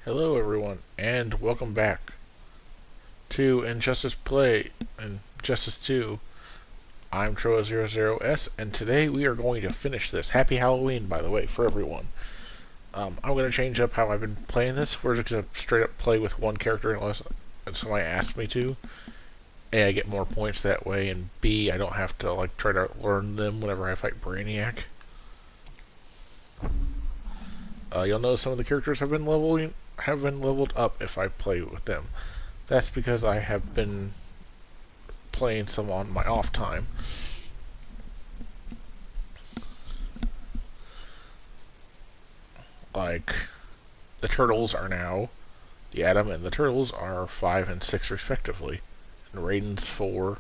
Hello everyone, and welcome back to Injustice Play and Justice 2. I'm Trowa00S, and today we are going to finish this. Happy Halloween, by the way, for everyone. I'm going to change up how I've been playing this. We're just going to straight up play with one character unless somebody asks me to. A, I get more points that way, and B, I don't have to try to learn them whenever I fight Brainiac. You'll notice some of the characters have been leveled up if I play with them. That's because I have been playing some on my off time. Like, the Turtles are now, the Atom and the Turtles are 5 and 6 respectively. And Raiden's 4.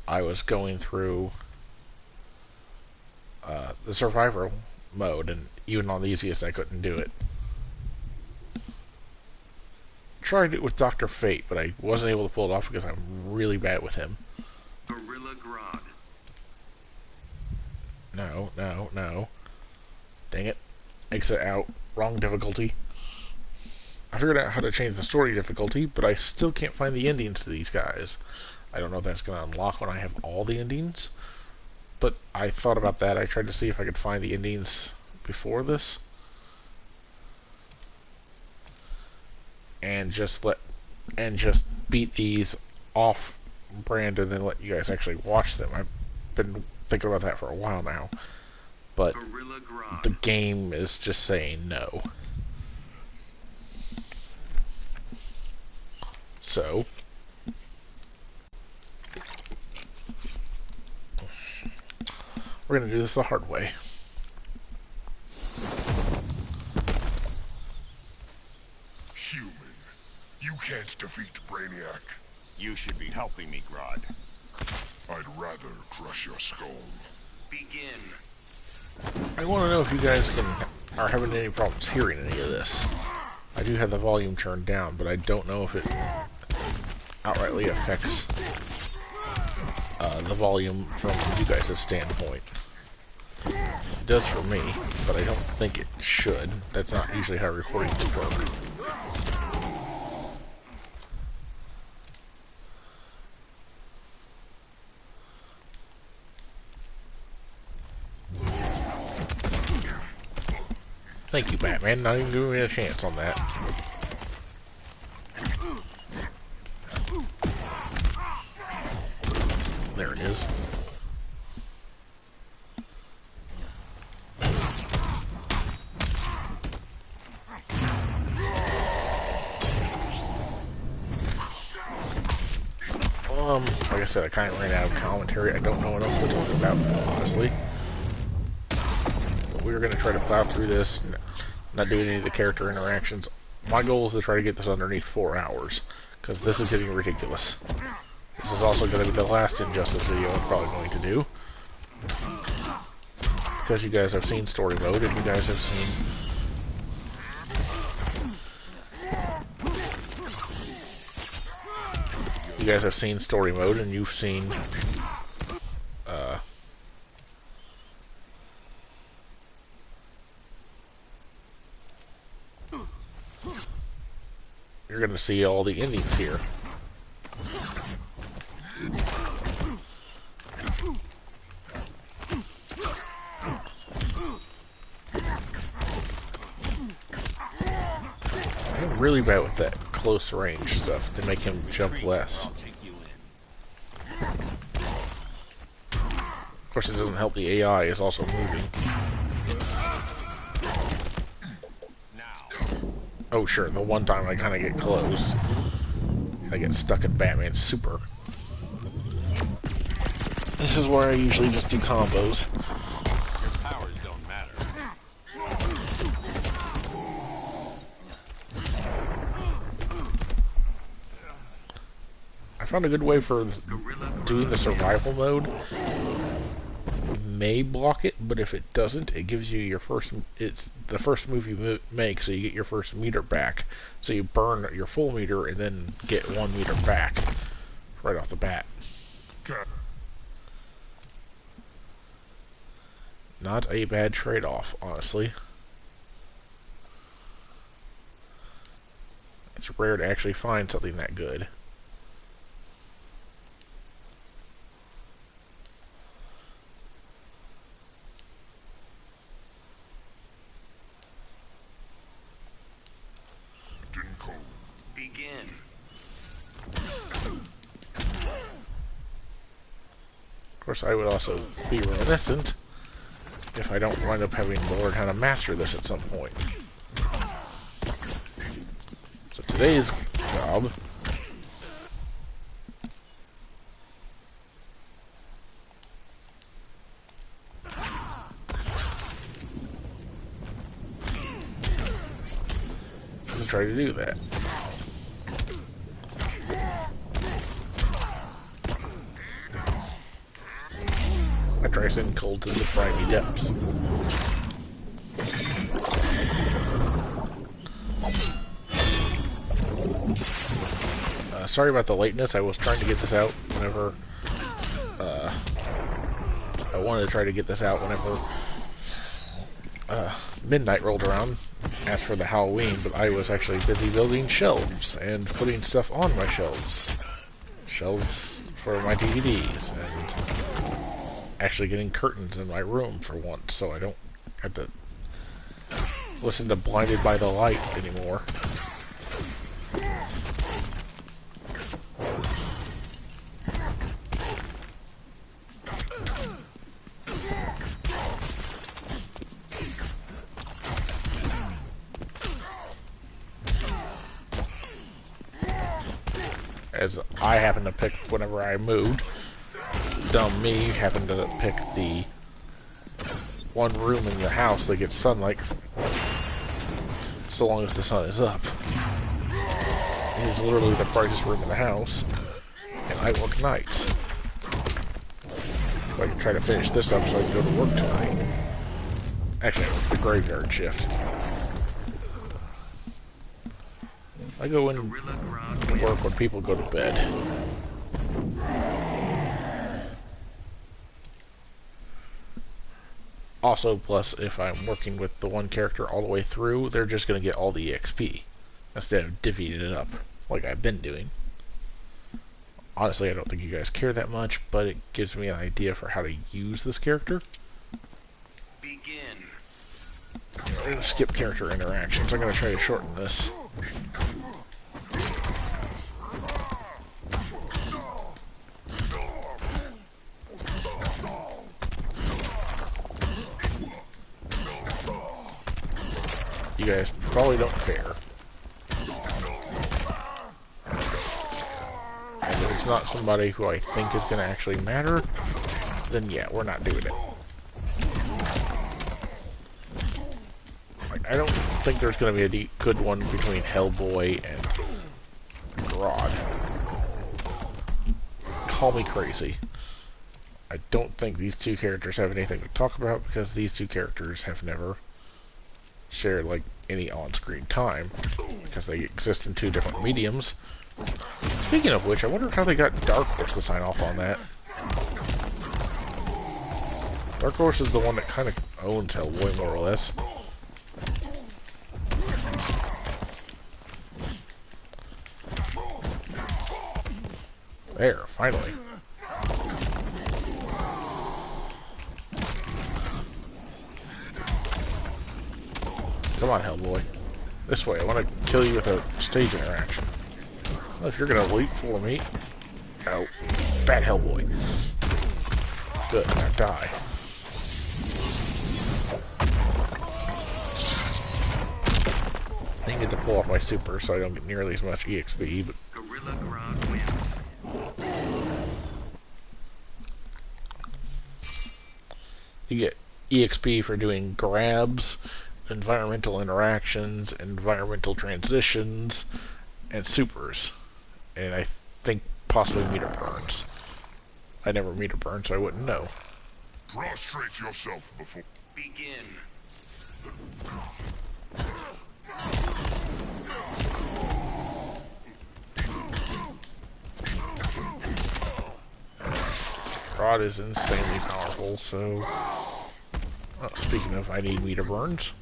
I was going through the survivor mode, and even on the easiest I couldn't do it. Tried it with Dr. Fate, but I wasn't able to pull it off because I'm really bad with him. Gorilla Grodd. No. Dang it. Exit out. Wrong difficulty. I figured out how to change the story difficulty, but I still can't find the endings to these guys. I don't know if that's going to unlock when I have all the endings, but I thought about that. I tried to see if I could find the endings before this. And just beat these off brand and then let you guys actually watch them. I've been thinking about that for a while now, but the game is just saying no. So we're gonna do this the hard way. You can't defeat Brainiac. You should be helping me, Grodd. I'd rather crush your skull. Begin. I want to know if you guys are having any problems hearing any of this. I do have the volume turned down, but I don't know if it outrightly affects the volume from you guys' standpoint. It does for me, but I don't think it should. That's not usually how recordings work. Thank you, Batman. Not even giving me a chance on that. There it is. Like I said, I kind of ran out of commentary. I don't know what else to talk about, honestly. We're going to try to plow through this and not do any of the character interactions. My goal is to try to get this underneath 4 hours, because this is getting ridiculous. This is also going to be the last Injustice video I'm probably going to do, because you guys have seen story mode, and you guys have seen story mode, and you've seen you're going to see all the endings here. I'm really bad with that close range stuff to make him jump less. Of course, it doesn't help the AI is also moving. Oh sure, the one time I kind of get close, I get stuck in Batman's super. This is where I usually just do combos. Your powers don't matter. I found a good way for doing the survival mode. You may block it, but if it doesn't, it gives you your first. It's the first move you make, so you get your first meter back. So you burn your full meter and then get 1 meter back right off the bat. Not a bad trade-off, honestly. It's rare to actually find something that good. Begin. Of course, I would also be reminiscent if I don't wind up having to learn how to master this at some point. So today's job is to try to do that. I try sending cold to the briny depths. Sorry about the lateness. I was trying to get this out whenever I wanted to try to get this out whenever midnight rolled around as for the Halloween, but I was actually busy building shelves and putting stuff on my shelves. Shelves for my DVDs, and actually getting curtains in my room for once, so I don't have to listen to Blinded by the Light anymore. As I happened to pick whenever I moved, dumb me happened to pick the one room in the house that gets sunlight so long as the sun is up. It is literally the brightest room in the house, and I work nights. So I can try to finish this up so I can go to work tonight. Actually, I work the graveyard shift. I go in to work when people go to bed. Also, plus, if I'm working with the one character all the way through, they're just going to get all the EXP instead of divvying it up like I've been doing. Honestly, I don't think you guys care that much, but it gives me an idea for how to use this character. Begin. I'm going to skip character interactions. I'm going to try to shorten this. You guys probably don't care. And if it's not somebody who I think is going to actually matter, then yeah, we're not doing it. Like, I don't think there's going to be a good one between Hellboy and Grodd. Call me crazy. I don't think these two characters have anything to talk about because these two characters have never shared like any on-screen time because they exist in two different mediums. Speaking of which, I wonder how they got Dark Horse to sign off on that. Dark Horse is the one that kind of owns Hellboy, more or less. There, finally. Come on, Hellboy. This way. I want to kill you with a stage interaction. Well, if you're going to leap for me... Oh. Bad Hellboy. Good. Now die. I didn't get to pull off my super, so I don't get nearly as much EXP, but... Gorilla Grodd wins. You get EXP for doing grabs, environmental interactions, environmental transitions, and supers. And I think possibly meter burns. I never meter burn, so I wouldn't know. Prostrate yourself before... Begin. Rod is insanely powerful, so... Oh, speaking of, I need meter burns.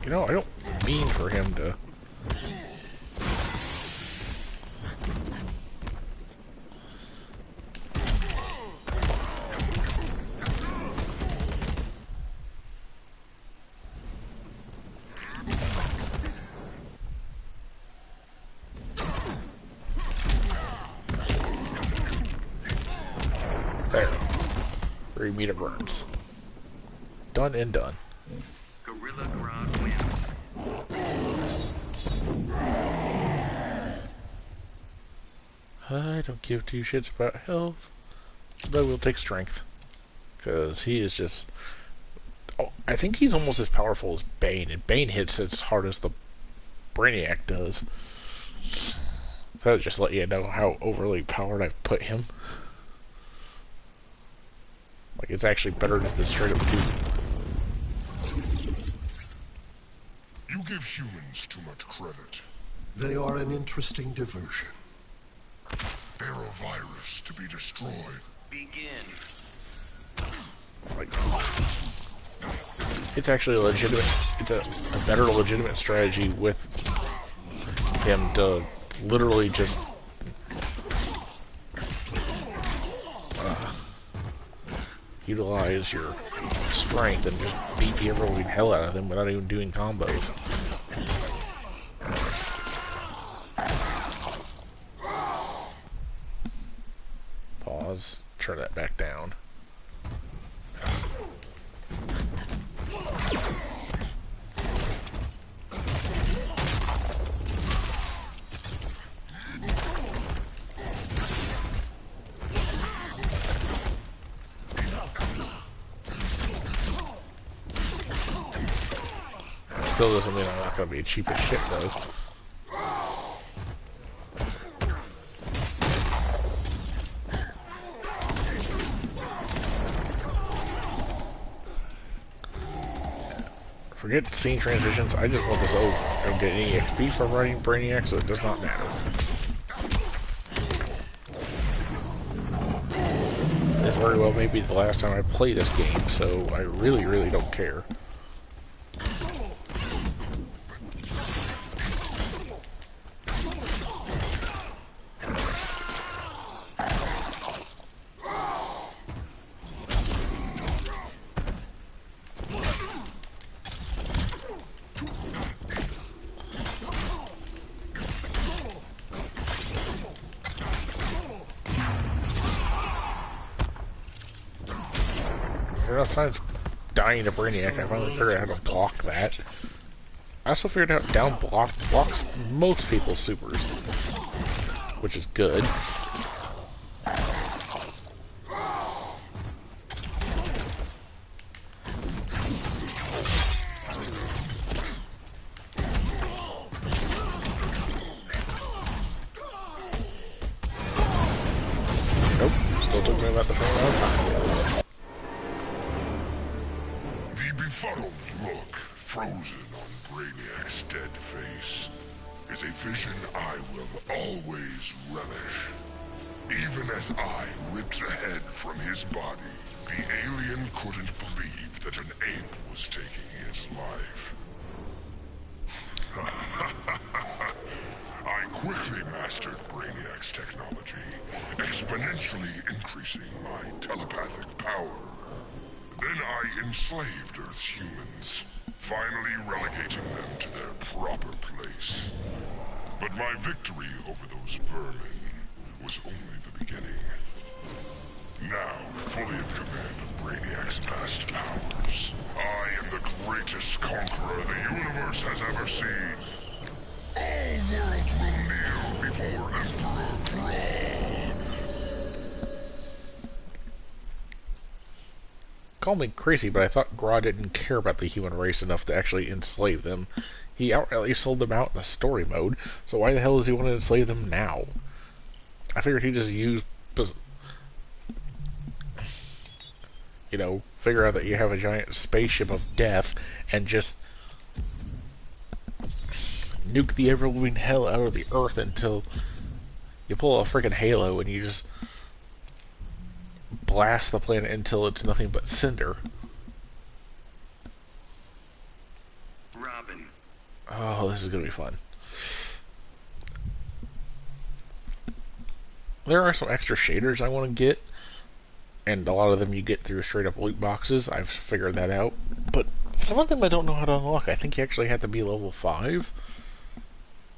You know, I don't mean for him to... There. 3 meter burns. Done and done. Gorilla Grodd wins. I don't give 2 shits about health, but we'll take strength. Because he is just... Oh, I think he's almost as powerful as Bane, and Bane hits as hard as the Brainiac does. So I'll just let you know how overly powered I've put him. Like, it's actually better than straight up dude. You give humans too much credit. They are an interesting diversion. They're a virus to be destroyed. Begin. Like, it's actually a legitimate, it's a better legitimate strategy with him to literally just utilize your strength and just beat the ever-living hell out of them without even doing combos. Pause, turn that back down. Still doesn't mean I'm not going to be cheap as shit, though. Forget scene transitions, I just want this over. I don't get any XP from writing Brainiac, so it does not matter. This very well may be the last time I play this game, so I really, really don't care. Enough times dying to Brainiac, I finally figured out how to block that. I also figured out down block blocks most people's supers, which is good. Nope, still took me about the same amount of time. The befuddled look frozen on Brainiac's dead face is a vision I will always relish. Even as I ripped the head from his body, the alien couldn't believe that an ape was taking his life. I quickly mastered Brainiac's technology, exponentially increasing my telepathic power. Then I enslaved Earth's humans, finally relegating them to their proper place. But my victory over those vermin was only the beginning. Now, fully in command of Brainiac's vast powers, I am the greatest conqueror the universe has ever seen. All worlds will kneel before Emperor Grodd. Call me crazy, but I thought Grodd didn't care about the human race enough to actually enslave them. He outrightly sold them out in the story mode, so why the hell does he want to enslave them now? I figured he just used... You know, figure out that you have a giant spaceship of death and just nuke the ever-living hell out of the Earth until you pull a freaking Halo and you just blast the planet until it's nothing but cinder. Robin. Oh, this is gonna be fun. There are some extra shaders I want to get, and a lot of them you get through straight up loot boxes. I've figured that out. But some of them I don't know how to unlock. I think you actually have to be level 5,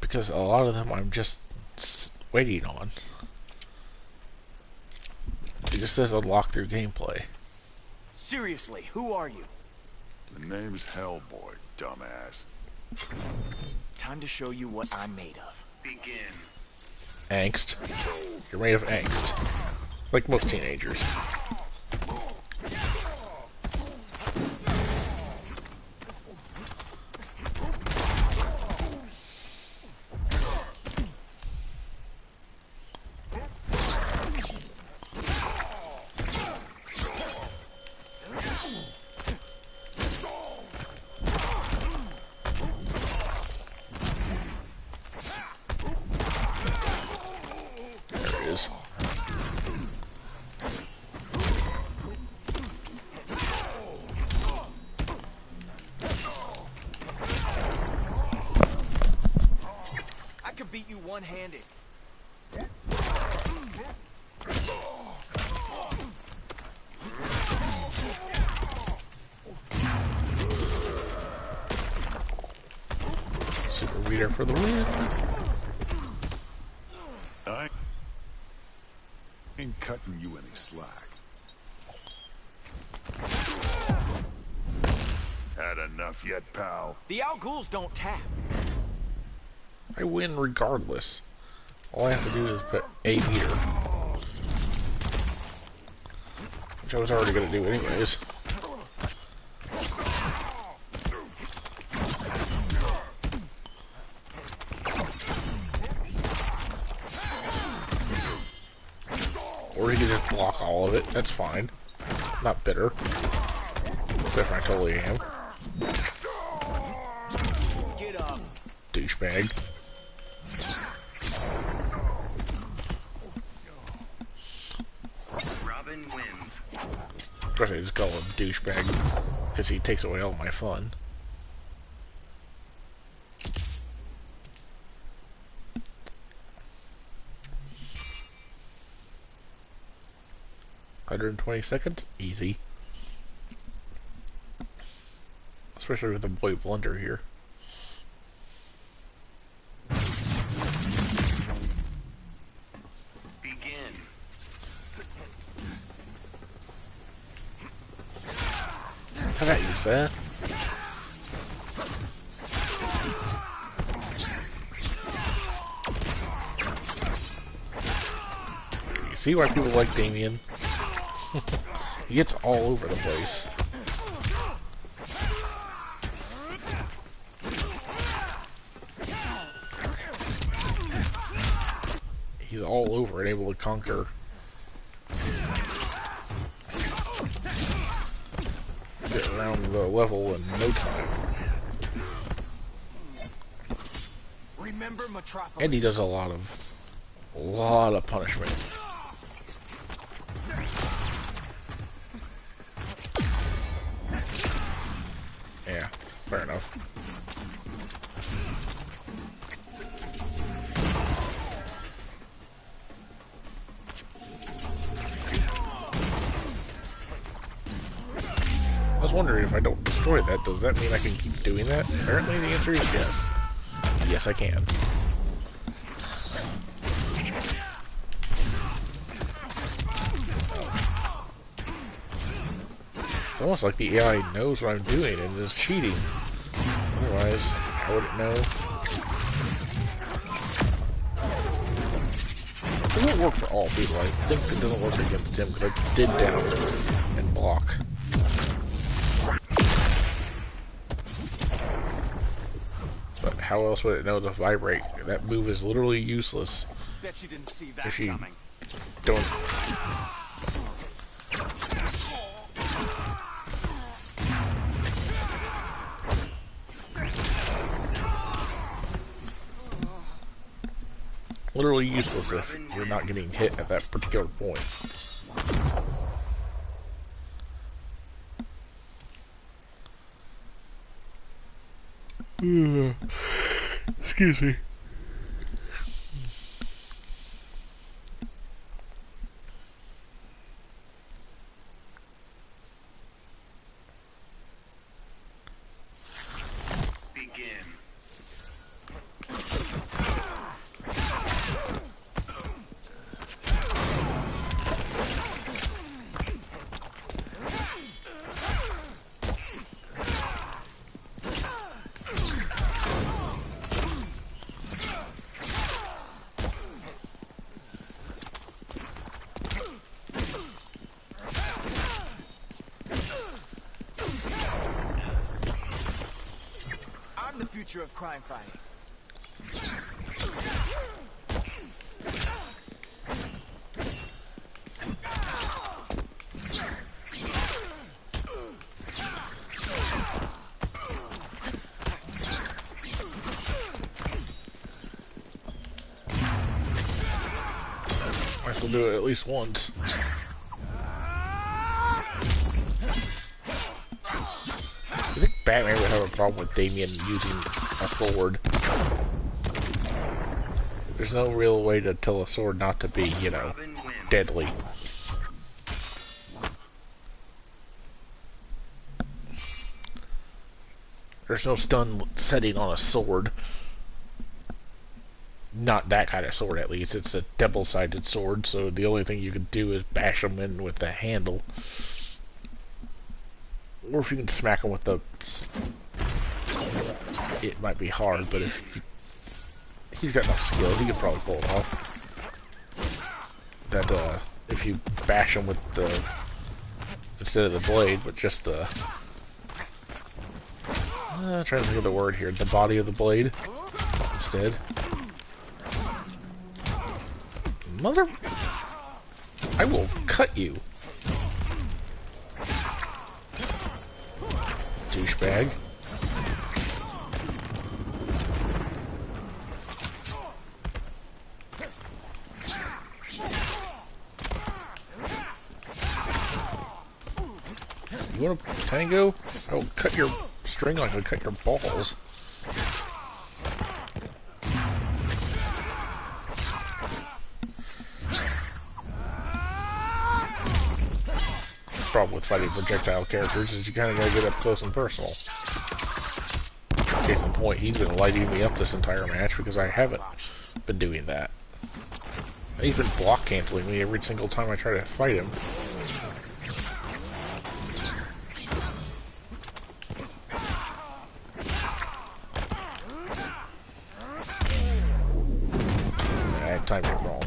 because a lot of them I'm just waiting on. It just says unlock through gameplay. Seriously, who are you? The name's Hellboy, dumbass. Time to show you what I'm made of. Begin. Angst. You're made of angst. Like most teenagers. There it is. I could beat you one-handed. Super Weeder for the win. I ain't cutting you any slack. Had enough yet, pal? The Al Ghouls don't tap. I win regardless. All I have to do is put a meter. Which I was already going to do anyways. Or you can just block all of it. That's fine. Not bitter. Except for I totally am. Get up. Douchebag. Robin wins. Of course I just call him douchebag. Because he takes away all my fun. $120, easy. Especially with the boy blunder here. Begin. How about you, sir? You see why people like Damien? He gets all over the place. He's all over and able to conquer. Get around the level in no time. Remember Metropolis. And he does a lot of punishment. Yeah, fair enough. I was wondering, if I don't destroy that, does that mean I can keep doing that? Apparently the answer is yes. Yes, I can. It's almost like the AI knows what I'm doing and is cheating. Otherwise, I wouldn't know. It won't work for all people. I think it doesn't work against him because I did down and block. But how else would it know to vibrate? That move is literally useless Bet you didn't see that if you coming. don't. Literally useless if you're not getting hit at that particular point. Excuse me. Begin. I'm the future of crime fighting. Might as well do it at least once. I think Batman would have a problem with Damien using a sword. There's no real way to tell a sword not to be, you know, Robin wins. deadly. There's no stun setting on a sword. Not that kind of sword, at least. It's a double-sided sword, so the only thing you can do is bash them in with the handle. Or if you can smack them with the... It might be hard, but if he's got enough skill, he could probably pull it off. That, if you bash him with the... Instead of the blade, but just the... trying to think of the word here. The body of the blade. Instead. Mother... I will cut you. Douchebag. You wanna tango? I will cut your string like I cut your balls. Problem with fighting projectile characters is you kind of gotta get up close and personal. Case in point, he's been lighting me up this entire match because I haven't been doing that. He's been block canceling me every single time I try to fight him. I had time to wrong.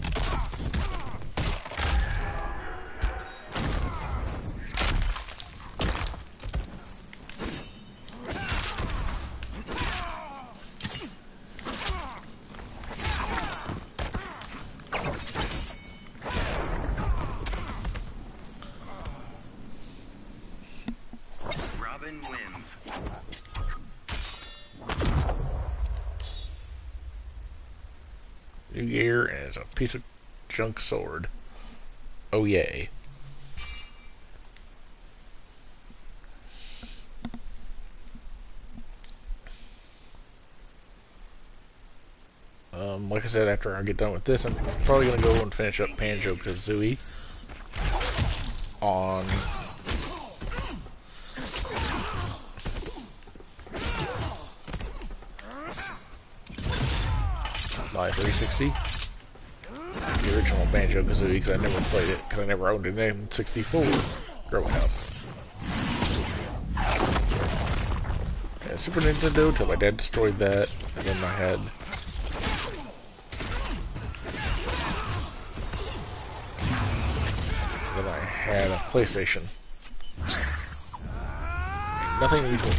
Robin wins. New gear and it's a piece of junk sword. Oh yay. Like I said, after I get done with this, I'm probably gonna go and finish up Banjo-Kazooie on my 360. The original Banjo-Kazooie, because I never played it, because I never owned an N64 growing up. Yeah, Super Nintendo until my dad destroyed that, and then I had a PlayStation. Nothing in between.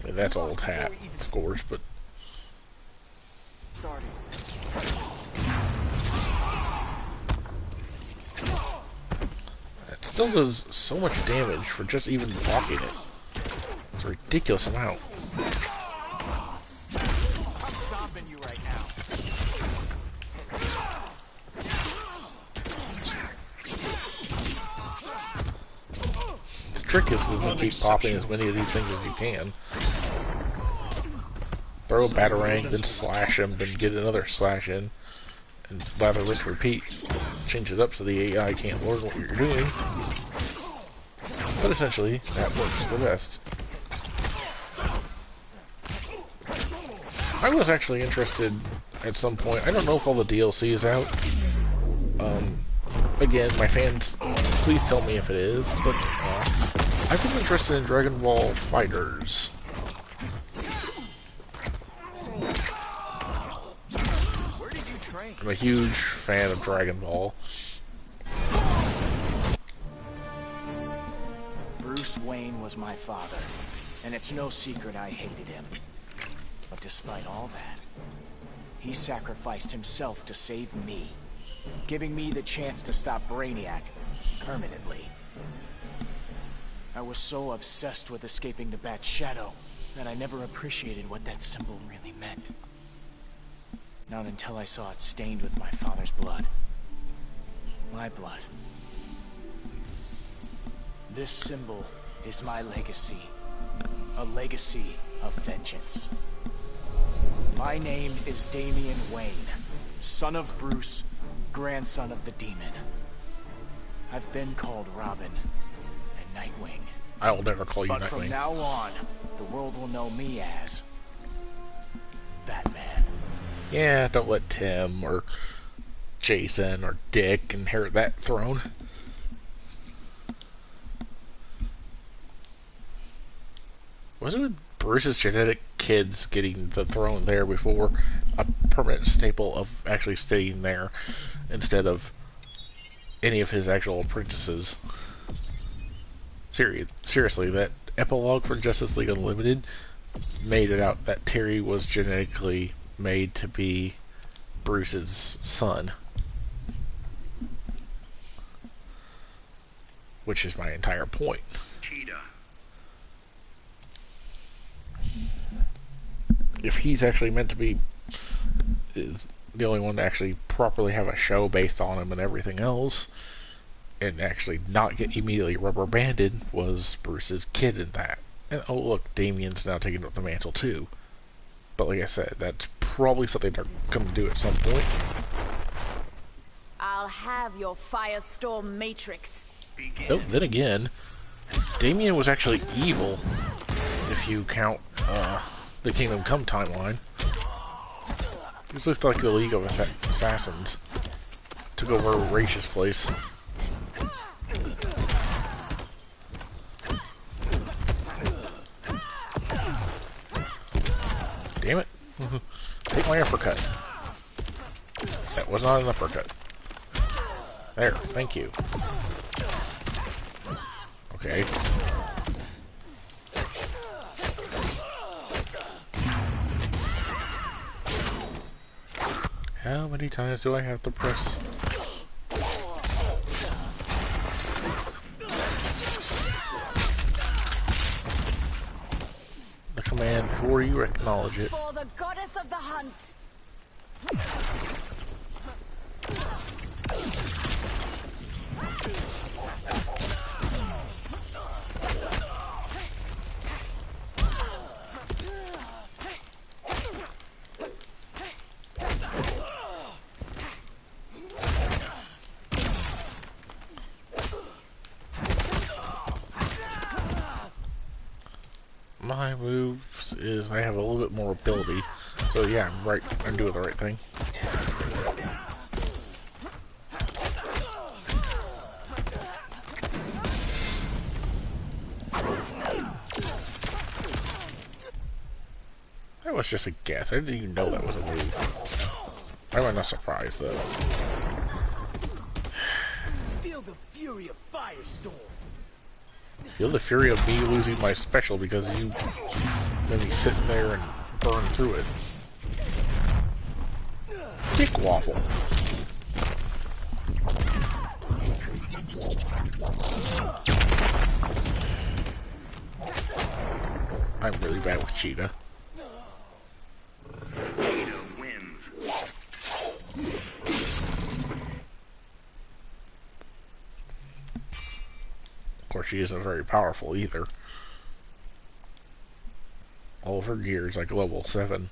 I mean, that's old hat, of course, but that still does so much damage for just even blocking it. It's a ridiculous amount. I'm stopping you right now. trick is to keep popping as many of these things as you can. Throw a batarang, then slash him, then get another slash in, and lather, rinse, repeat. Change it up so the AI can't learn what you're doing. But essentially, that works the best. I was actually interested at some point. I don't know if all the DLC is out. Again, my fans, please tell me if it is. But I've been interested in Dragon Ball Fighters. Where did you train? I'm a huge fan of Dragon Ball. Bruce Wayne was my father, and it's no secret I hated him. But despite all that, he sacrificed himself to save me, giving me the chance to stop Brainiac permanently. I was so obsessed with escaping the Bat's shadow that I never appreciated what that symbol really meant. Not until I saw it stained with my father's blood. My blood. This symbol is my legacy. A legacy of vengeance. My name is Damian Wayne, son of Bruce, grandson of the demon. I've been called Robin and Nightwing. I will never call you But Nightwing. from now on, the world will know me as Batman. Yeah, don't let Tim or Jason or Dick inherit that throne. Wasn't it Bruce's genetic kids getting the throne there before a permanent staple of actually staying there instead of any of his actual apprentices? Seriously, that epilogue for Justice League Unlimited made it out that Terry was genetically made to be Bruce's son. Which is my entire point. Cheetah. If he's actually meant to be is the only one to actually properly have a show based on him and everything else, and actually not get immediately rubber banded, was Bruce's kid in that. And oh look, Damian's now taking up the mantle too. But like I said, that's probably something they're going to do at some point. I'll have your Firestorm Matrix. Begin. Though, then again, Damian was actually evil if you count the Kingdom Come timeline. This looks like the League of Assassins took over Raish's place. Damn it. Take my uppercut. That was not an uppercut. There, thank you. Okay. How many times do I have to press? The command before you acknowledge it. For the goddess of the hunt. My moves is I have a little bit more ability, so yeah, I'm doing the right thing. That was just a guess. I didn't even know that was a move. I'm not surprised though. Feel the fury of Firestorm. Feel the fury of me losing my special because you let me sit there and burn through it. Dick waffle. I'm really bad with Cheetah. Cheetah wins. Of where she isn't very powerful either. All of her gear is like level 7.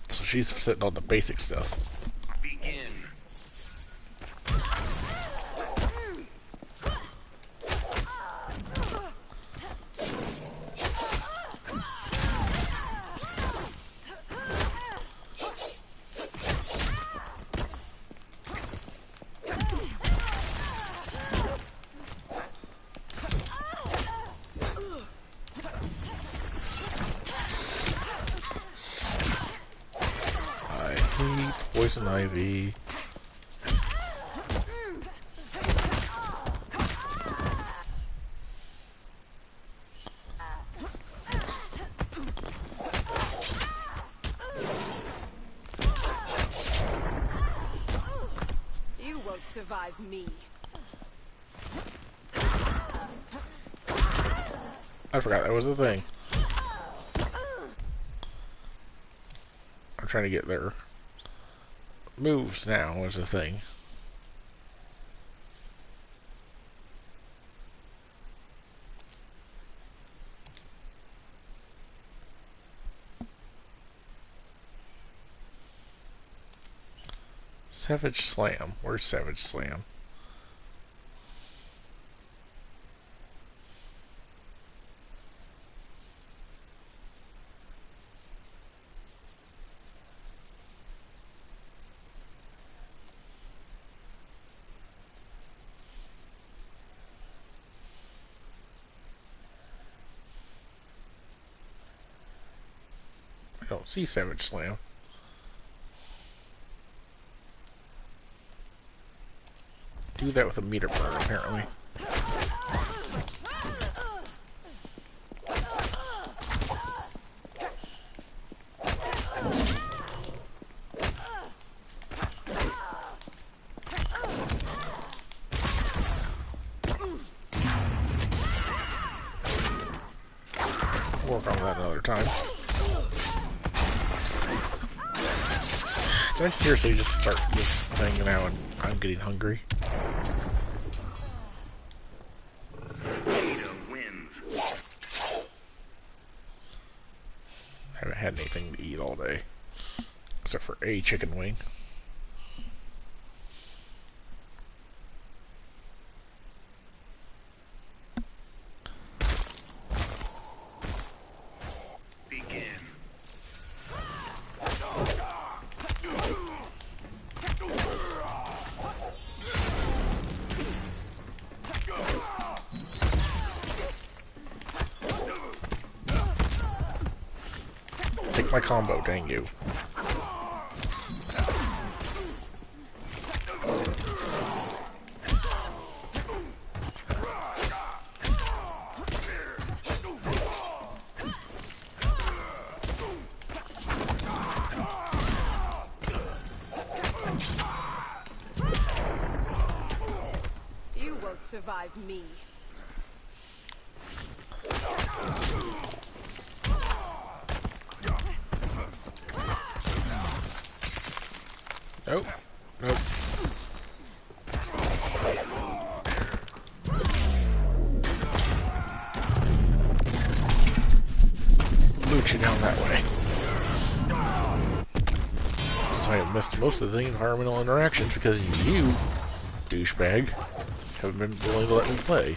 So she's sitting on the basic stuff. Begin. I hate poison ivy. You won't survive me. I forgot that was a thing. I'm trying to get their moves now as a thing. Savage Slam. Where's Savage Slam? I don't see Savage Slam. Do that with a meter burn, apparently. Work on that another time. Did I seriously just start this thing now and I'm getting hungry? Ada wins. Haven't had anything to eat all day. Except for a chicken wing. Begin. Take my combo, dang you. You won't survive me. Nope. Nope. Loot you down that way. So I have missed most of the environmental interactions because you, douchebag, haven't been willing to let me play.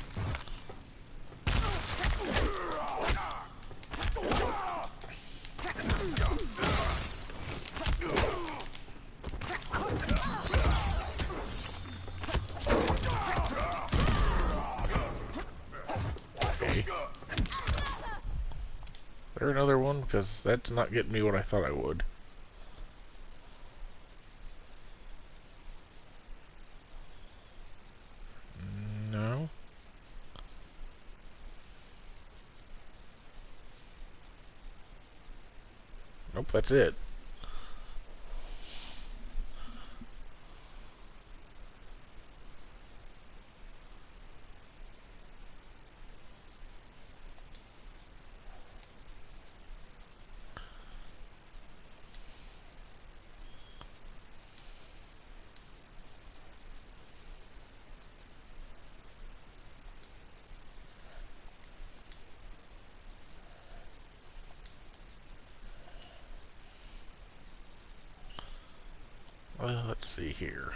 Okay. There another one? Because that's not getting me what I thought I would. No. Nope, that's it. Let's see here.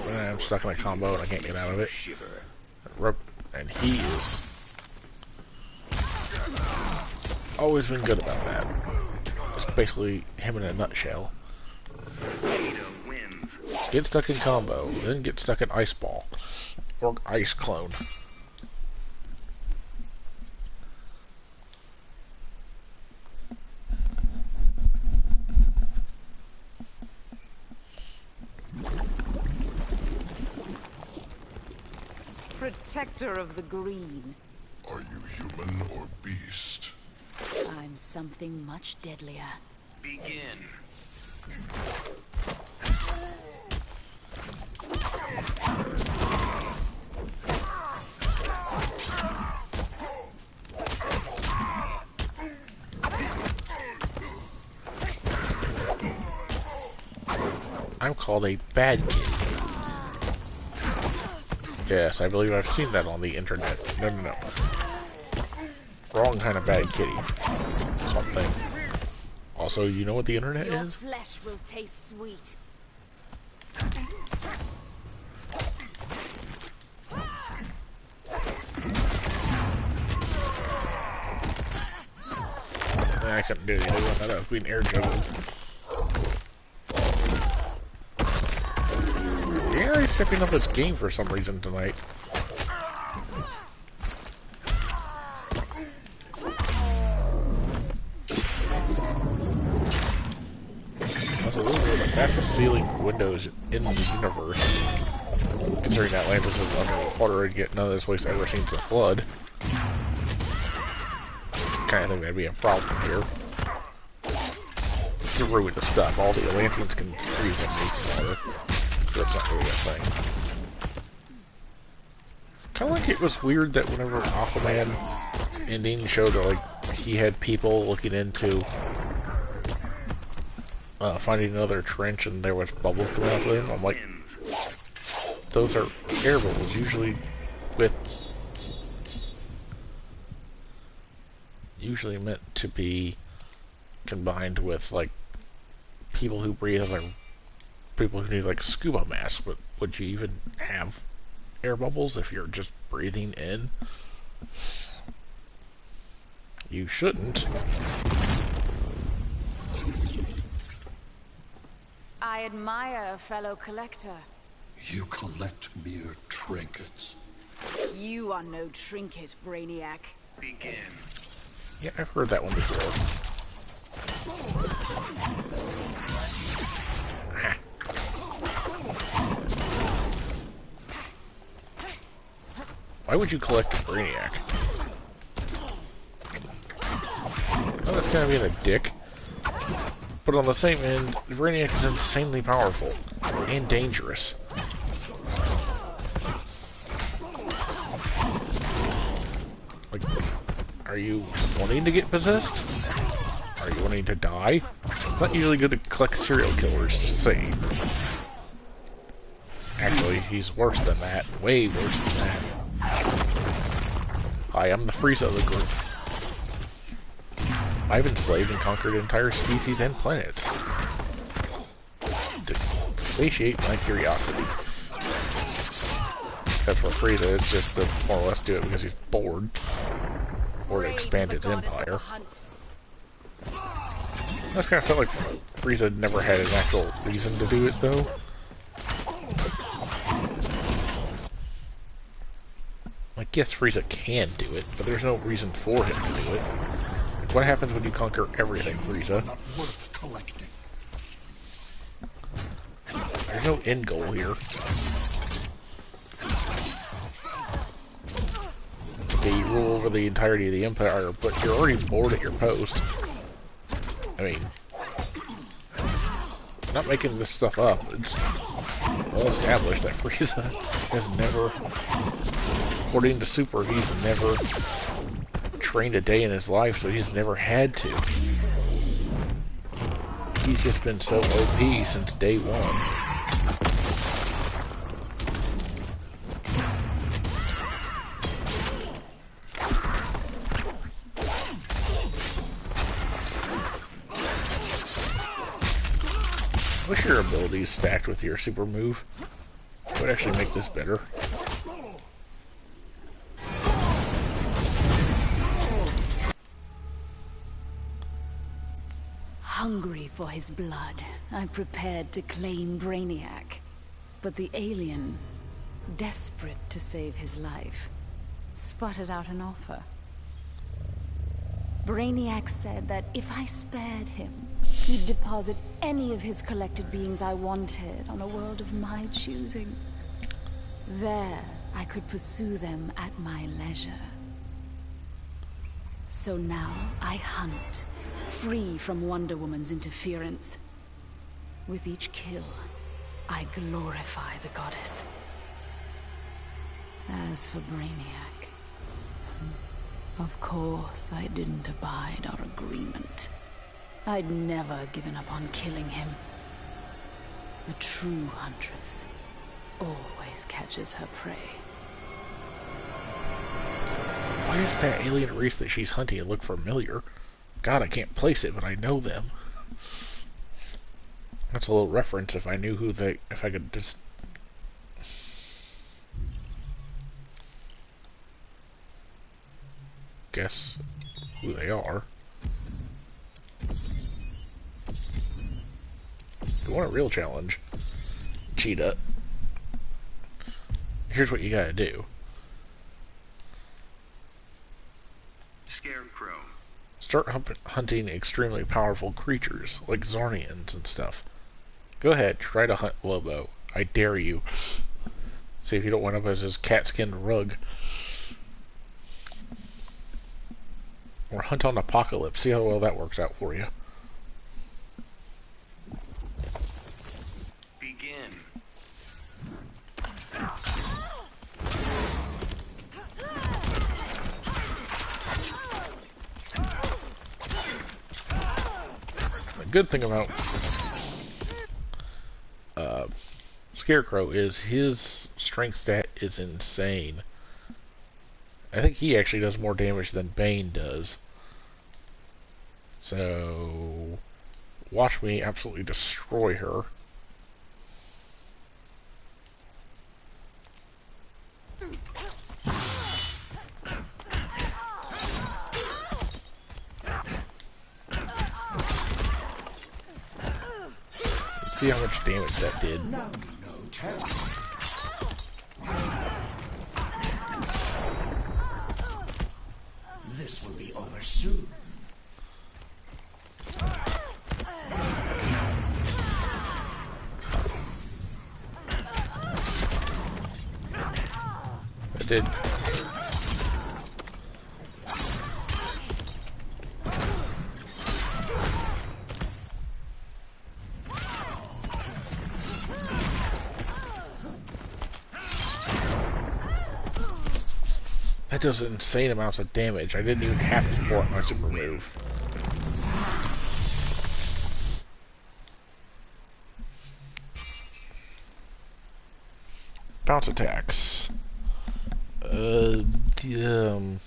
I'm stuck in a combo and I can't get out of it. And he is always been good about that. It's basically him in a nutshell. Get stuck in combo, then get stuck in ice ball or ice clone. Protector of the green. Are you human or beast? I'm something much deadlier. Begin. I'm called a bad kid. Yes, I believe I've seen that on the internet. No. Wrong kind of bad kitty. Something. Also, you know what the internet Your is? flesh will taste sweet. I couldn't do anything with that. I was being air juggled. Yeah, he's stepping up his game for some reason tonight. Also, those are the fastest ceiling windows in the universe. Considering Atlantis is underwater and yet none of this place ever seems to flood. Kind of think that'd be a problem here. To ruin the stuff. All the Atlanteans can freeze underneath water. So it's not really a thing. Kind of like it was weird that whenever Aquaman ending showed that like he had people looking into finding another trench and there was bubbles coming out of him. I'm like, those are air bubbles, usually meant to be combined with like people who breathe or people who need like scuba masks. But would you even have air bubbles if you're just breathing in? You shouldn't. I admire a fellow collector. You collect mere trinkets. You are no trinket, Brainiac. Begin. Yeah, I've heard that one before. Ah. Why would you collect a Brainiac? Well, that's kind of being a dick. But on the same end, Brainiac is insanely powerful and dangerous. Like, are you wanting to get possessed? Are you wanting to die? It's not usually good to collect serial killers, just saying. Actually, he's worse than that. Way worse than that. Hi, I'm the Frieza of the group. I've enslaved and conquered entire species and planets. To satiate my curiosity. That's for Frieza, it's just to more or less do it because he's bored. Or to expand his empire. I just kind of felt like Frieza never had an actual reason to do it, though. Like, yes, Frieza can do it, but there's no reason for him to do it. What happens when you conquer everything, Frieza? Not worth collecting. There's no end goal here. Okay, you rule over the entirety of the Empire, but you're already bored at your post. I mean, I'm not making this stuff up. It's well established that Frieza has never, according to Super, he's never trained a day in his life, so he's never had to. he's just been so OP since day one. I wish your abilities stacked with your super move would actually make this better. Hungry for his blood, I prepared to claim Brainiac. But the alien, desperate to save his life, sputtered out an offer. Brainiac said that if I spared him, he'd deposit any of his collected beings I wanted on a world of my choosing. There, I could pursue them at my leisure. So now I hunt, free from Wonder Woman's interference. With each kill, I glorify the goddess. As for Brainiac, of course I didn't abide our agreement. I'd never given up on killing him. A true huntress always catches her prey. Why does that alien race that she's hunting look familiar? God, I can't place it, but I know them. That's a little reference if I knew who they... if I could just... guess who they are. You want a real challenge? Cheetah. Here's what you gotta do. Scarecrow. Start hunting extremely powerful creatures, like Zarnians and stuff. Go ahead, try to hunt Lobo. I dare you. See if you don't wind up as his cat-skinned rug. Or hunt on Apocalypse. See how well that works out for you. Begin. The good thing about Scarecrow is his strength stat is insane. I think he actually does more damage than Bane does. So, watch me absolutely destroy her. See how much damage that did. This will be over soon. That did. That does insane amounts of damage. I didn't even have to pull out my super move. Bounce attacks. Begin.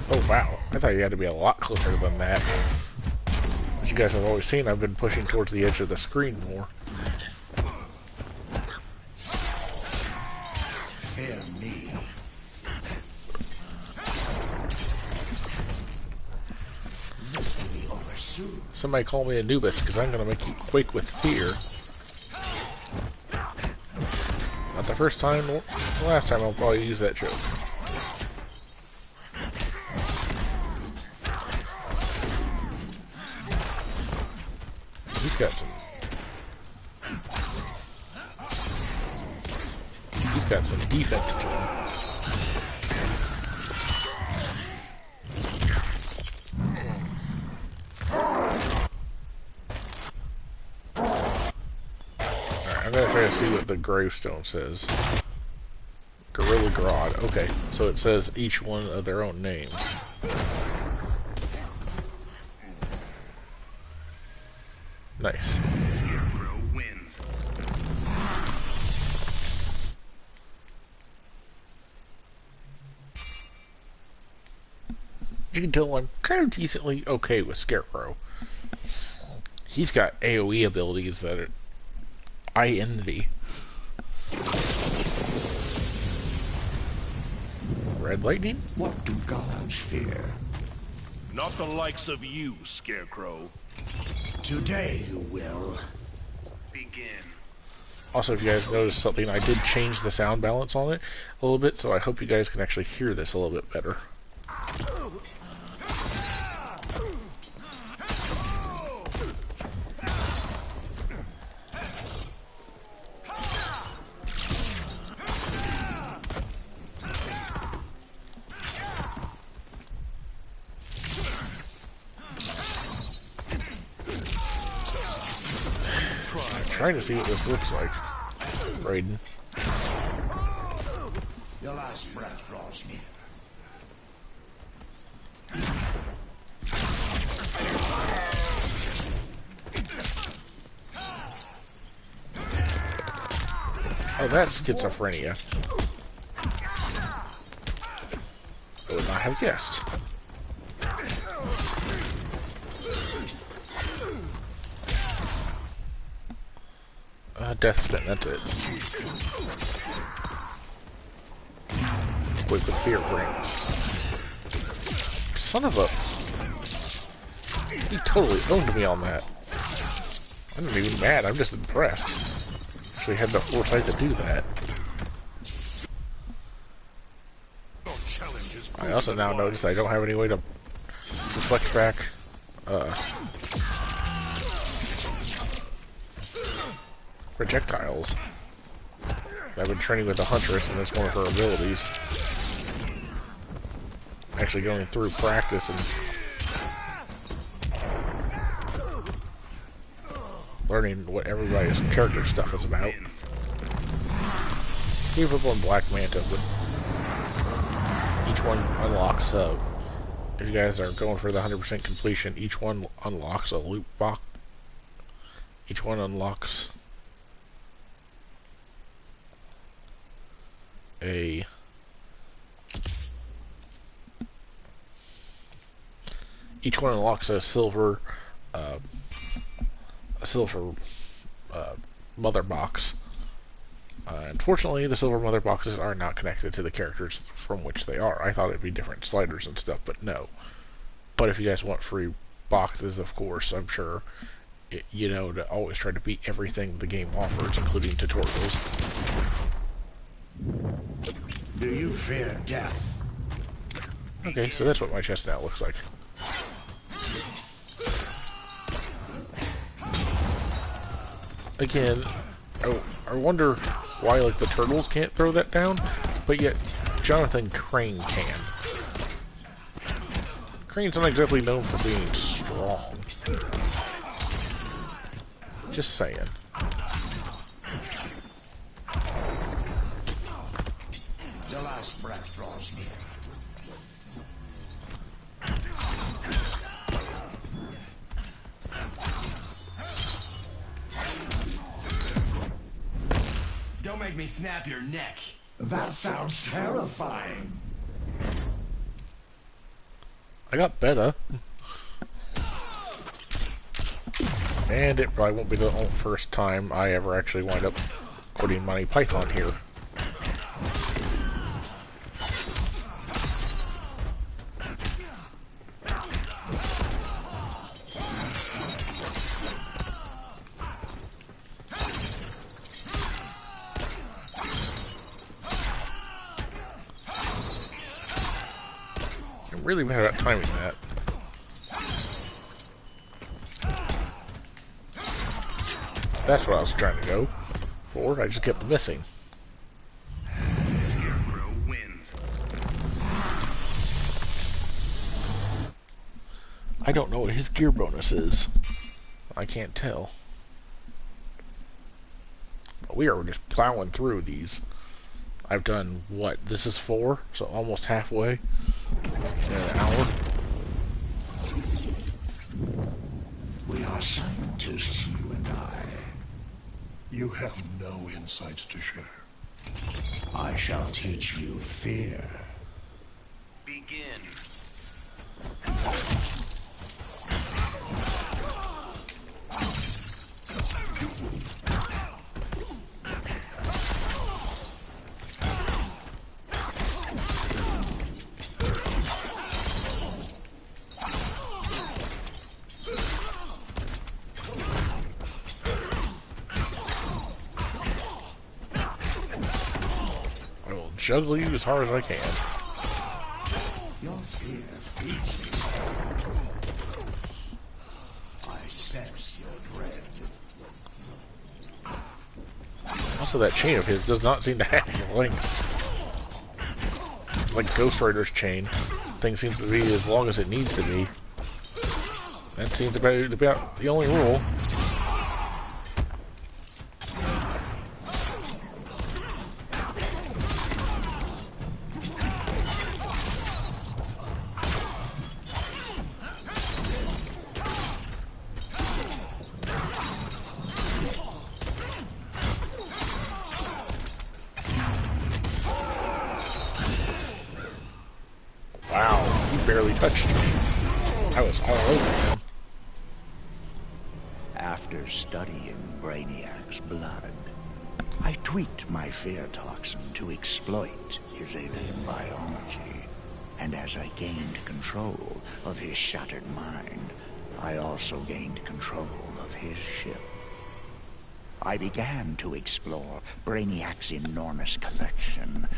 Oh wow, I thought you had to be a lot closer than that. As you guys have always seen, I've been pushing towards the edge of the screen more. Fear me. This will be over soon. Somebody call me Anubis, because I'm going to make you quake with fear. Not the first time, the last time I'll probably use that joke. He's got some defense to him. gotta try to see what the gravestone says. Gorilla Grodd. Okay, so it says each one of their own names. Nice. Scarecrow wins. You can tell I'm kind of decently okay with Scarecrow. He's got AoE abilities that I envy. Red lightning? What do gods fear? Not the likes of you, Scarecrow. Today you will. Begin. Also, if you guys noticed something, I did change the sound balance on it a little bit, so I hope you guys can actually hear this a little bit better. Trying to see what this looks like, Raiden. Your last breath draws near. Oh, that's schizophrenia. I would not have guessed. Death spin, that's it. Quick with fear ring. Son of a... He totally owned me on that. I'm not even mad, I'm just impressed. Actually had the foresight to do that. I also now notice I don't have any way to reflect back projectiles. I've been training with the Huntress, and that's one of her abilities. Actually going through practice and learning what everybody's character stuff is about. Gave up on Black Manta, but each one unlocks a... If you guys are going for the 100% completion, each one unlocks a loot box. Each one unlocks each one unlocks a silver mother box. Unfortunately, the silver mother boxes are not connected to the characters from which they are. I thought it'd be different sliders and stuff, but no. But if you guys want free boxes, of course, I'm sure, you know, to always try to beat everything the game offers, including tutorials. Do you fear death? Okay, so that's what my chest now looks like. Again, I wonder why, like, the turtles can't throw that down, but yet Jonathan Crane can. Crane's not exactly known for being strong. Just saying. Your last breath draws near. Don't make me snap your neck. That sounds terrifying. I got better. And it probably won't be the first time I ever actually wind up quoting Monty Python here. I'm really bad at timing that. That's what I was trying to go for. I just kept missing. Scarecrow wins. I don't know what his gear bonus is. I can't tell. we are just plowing through these. I've done what? This is 4, so almost halfway in an hour. We are scientists, you and I. You have no insights to share. I shall teach you fear. Begin. I will juggle you as hard as I can. Your fear feeds me. I sense your dread. Also, that chain of his does not seem to have length. It's like Ghost Rider's chain. Thing seems to be as long as it needs to be. That seems about the only rule. Wow, you barely touched me. I was all over him. After studying Brainiac's blood, I tweaked my fear toxin to exploit his alien biology. And as I gained control of his shattered mind, I also gained control of his ship. I began to explore Brainiac's enormous collection,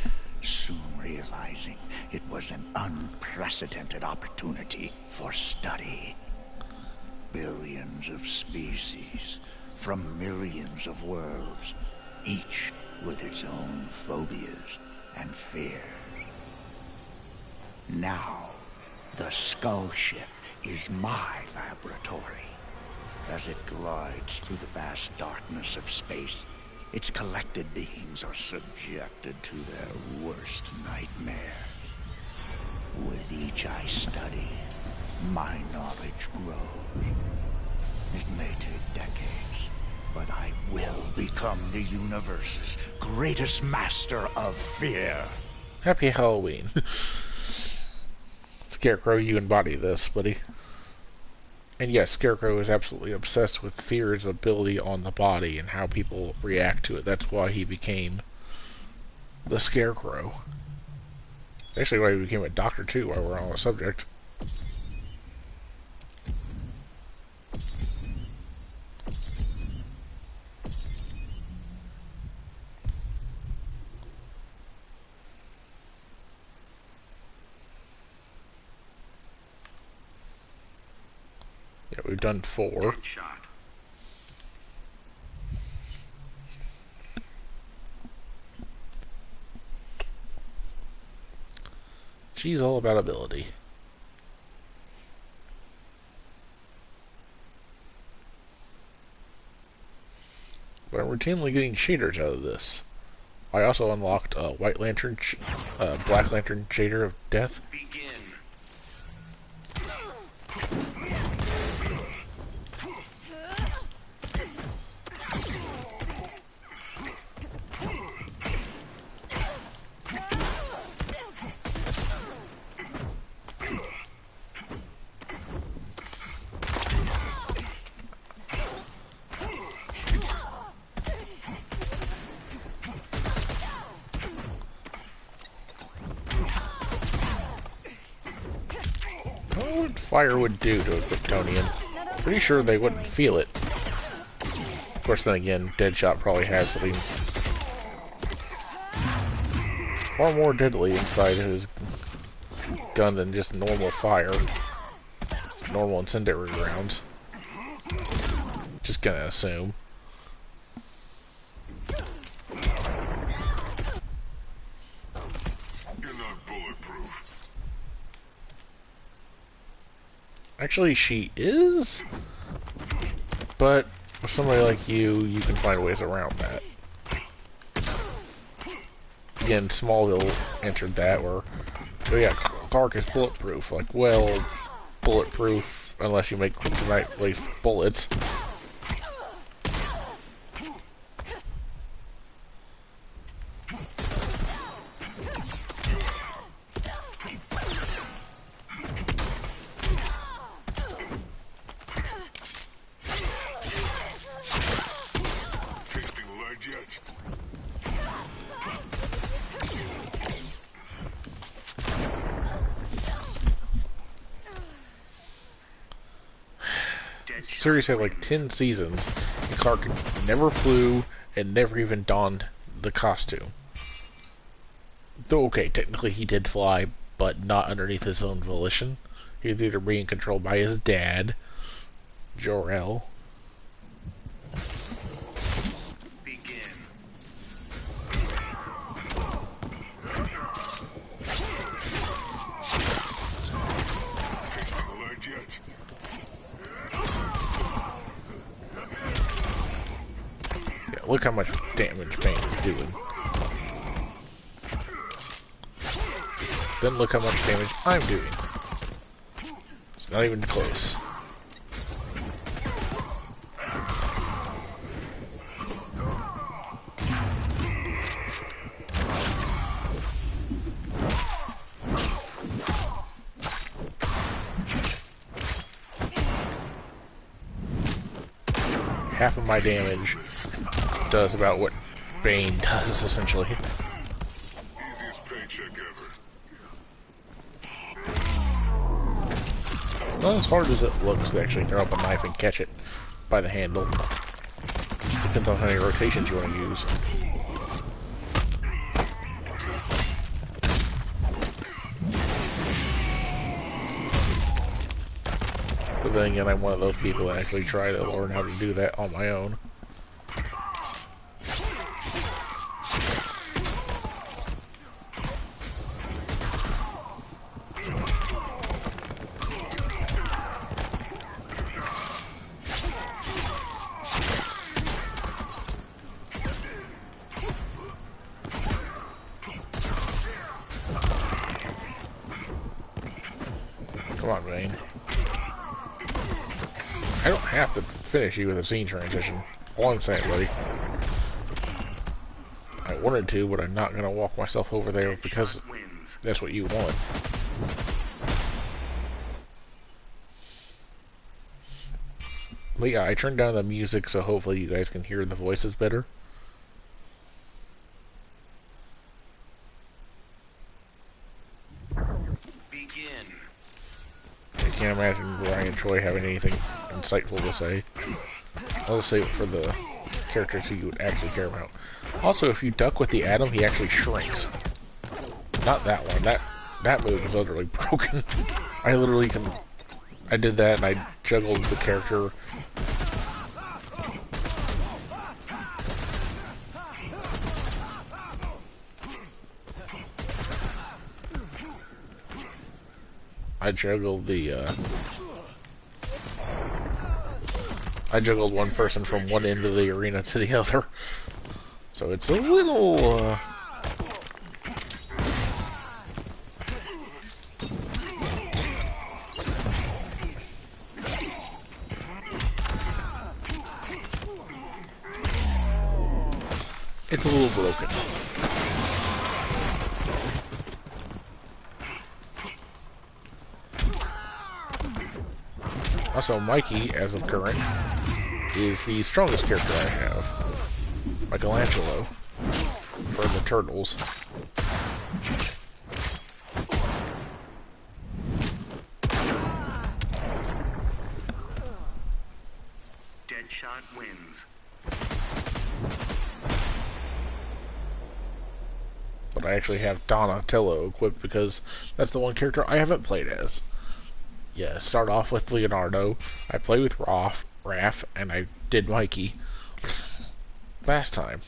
soon realizing it was an unprecedented opportunity for study. Billions of species from millions of worlds, each with its own phobias and fears. Now, the Skull Ship is my laboratory. As it glides through the vast darkness of space, its collected beings are subjected to their worst nightmares. With each I study, my knowledge grows. It may take decades, but I will become the universe's greatest master of fear. Happy Halloween. Scarecrow, you embody this, buddy. And yes, Scarecrow is absolutely obsessed with fear's ability on the body and how people react to it. That's why he became the Scarecrow. Actually, why he became a doctor, too, while we're on the subject. Yeah, we've done 4. Good shot. She's all about ability. But I'm routinely getting shaders out of this. I also unlocked a White Lantern, Black Lantern shader of death. Begin. What fire would do to a Kryptonian? Pretty sure they wouldn't feel it. Of course, then again, Deadshot probably has something far more deadly inside his gun than just normal fire. Normal incendiary rounds. Just gonna assume. You're not bulletproof. Actually, she is? But with somebody like you, you can find ways around that. again, Smallville answered that, where, oh yeah, Clark is bulletproof. Like, well, bulletproof unless you make kryptonite-laced bullets. Series had like 10 seasons, and Clark never flew and never even donned the costume. Though, okay, technically he did fly, but not underneath his own volition. He was either being controlled by his dad, Jor-El. Begin. Yeah, look how much damage Bane is doing. Then look how much damage I'm doing. It's not even close. Half of my damage does about what Bane does, essentially. Easiest paycheck ever. Not as hard as it looks to actually throw up a knife and catch it by the handle. Just depends on how many rotations you want to use. But then again, I'm one of those people that actually try to learn how to do that on my own. Come on, Bane. I don't have to finish you with a scene transition. All I'm saying, buddy. I wanted to, but I'm not going to walk myself over there because that's what you want. But yeah, I turned down the music so hopefully you guys can hear the voices better. Begin. I can't imagine Ryan and Troy having anything insightful to say. I'll save it for the characters who you would actually care about. Also, if you duck with the Atom, he actually shrinks. Not that one. That move is utterly broken. I literally can... I did that and I juggled the character. I juggled one person from one end of the arena to the other. So it's a little, it's a little broken. Also, Mikey, as of current, is the strongest character I have. Michelangelo, for the Turtles. Deadshot wins. But I actually have Donatello equipped because that's the one character I haven't played as. Yeah, start off with Leonardo, I play with Raph, and I did Mikey last time.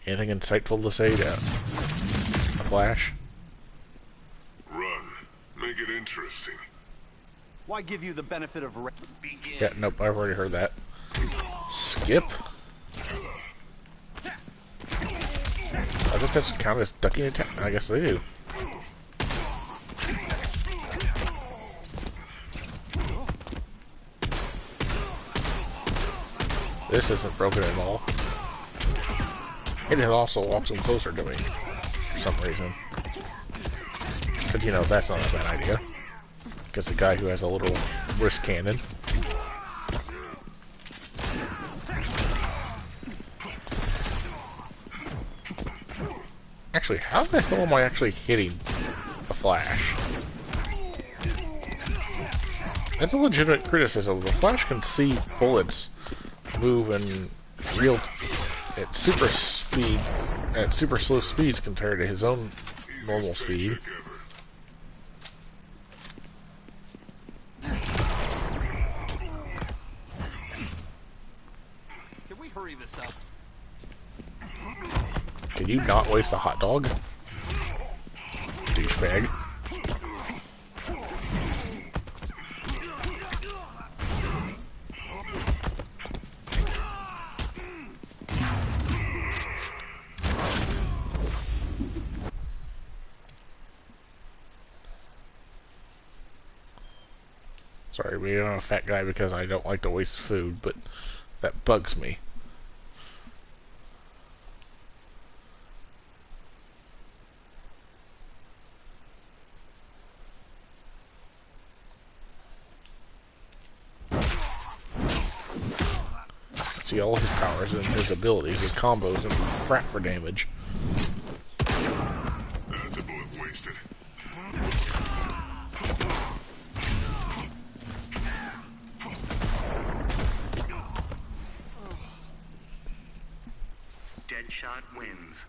Anything insightful to say to the Flash? Run. Make it interesting. Why give you the benefit of Begin. Yeah, nope, I've already heard that. Skip? I think that's count as ducking attack. I guess they do. This isn't broken at all. And it also walks him closer to me for some reason. Because, you know, that's not a bad idea. Because the guy who has a little wrist cannon. Actually, how the hell am I actually hitting a Flash? That's a legitimate criticism. The Flash can see bullets move in real at super speed, at super slow speeds compared to his own normal speed. Can we hurry this up? Can you not waste a hot dog? Douchebag. Sorry, being a fat guy because I don't like to waste food, but that bugs me. See all his powers and his abilities, his combos, and crap for damage. That's a bullet wasted. Deadshot wins.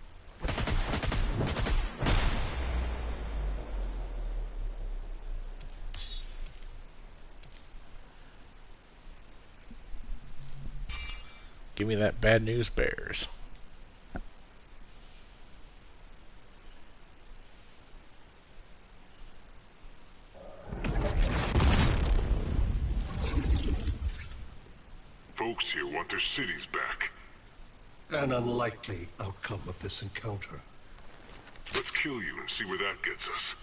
Give me that bad news bears. Folks here want their cities back. An unlikely outcome of this encounter. Let's kill you and see where that gets us.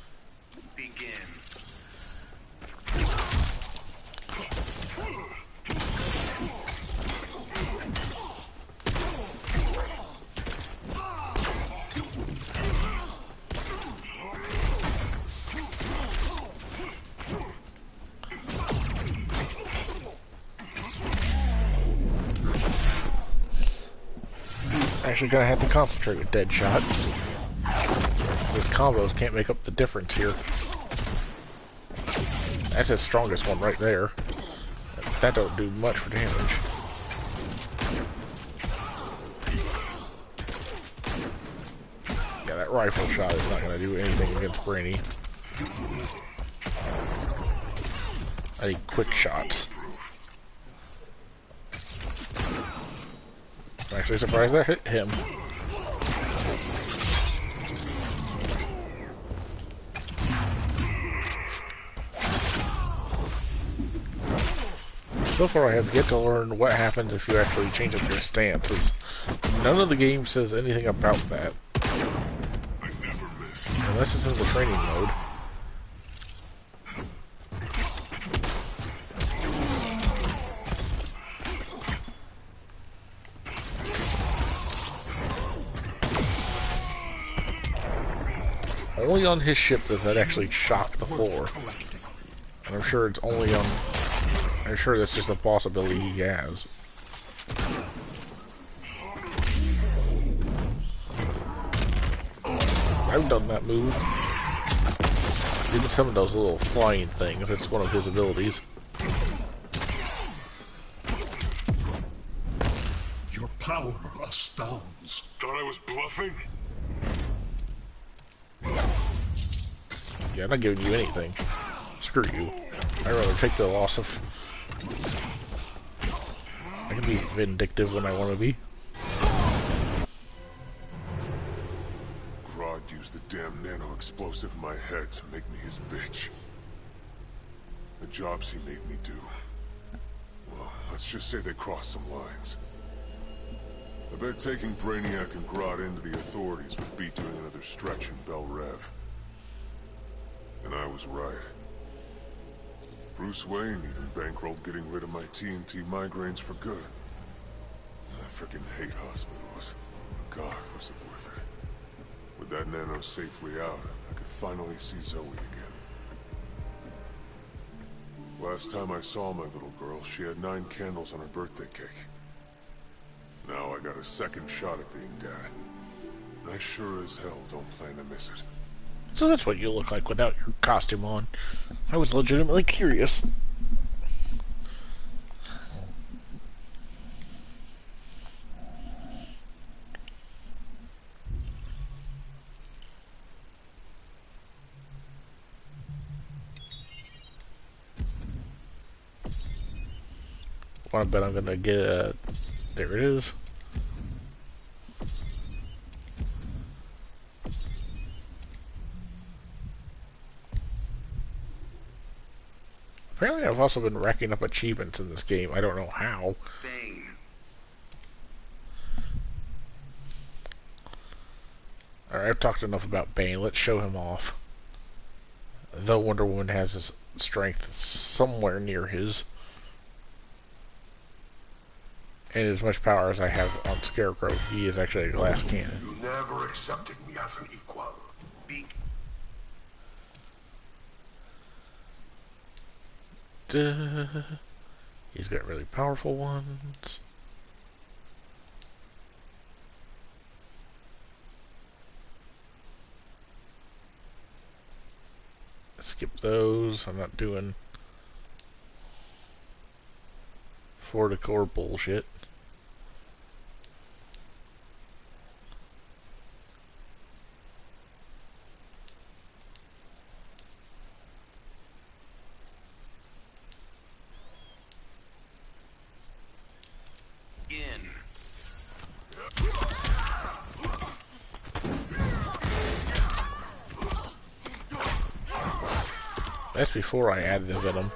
Begin. Actually gonna have to concentrate with Deadshot. His combos can't make up the difference here. That's his strongest one right there. That don't do much for damage. Yeah, that rifle shot is not gonna do anything against Brainy. I need quick shots. I'm actually surprised that hit him. So far I have yet to learn what happens if you actually change up your stances. None of the game says anything about that. Unless it's in the training mode. Only on his ship does that actually shock the floor. And I'm sure it's only on... I'm sure that's just a possibility he has. I've done that move. Even some of those little flying things, it's one of his abilities. Your power astounds. Thought I was bluffing? Yeah, I'm not giving you anything. Screw you. I'd rather take the loss of... I can be vindictive when I want to be. Grodd used the damn nano-explosive in my head to make me his bitch. The jobs he made me do. Well, let's just say they crossed some lines. I bet taking Brainiac and Grodd into the authorities would beat doing another stretch in Bel Rev. And I was right. Bruce Wayne even bankrolled getting rid of my TNT migraines for good. I frickin' hate hospitals. But God, was it worth it. With that nano safely out, I could finally see Zoe again. Last time I saw my little girl, she had 9 candles on her birthday cake. Now I got a second shot at being dad. I sure as hell don't plan to miss it. So that's what you look like without your costume on. I was legitimately curious. I bet I'm gonna get a... There it is. Apparently I've also been racking up achievements in this game. I don't know how. Bane. Alright, I've talked enough about Bane. Let's show him off. Though Wonder Woman has his strength somewhere near his. And as much power as I have on Scarecrow, he is actually a glass cannon. You never accepted me as an equal. Be He's got really powerful ones. Skip those. I'm not doing Forticore bullshit. in. That's before I add the venom.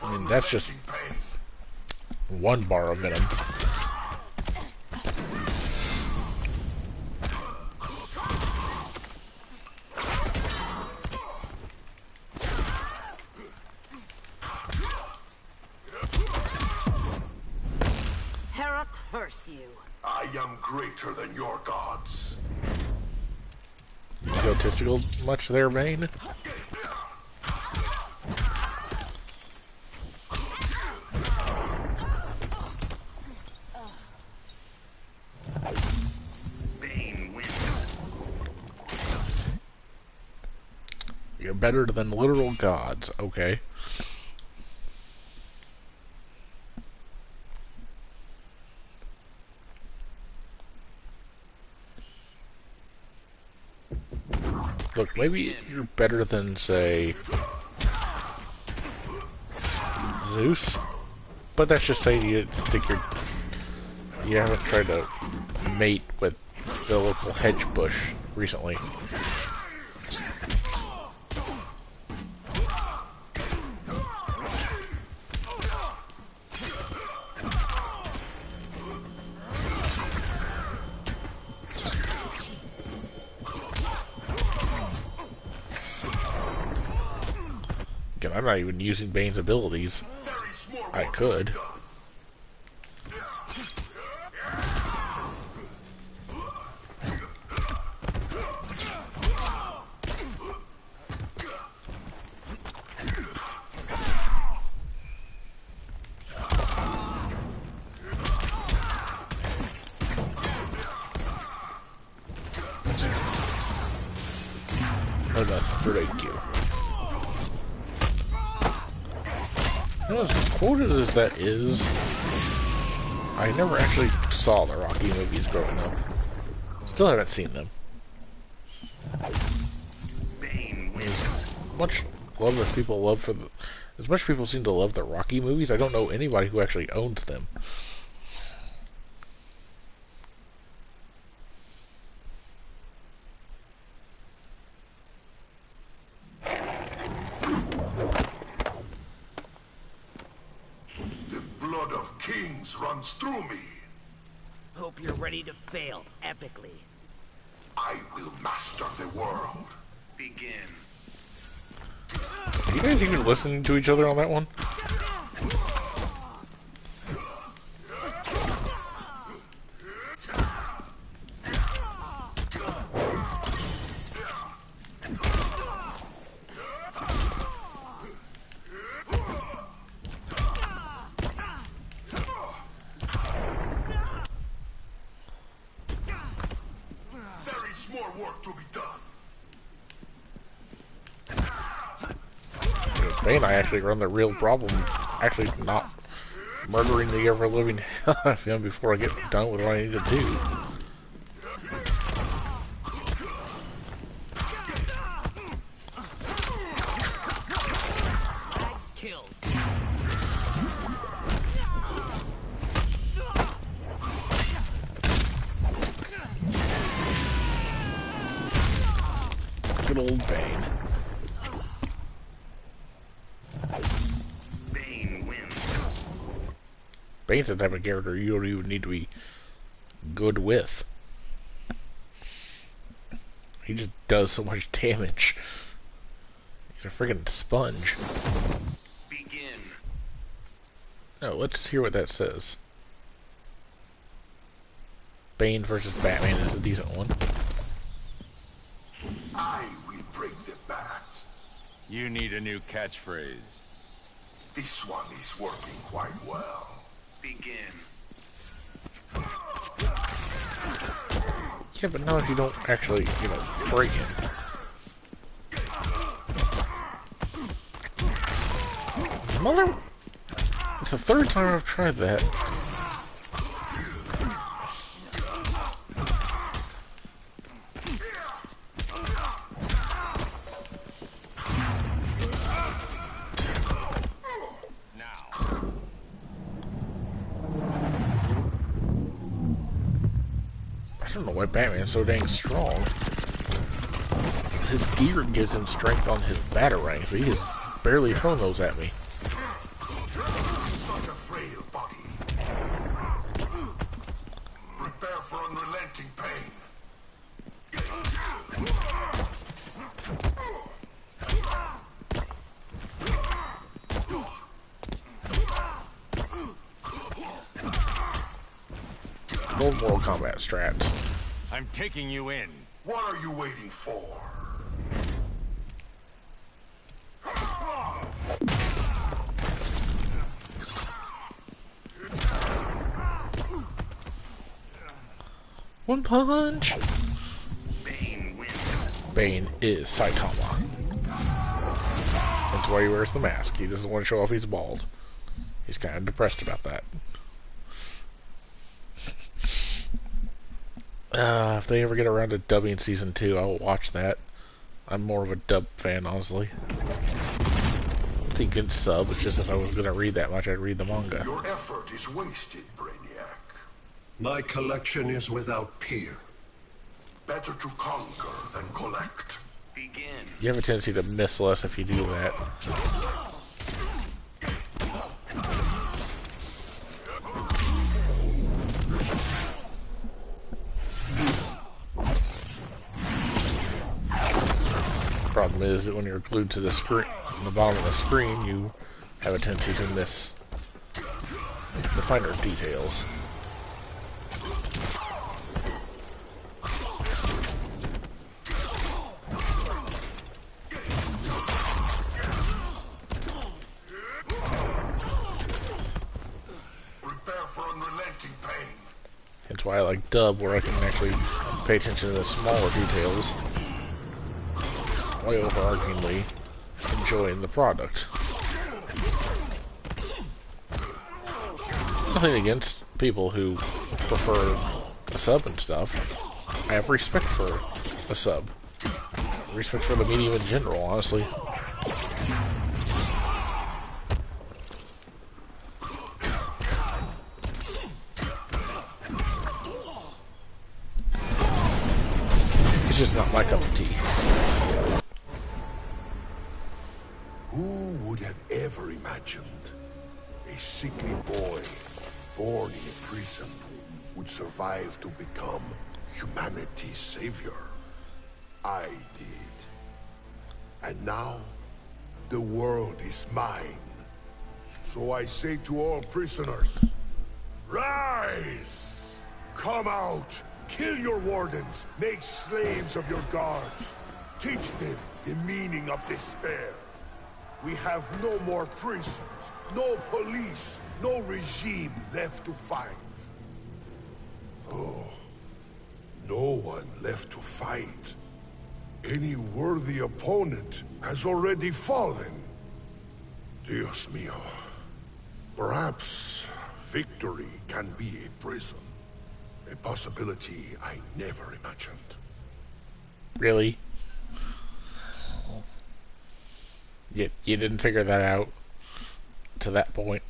I mean, that's just one bar of venom. Curse you. I am greater than your gods. Egotistical much there, Bane? Bane wins. You're better than literal gods, okay. Look, maybe you're better than, say, Zeus, but that's just saying you haven't tried to mate with the local hedge bush recently. Again, I'm not even using Bane's abilities. I could. Oh, that's pretty cute. As quoted as that is, I never actually saw the Rocky movies growing up. Still haven't seen them. Bane wins. As much love as people love for As much people seem to love the Rocky movies, I don't know anybody who actually owns them. The blood of kings runs through me. Hope you're ready to fail epically. I will master the world. Begin. Are you guys even listening to each other on that one? There is more work to be done. Bane and I actually run the real problem, actually not murdering the ever-living hell out of him before I get done with what I need to do. Kills. Good old Bane. Bane wins. Bane's the type of character you don't even need to be good with. He just does so much damage. He's a freaking sponge. Begin. No, let's hear what that says. Bane versus Batman is a decent one. I will break the bat. You need a new catchphrase. This one is working quite well. Begin. Yeah, but not if you don't actually, break him. Mother... It's the third time I've tried that. I don't know why Batman's so dang strong. His gear gives him strength on his batarang, so he has barely thrown those at me. Such a frail body. Prepare for unrelenting pain. Old Mortal Kombat strats. I'm taking you in. What are you waiting for? One punch! Bane wins. Bane is Saitama. That's why he wears the mask. He doesn't want to show off he's bald. He's kind of depressed about that. If they ever get around to dubbing season 2, I'll watch that. I'm more of a dub fan, honestly. I think it's sub. It's just if I was going to read that much, I'd read the manga. Your effort is wasted, Brainiac. My collection is without peer. Better to conquer than collect. Begin. You have a tendency to miss less if you do that. Problem is that when you're glued to the screen, on the bottom of the screen, you have a tendency to miss the finer details. Prepare for unrelenting pain. Hence why I like dub, where I can actually pay attention to the smaller details, while overarchingly enjoying the product. Nothing against people who prefer a sub and stuff. I have respect for a sub. Respect for the medium in general, honestly. just not my cup of tea. Who would have ever imagined a sickly boy born in a prison would survive to become humanity's savior? I did. And now, the world is mine. So I say to all prisoners, rise! Come out! Kill your wardens! Make slaves of your guards! Teach them the meaning of despair! We have no more prisons, no police, no regime left to fight. Oh, no one left to fight. Any worthy opponent has already fallen. Dios mío. Perhaps victory can be a prison. A possibility I never imagined. Really? You didn't figure that out to that point.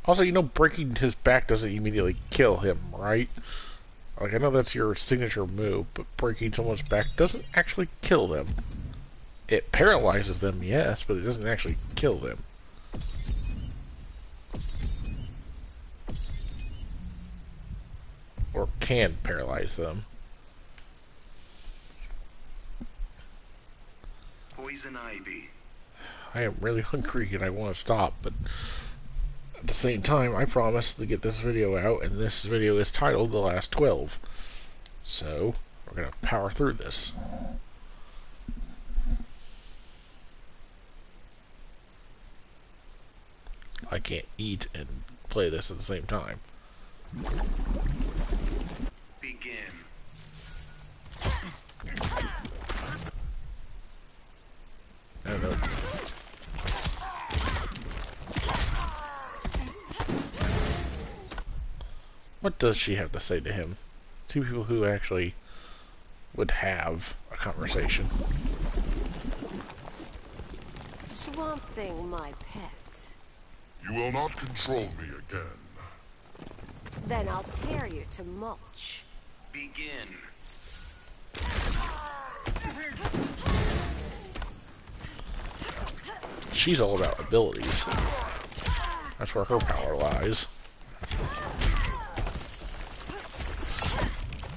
Also, you know, breaking his back doesn't immediately kill him, right? Like, I know that's your signature move, but breaking someone's back doesn't actually kill them. It paralyzes them, yes, but it doesn't actually kill them. Or can paralyze them. Poison ivy. I am really hungry and I want to stop, but at the same time, I promised to get this video out, and this video is titled The Last 12. So, we're going to power through this. I can't eat and play this at the same time. Begin. I don't know. What does she have to say to him? Two people who actually would have a conversation. Swamp Thing, my pet. You will not control me again. Then I'll tear you to mulch. Begin. She's all about abilities. That's where her power lies.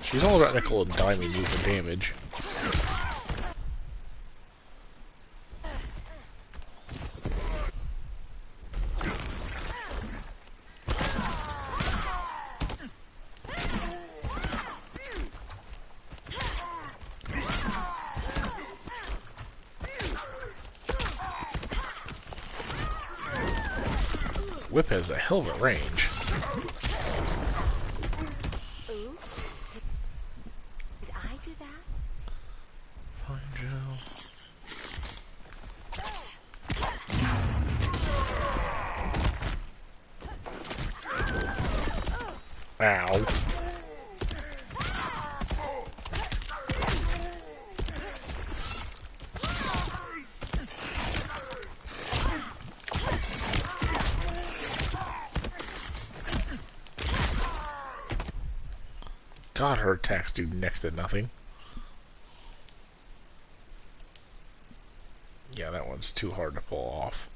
She's all about nickel and diming you for damage. Whip has a hell of a range. Oops. Did I do that? Fine, Joe. Ow. God, her attacks do next to nothing. Yeah, that one's too hard to pull off.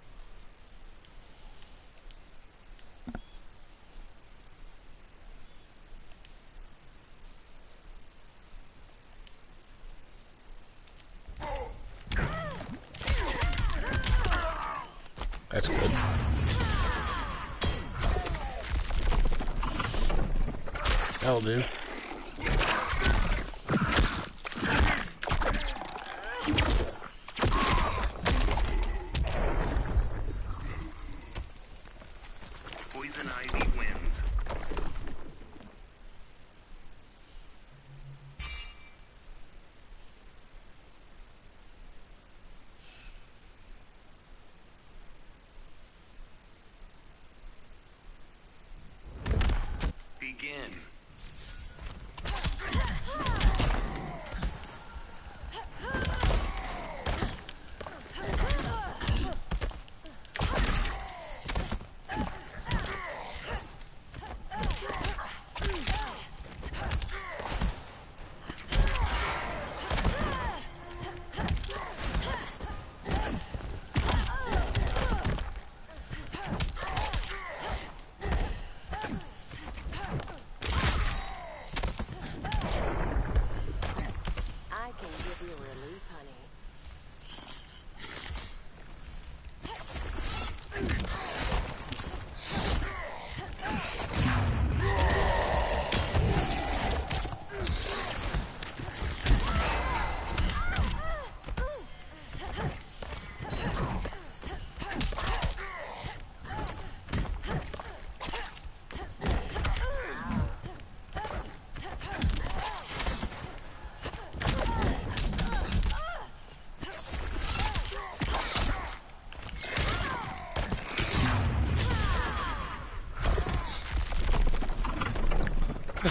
That's good. That'll do. Poison ivy wins. Begin.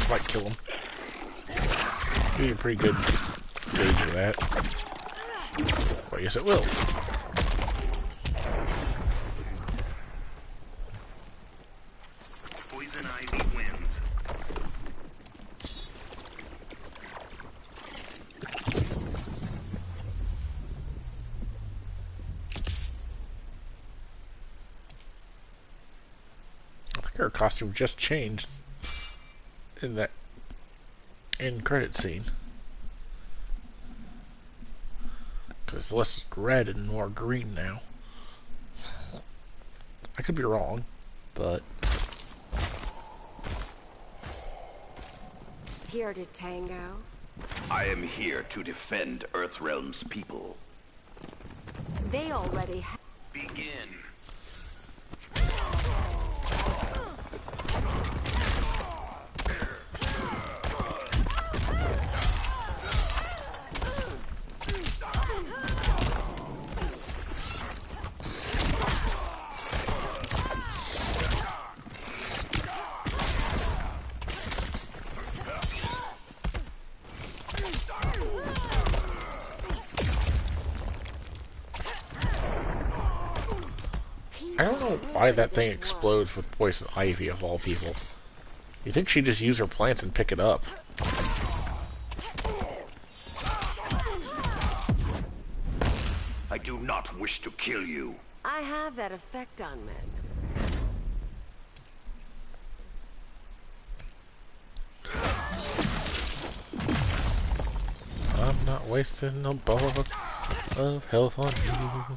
this might kill him. Be a pretty good gauge of that. Well, yes, it will. Poison Ivy wins. I think her costume just changed in that end credit scene. Because it's less red and more green now. I could be wrong, but... Here to tango. I am here to defend Earthrealm's people. They already have. Begin. I don't know why that thing explodes with poison ivy of all people. You think she'd just use her plants and pick it up. I do not wish to kill you. I have that effect on men. I'm not wasting a bar of health on you.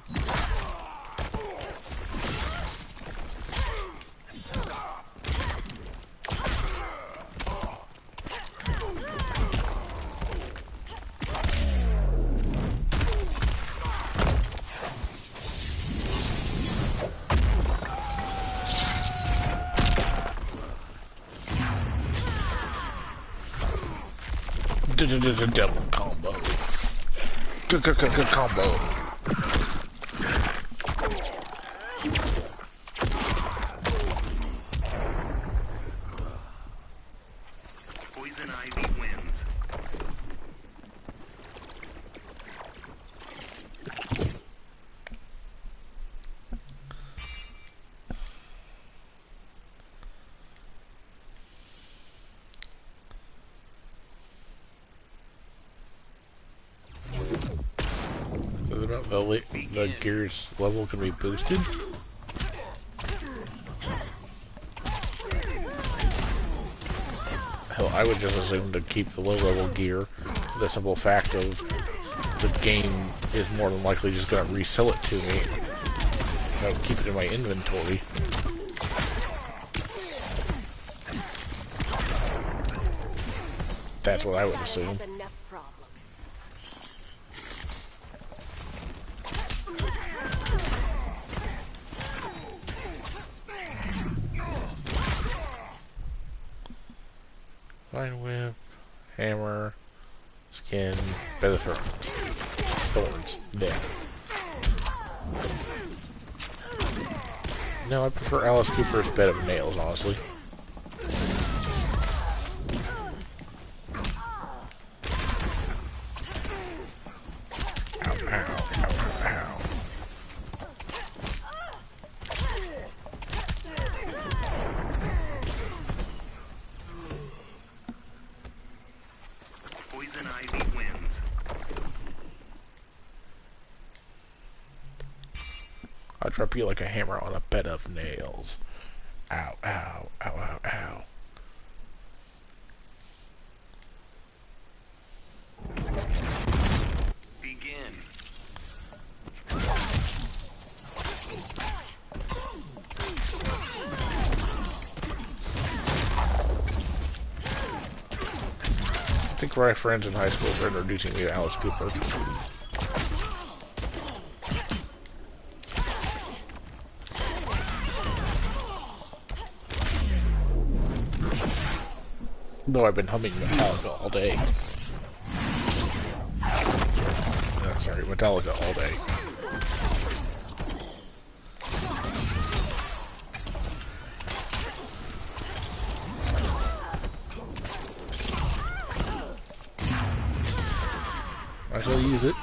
Double combo. Combo. Poison Ivy wins. The gear's level can be boosted. Hell, I would just assume to keep the low level gear for the simple fact of the game is more than likely just going to resell it to me. I would keep it in my inventory. That's what I would assume. Vine whip, hammer, skin, bed of thorns, there. No, I prefer Alice Cooper's bed of nails, honestly. Ow, ow, ow, ow. Poison Ivy wins. I'll drop you like a hammer on a bed of nails. Ow, ow, ow, ow, ow. Begin. I think my friends in high school were introducing me to Alice Cooper. Though I've been humming Metallica all day. No, sorry, Metallica all day. Might as well use it.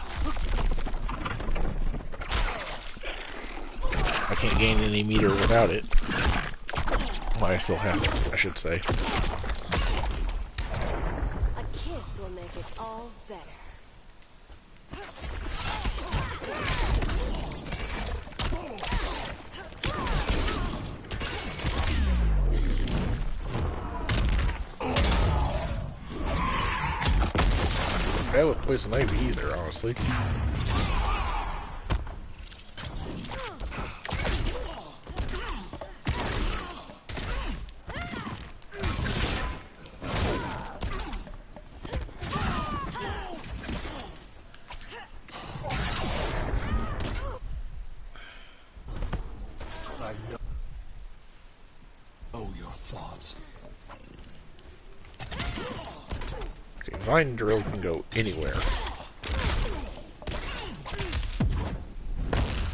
I can't gain any meter without it. Well, I still have it, I should say. A kiss will make it all better. Bad with poison ivy either, honestly. I know your thoughts. Okay, Vine Drill can go anywhere.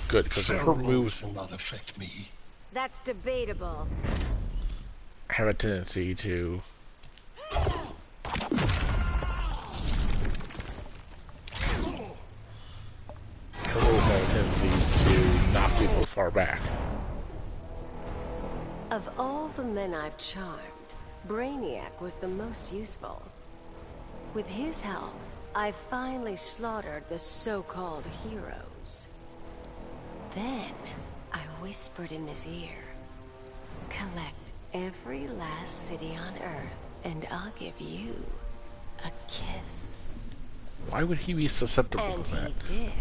Good, because her moves will not affect me. That's debatable. have a tendency to knock people far back. Of all the men I've charmed, Brainiac was the most useful. With his help, I finally slaughtered the so-called heroes. Then, I whispered in his ear, collect every last city on Earth, and I'll give you a kiss. Why would he be susceptible and to that? And he did.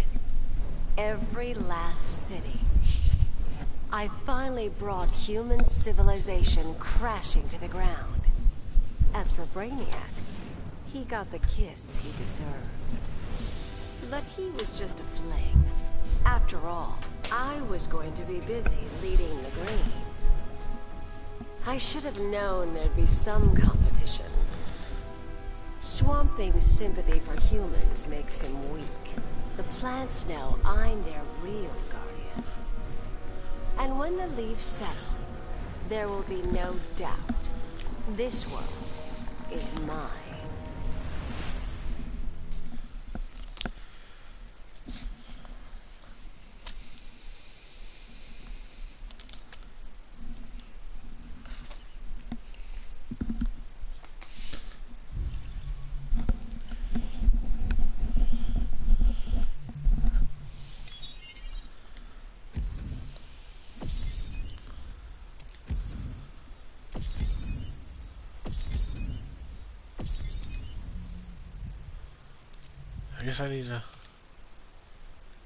Every last city. I finally brought human civilization crashing to the ground. As for Brainiac, he got the kiss he deserved. But he was just a fling. After all, I was going to be busy leading the green. I should have known there'd be some competition. Swamp Thing's sympathy for humans makes him weak. The plants know I'm their real guardian. And when the leaves settle, there will be no doubt. This world is mine. I guess I need to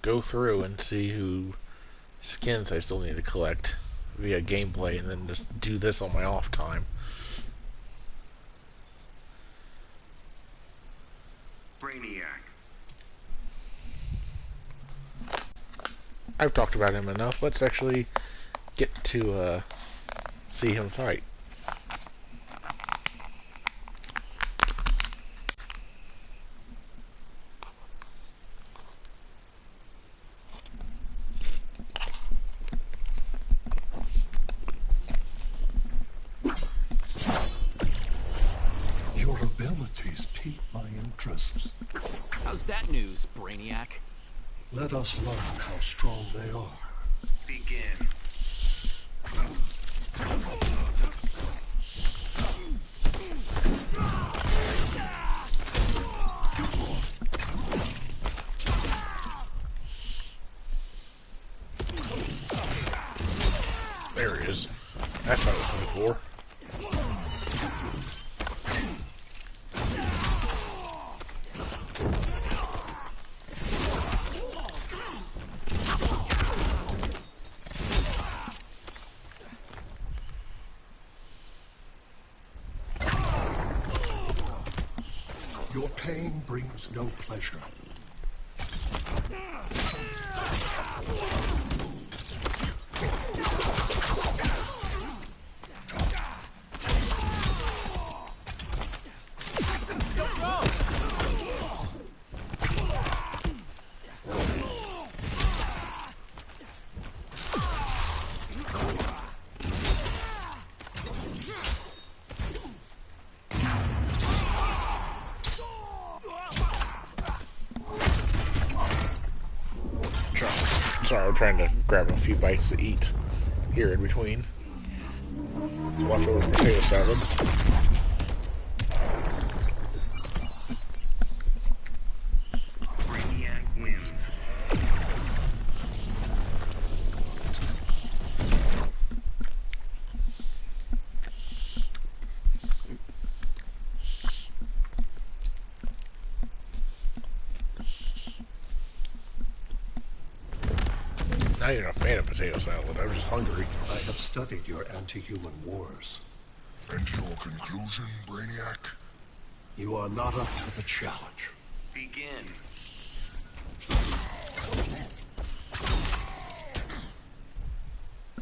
go through and see who skins I still need to collect via gameplay, and then just do this on my off time. Brainiac. I've talked about him enough. Let's actually get to see him fight. Your abilities pique my interest. How's that news, Brainiac? Let us learn how strong they are. Begin. There he is. That's what I was looking for. Your pain brings no pleasure. Sorry, I'm trying to grab a few bites to eat here in between. Leftover potato salad. Brainiac wins. Not even a fan of potato salad. I'm just hungry. I have studied your anti-human wars. And your conclusion, Brainiac? You are not up to the challenge. Begin.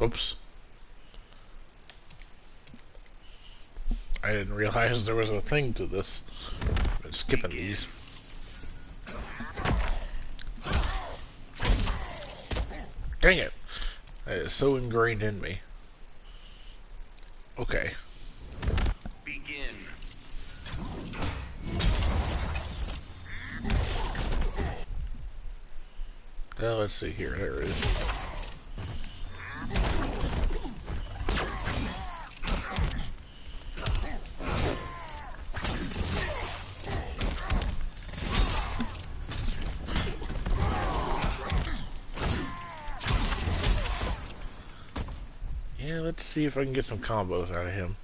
Oops. I didn't realize there was a thing to this. I'm skipping these. Dang it! That is so ingrained in me. Okay. Begin. Let's see here. There it is. Yeah, let's see if I can get some combos out of him.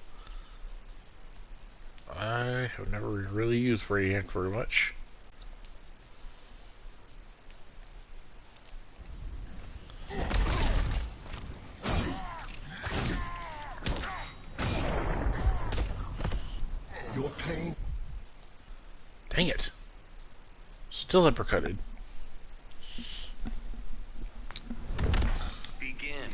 I have never really used Brainiac very much. Your pain. Dang it. Still uppercutted. Begin.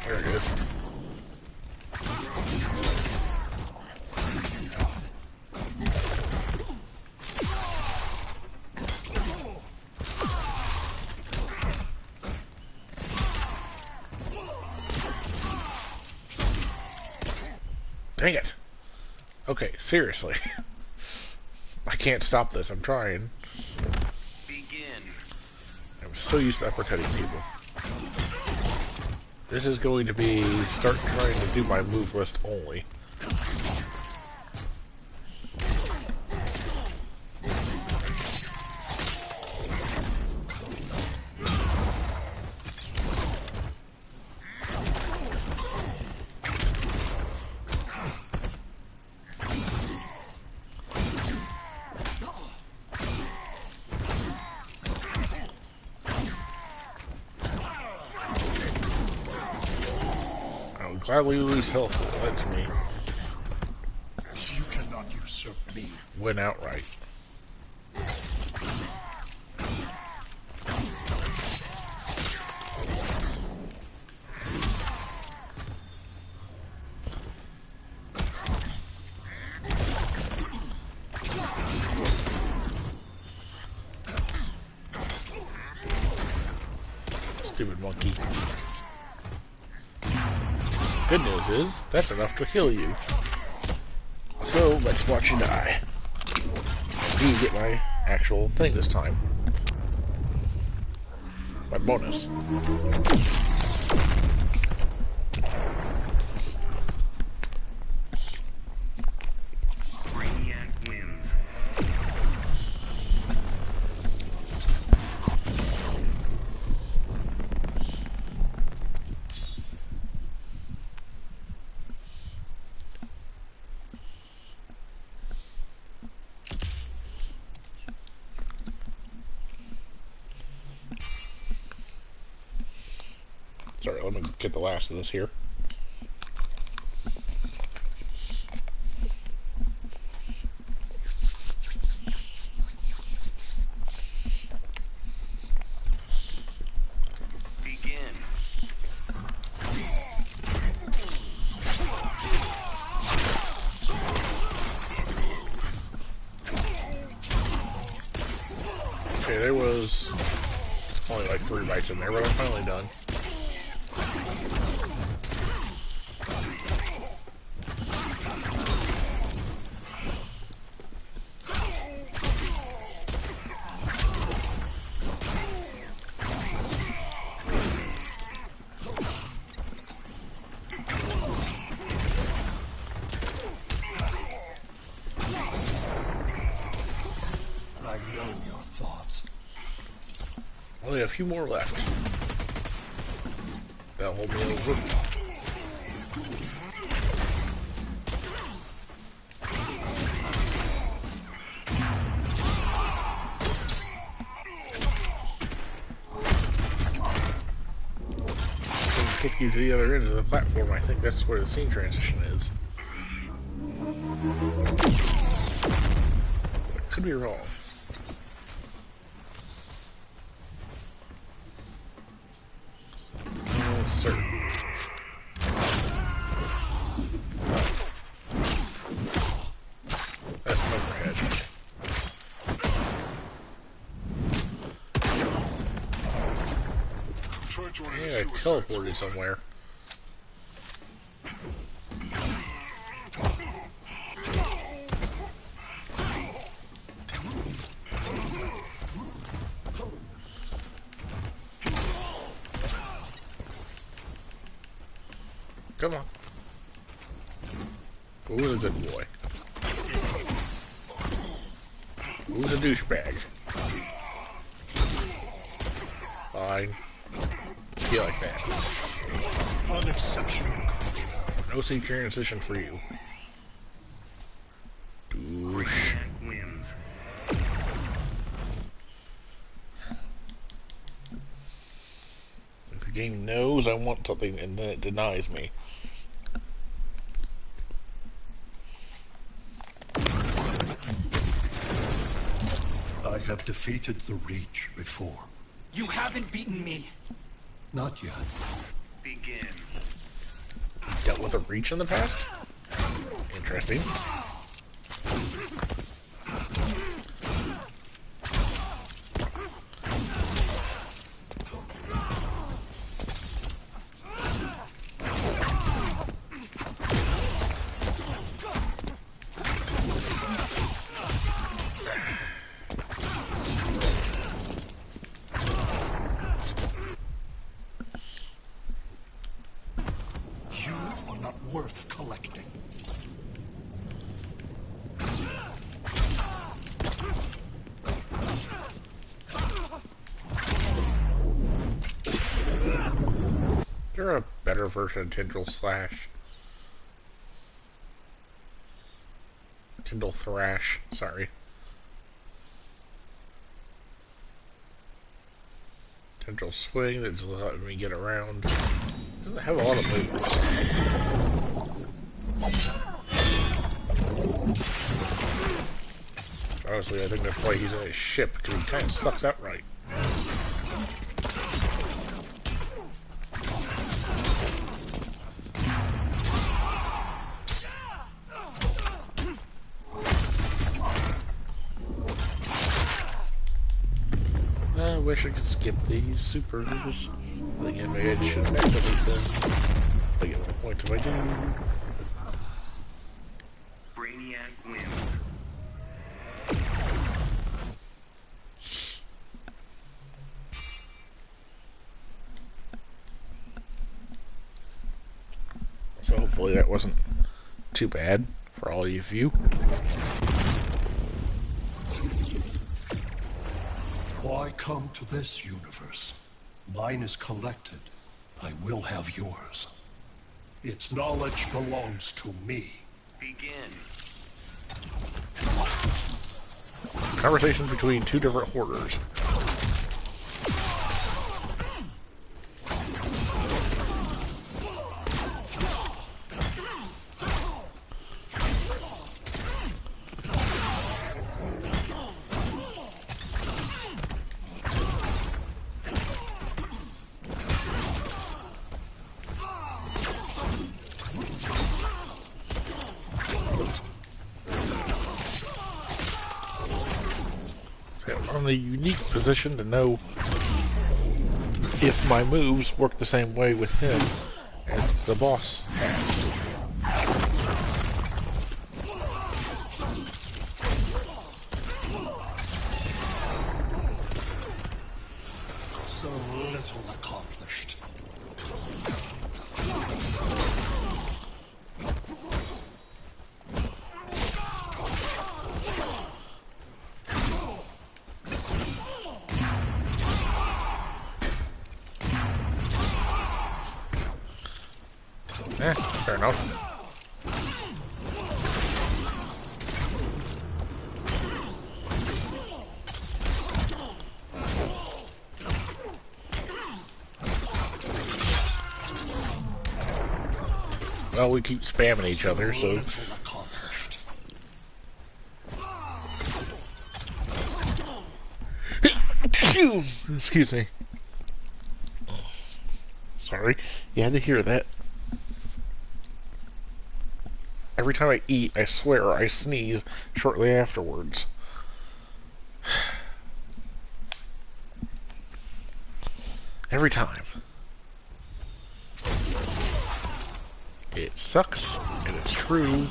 There it is. Dang it. Okay, seriously. I can't stop this. I'm trying. Begin. I'm so used to uppercutting people. This is going to be start trying to do my move list only. I'll gladly lose health if it lets me You cannot usurp me. win outright. Stupid monkey. Good news is, that's enough to kill you. So, let's watch you die. Me get my actual thing this time. My bonus. Brainiac wins. Sorry, let me get the last of this here. Begin. Okay, there was only like 3 bites in there, but I'm finally done. Only a few more left. That'll hold me over. Kick you to the other end of the platform. I think that's where the scene transition is. I could be wrong. That's an overhead. Yeah, I teleported somewhere. Come on. Who's a good boy? Who's a douchebag? Fine. Feel like that. Unexceptional control. No scene transition for you. Douche. The game knows I want something and then it denies me. I have defeated the Reach before. You haven't beaten me. Not yet. Begin. Dealt with a Reach in the past? Interesting. Worth collecting. There a better version of Tendril Thrash, sorry. Tendril Swing that just let me get around. Doesn't have a lot of moves. Honestly, I think that's why he's in his ship, because he kind of sucks outright. I wish I could skip these supers. Again, maybe I shouldn't activate them. I get 1 point if I do. Brainiac wins. So hopefully that wasn't too bad for all of you. Why come to this universe? Mine is collected. I will have yours. Its knowledge belongs to me. Begin. Conversations between two different hoarders. I'm in a unique position to know if my moves work the same way with him as the boss has. So little accomplished. Fair enough. Well, we keep spamming each other, so... Excuse me. Sorry, you had to hear that. Every time I eat, I swear I sneeze shortly afterwards. Every time. It sucks, and it's true.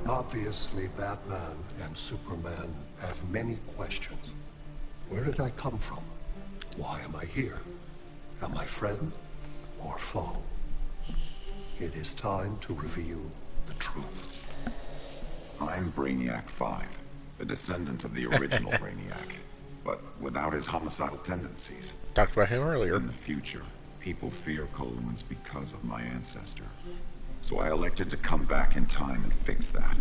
Obviously, Batman and Superman have many questions. Where did I come from? Why am I here? Am I friend or foe? It is time to reveal the truth. I'm Brainiac 5, a descendant of the original Brainiac, but without his homicidal tendencies. Talked about him earlier. In the future, people fear Coluans because of my ancestor. So I elected to come back in time and fix that.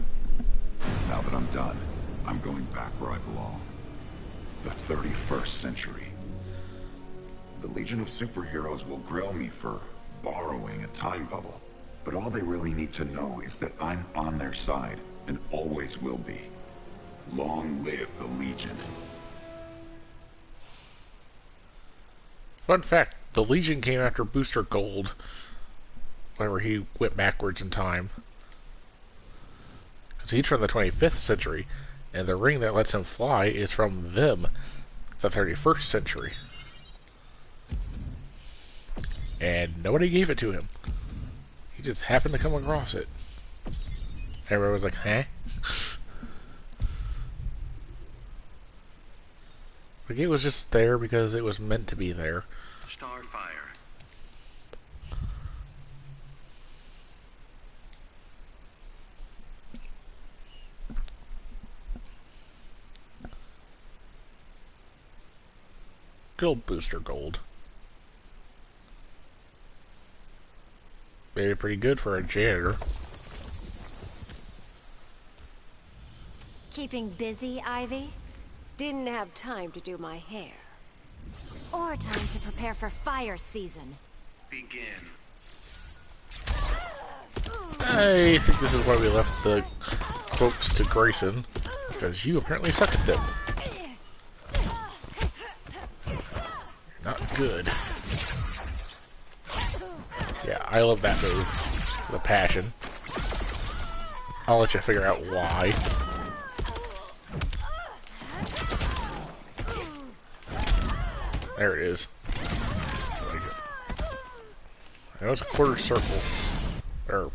Now that I'm done, I'm going back where I belong. The 31st century. The Legion of Superheroes will grill me for borrowing a time bubble, but all they really need to know is that I'm on their side and always will be. Long live the Legion. Fun fact, the Legion came after Booster Gold, whenever he went backwards in time. Because he's from the 25th century, and the ring that lets him fly is from them, the 31st century. And nobody gave it to him. He just happened to come across it. Everyone was like, huh? Like, it was just there because it was meant to be there. Starfire. Good old Booster Gold. Made it pretty good for a janitor. Keeping busy, Ivy? Didn't have time to do my hair. Or time to prepare for fire season. Begin. I think this is why we left the cloaks to Grayson, because you apparently suck at them. Not good. Yeah, I love that move. The passion. I'll let you figure out why. There it is. I know it's a quarter circle. Or...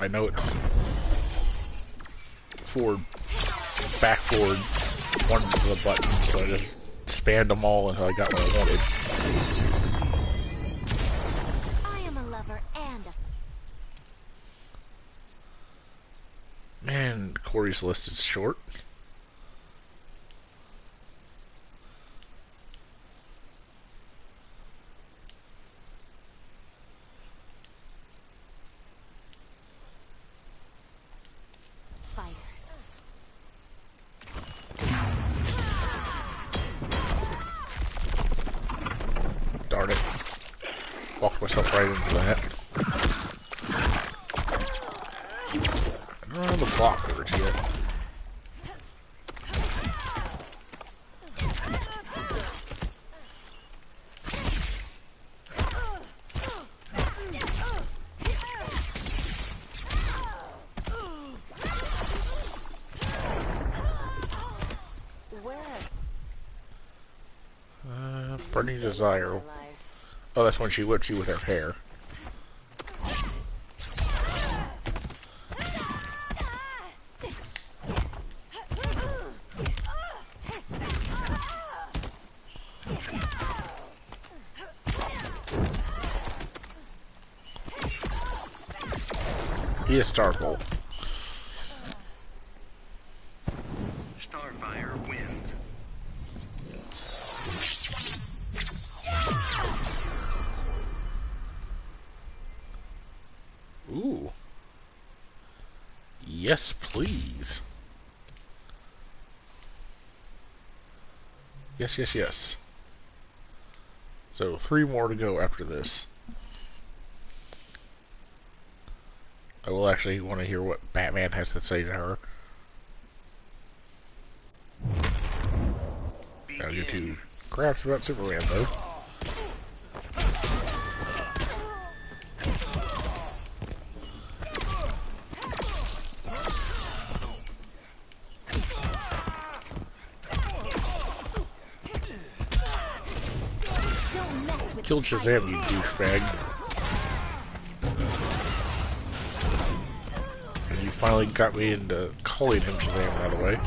I know it's forward, back forward, one of the buttons, so I just spanned them all until I got what I wanted. I am a lover and a... Man, Corey's list is short. Darn it. Walked myself right into that. The plot words yet. Burning Desire. Oh, that's when she whipped you with her hair. He is Starbolt. Starfire wins. Ooh. Yes, please. Yes, yes, yes. So 3 more to go after this. I will actually want to hear what Batman has to say to her. Gotta get to craps about Superman, though. Killed Shazam, you douchebag. And you finally got me into calling him Shazam, by the way.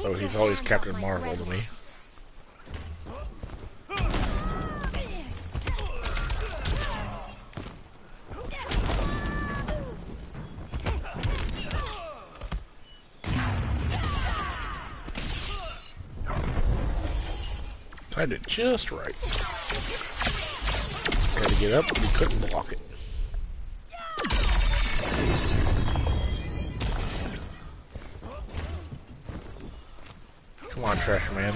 Oh, he's always Captain Marvel to me. Timed it just right. Had to get up, you couldn't block it. Come on, Trash Man.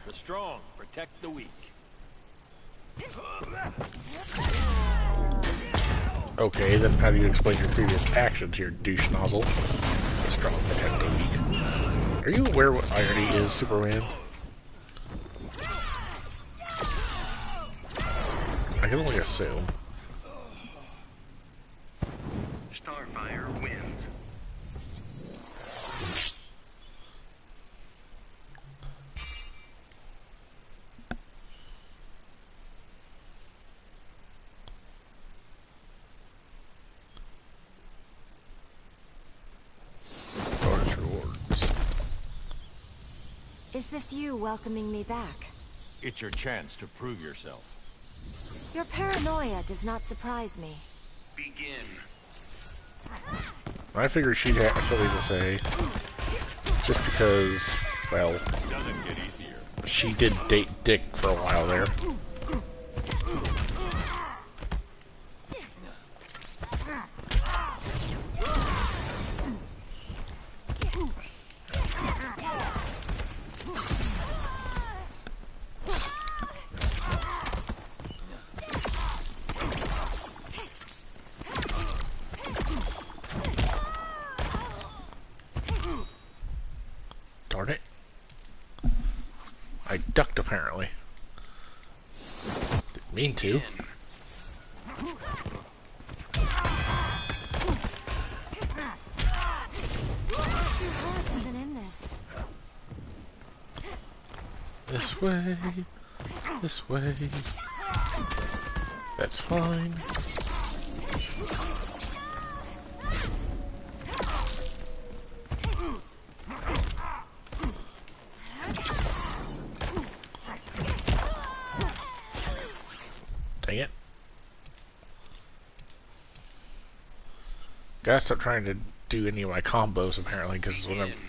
The strong protect the weak. Okay, then how do you explain your previous actions here, douche nozzle? A strong protect the weak. Are you aware what irony is, Superman? I can only assume. Starfire wins. Rewards. Is this you welcoming me back? It's your chance to prove yourself. Your paranoia does not surprise me. Begin. I figured she'd have something to say. Just because, well, Doesn't get easier. she did date Dick for a while there. Darn it. I ducked, apparently. Didn't mean to. Your heart isn't in this. This way. This way. That's fine. Dang it. Gotta stop trying to do any of my combos, apparently, because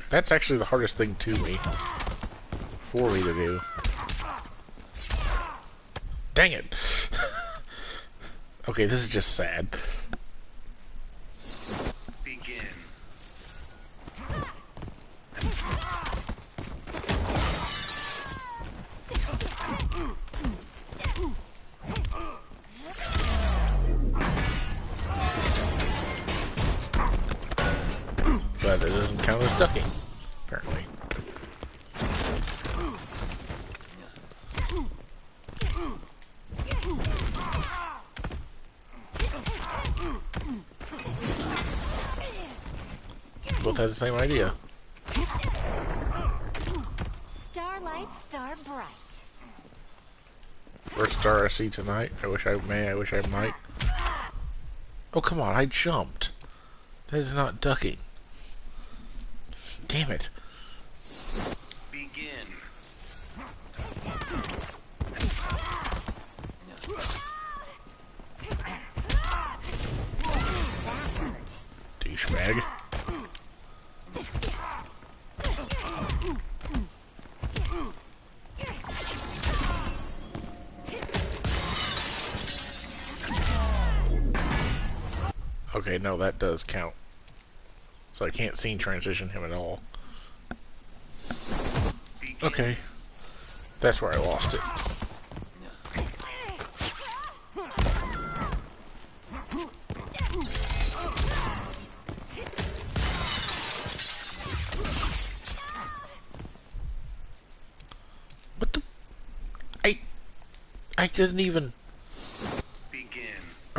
that's actually the hardest thing for me to do. Dang it! Okay, this is just sad. Begin. doesn't count as ducking, apparently. Both had the same idea. Starlight, star bright. First star I see tonight. I wish I may, I wish I might. Oh, come on, I jumped. That is not ducking. Damn it. Begin. Douchebag. Okay, no, that does count. So I can't scene transition him at all. Okay. That's where I lost it. What the? I didn't even... Begin.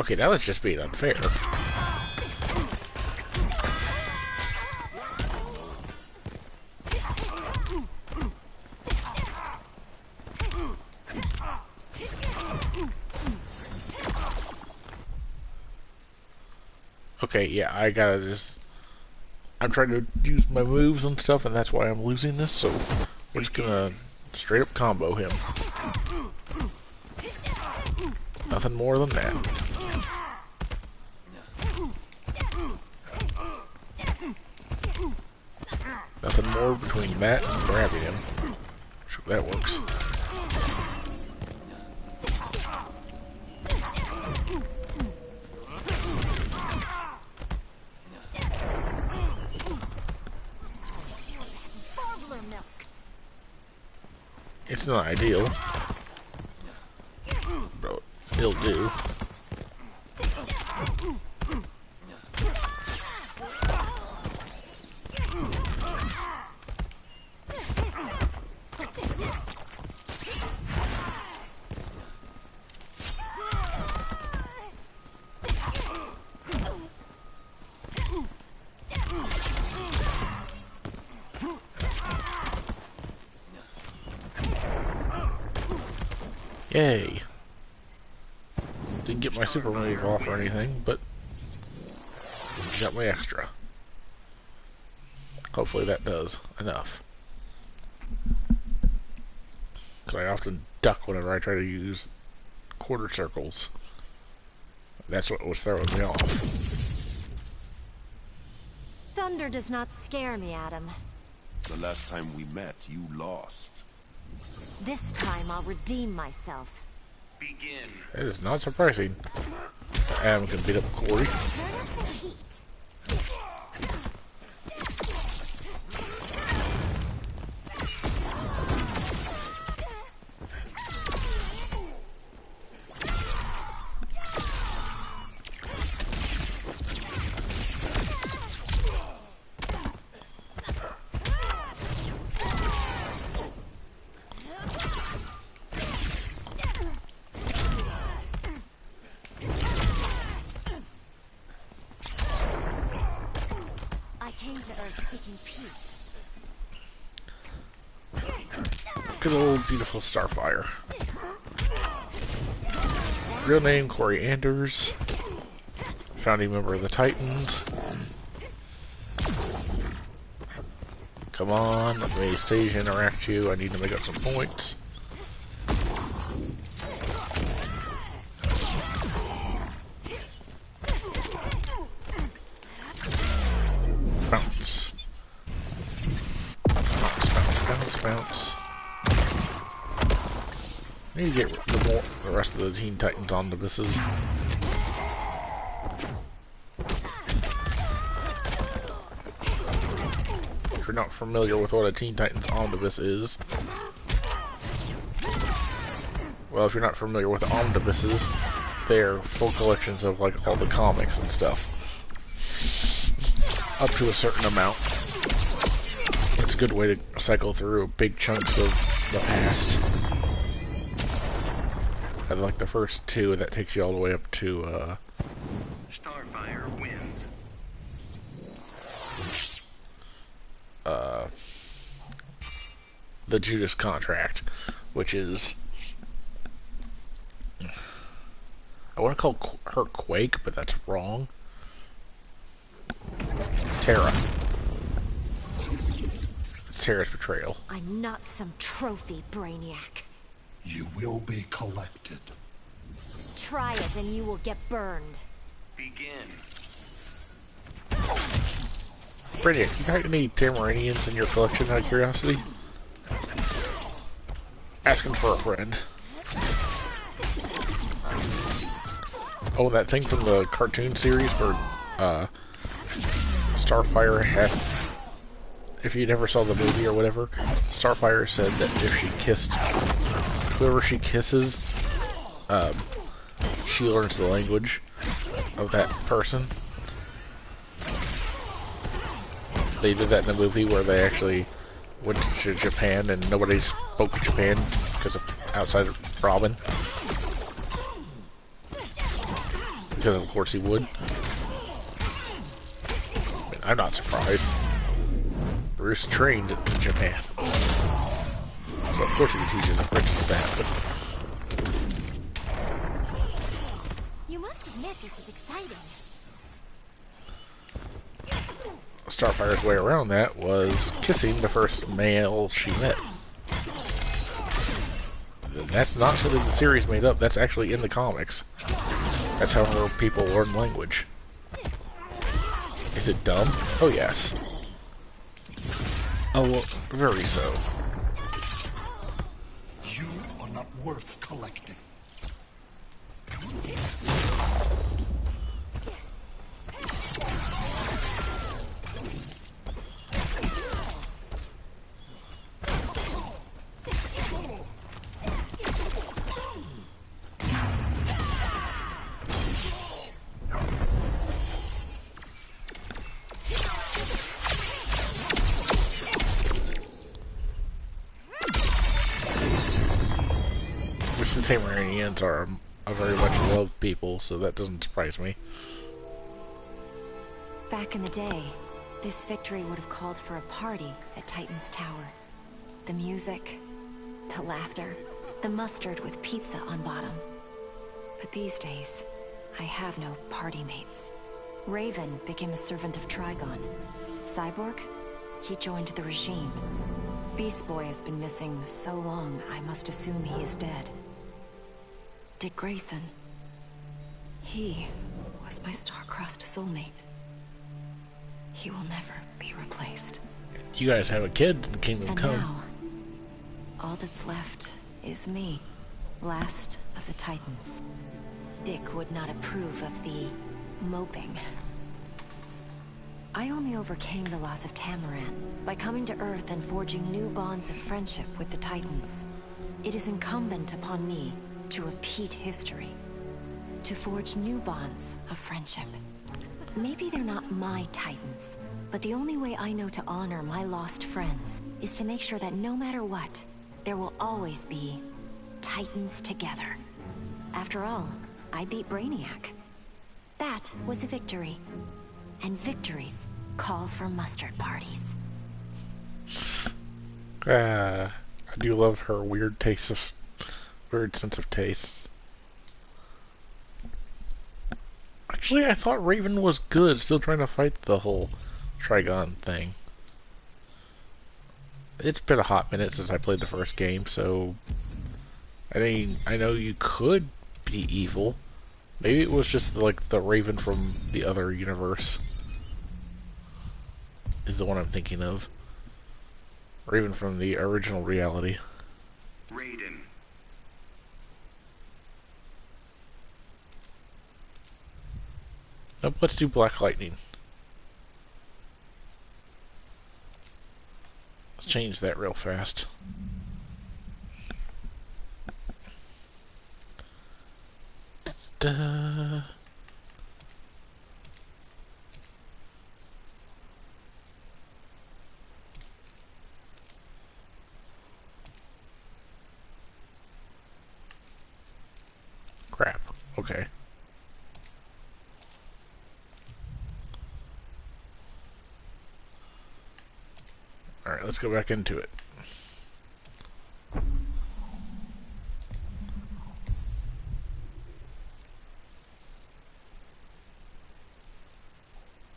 Okay, now that's just being unfair. Okay, yeah, I gotta just... I'm trying to use my moves and stuff, and that's why I'm losing this, so we're just gonna straight up combo him. Nothing more than that. Nothing more between that and grabbing him. Sure, that works. It's not ideal, but it'll do. Yay. Didn't get my super move off or anything, but got my extra. Hopefully that does enough. Because I often duck whenever I try to use quarter circles. That's what was throwing me off. Thunder does not scare me, Adam. The last time we met, you lost. This time I'll redeem myself. Begin. That is not surprising. Adam can beat up Corey. Turn up the heat. Good old beautiful Starfire. Real name Corey Anders. Founding member of the Titans. Come on, let me stage interact you. I need to make up some points. Bounce. Bounce, bounce, bounce, bounce. I need to get the rest of the Teen Titans omnibuses. If you're not familiar with what a Teen Titans omnibus is, well, if you're not familiar with omnibuses, they're full collections of like all the comics and stuff, up to a certain amount. good way to cycle through big chunks of the past. I like the first two, that takes you all the way up to Starfire wins. the Judas Contract, which is, I want to call her Quake, but that's wrong. Terra. It's Terra's betrayal. I'm not some trophy, Brainiac. You will be collected. Try it and you will get burned. Begin. Brainiac, you got any Tamaranians in your collection out of curiosity? Asking for a friend. Oh, that thing from the cartoon series where Starfire has... If you never saw the movie or whatever, Starfire said that if she kissed whoever she kisses, she learns the language of that person. They did that in the movie where they actually went to Japan and nobody spoke Japan because of outside of Robin. Because of course he would. I mean, I'm not surprised. Bruce trained in Japan. So of course he can teach his apprentice that. You must admit this is exciting. Starfire's way around that was kissing the first male she met. That's not something the series made up, that's actually in the comics. That's how her people learn language. Is it dumb? Oh yes. Oh, well, very so. You are not worth collecting. Which the Tamaranians are a very much loved people, so that doesn't surprise me. Back in the day, this victory would have called for a party at Titan's Tower. The music, the laughter, the mustard with pizza on bottom. But these days, I have no party mates. Raven became a servant of Trigon. Cyborg? He joined the regime. Beast Boy has been missing so long, I must assume he is dead. Dick Grayson. He was my star-crossed soulmate. He will never be replaced. You guys have a kid in Kingdom And Come. now, all that's left is me, last of the Titans. Dick would not approve of the moping. I only overcame the loss of Tamaran by coming to Earth and forging new bonds of friendship with the Titans. It is incumbent upon me to repeat history, to forge new bonds of friendship. Maybe they're not my Titans, but the only way I know to honor my lost friends is to make sure that no matter what, there will always be Titans together. After all, I beat Brainiac. That was a victory. And victories call for mustard parties. I do love her weird sense of taste. Actually, I thought Raven was good, still trying to fight the whole Trigon thing. It's been a hot minute since I played the first game, so I mean, I know you could be evil. Maybe it was just like the Raven from the other universe is the one I'm thinking of. Raven from the original reality. Raiden. Nope, let's do Black Lightning. Let's change that real fast. Da. Okay. Alright, let's go back into it.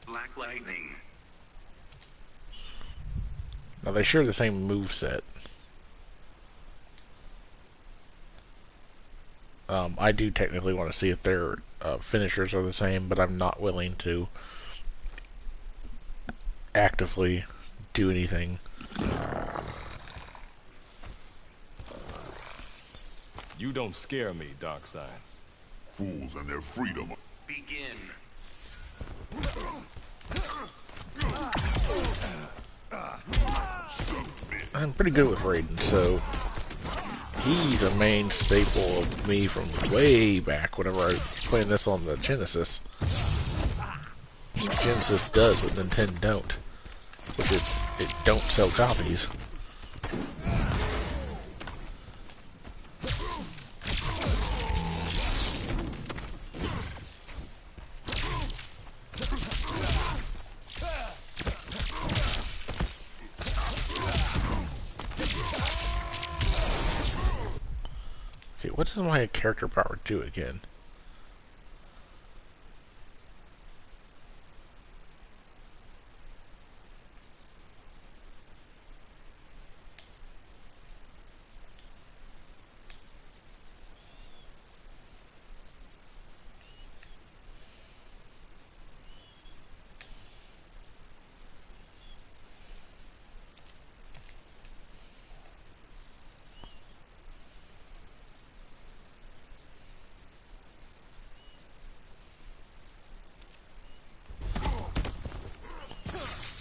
Black lightning. Now they share the same move set. I do technically want to see if their finishers are the same, but I'm not willing to actively do anything. You don't scare me, Darkseid. Fools and their freedom. Begin. I'm pretty good with Raiden, so he's a main staple of me from way back whenever I was playing this on the Genesis. Genesis does what Nintendo don't, which is it don't sell copies. Okay, what does my character power do again?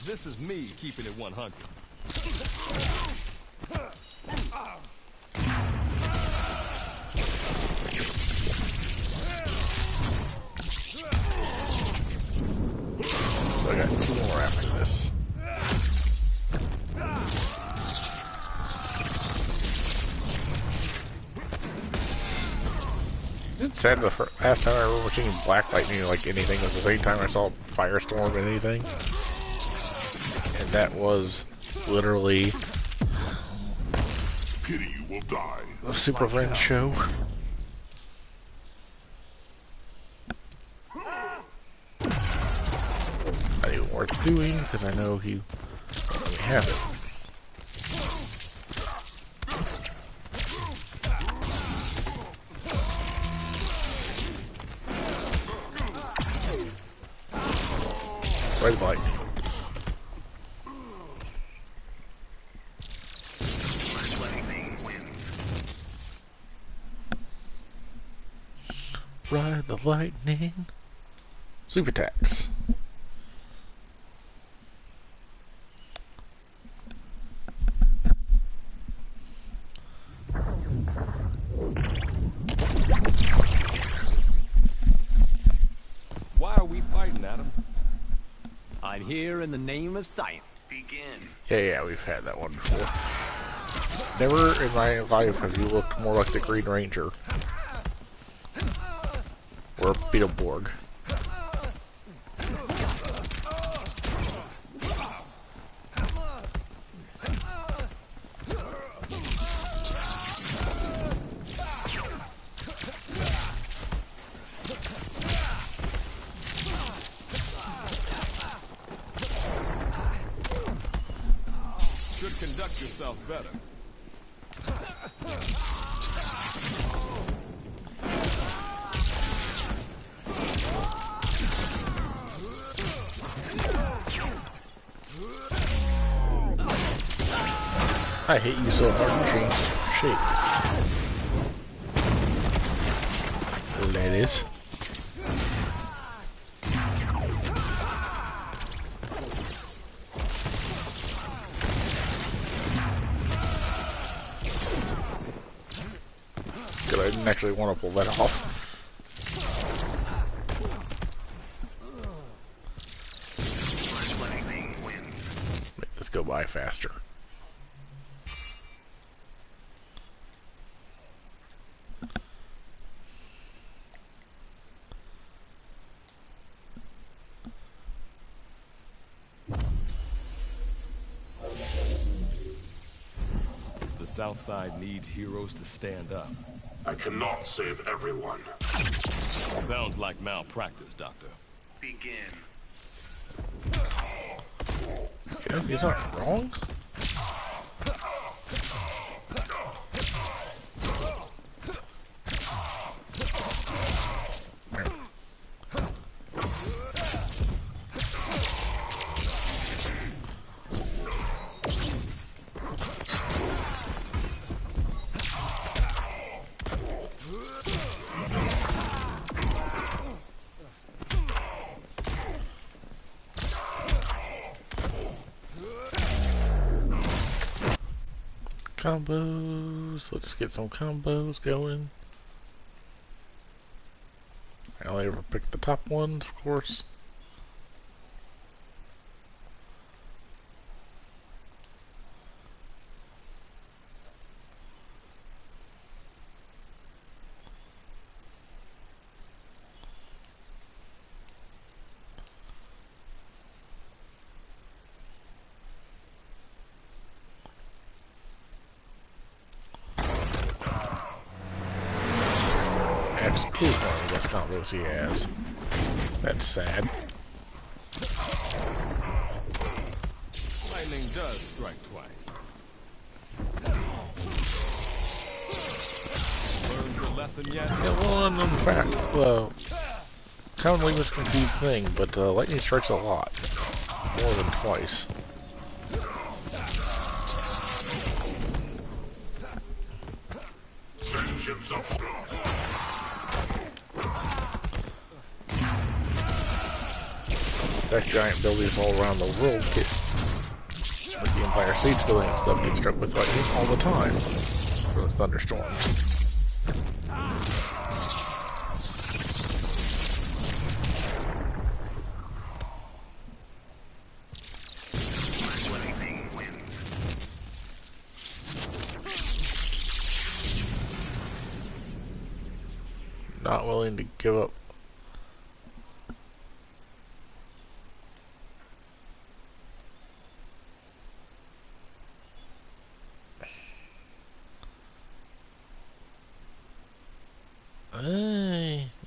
This is me keeping it 100. So I got 2 more after this. It's sad the last time I remember seeing Black Lightning like anything was the same time I saw Firestorm and anything. And that was literally Pity you will die. the Super Friends show. Not even worth doing because I know he let me have it. Red light. Ride the lightning. Super attacks. Why are we fighting, Adam? I'm here in the name of science. Begin. Yeah, we've had that one before. Never in my life have you looked more like the Green Ranger. Or Beetleborg. Should conduct yourself better. I hate you so hard you change shape. Ladies. Good, I didn't actually want to pull that off. Make this go by faster. Southside needs heroes to stand up. I cannot save everyone. Sounds like malpractice, Doctor. Begin. Yeah, he's not wrong. Combos. Let's get some combos going. I only ever pick the top ones, of course. Ooh, oh, that's not those he has. That's sad. Lightning does strike twice. Learned your lesson yet? Yeah, well, in fact, commonly misconceived thing, but lightning strikes a lot. More than twice. Vengeance of God. That giant buildings all around the world get, like the Empire State's building and stuff, get struck with lightning all the time for the thunderstorms. Not willing to give up.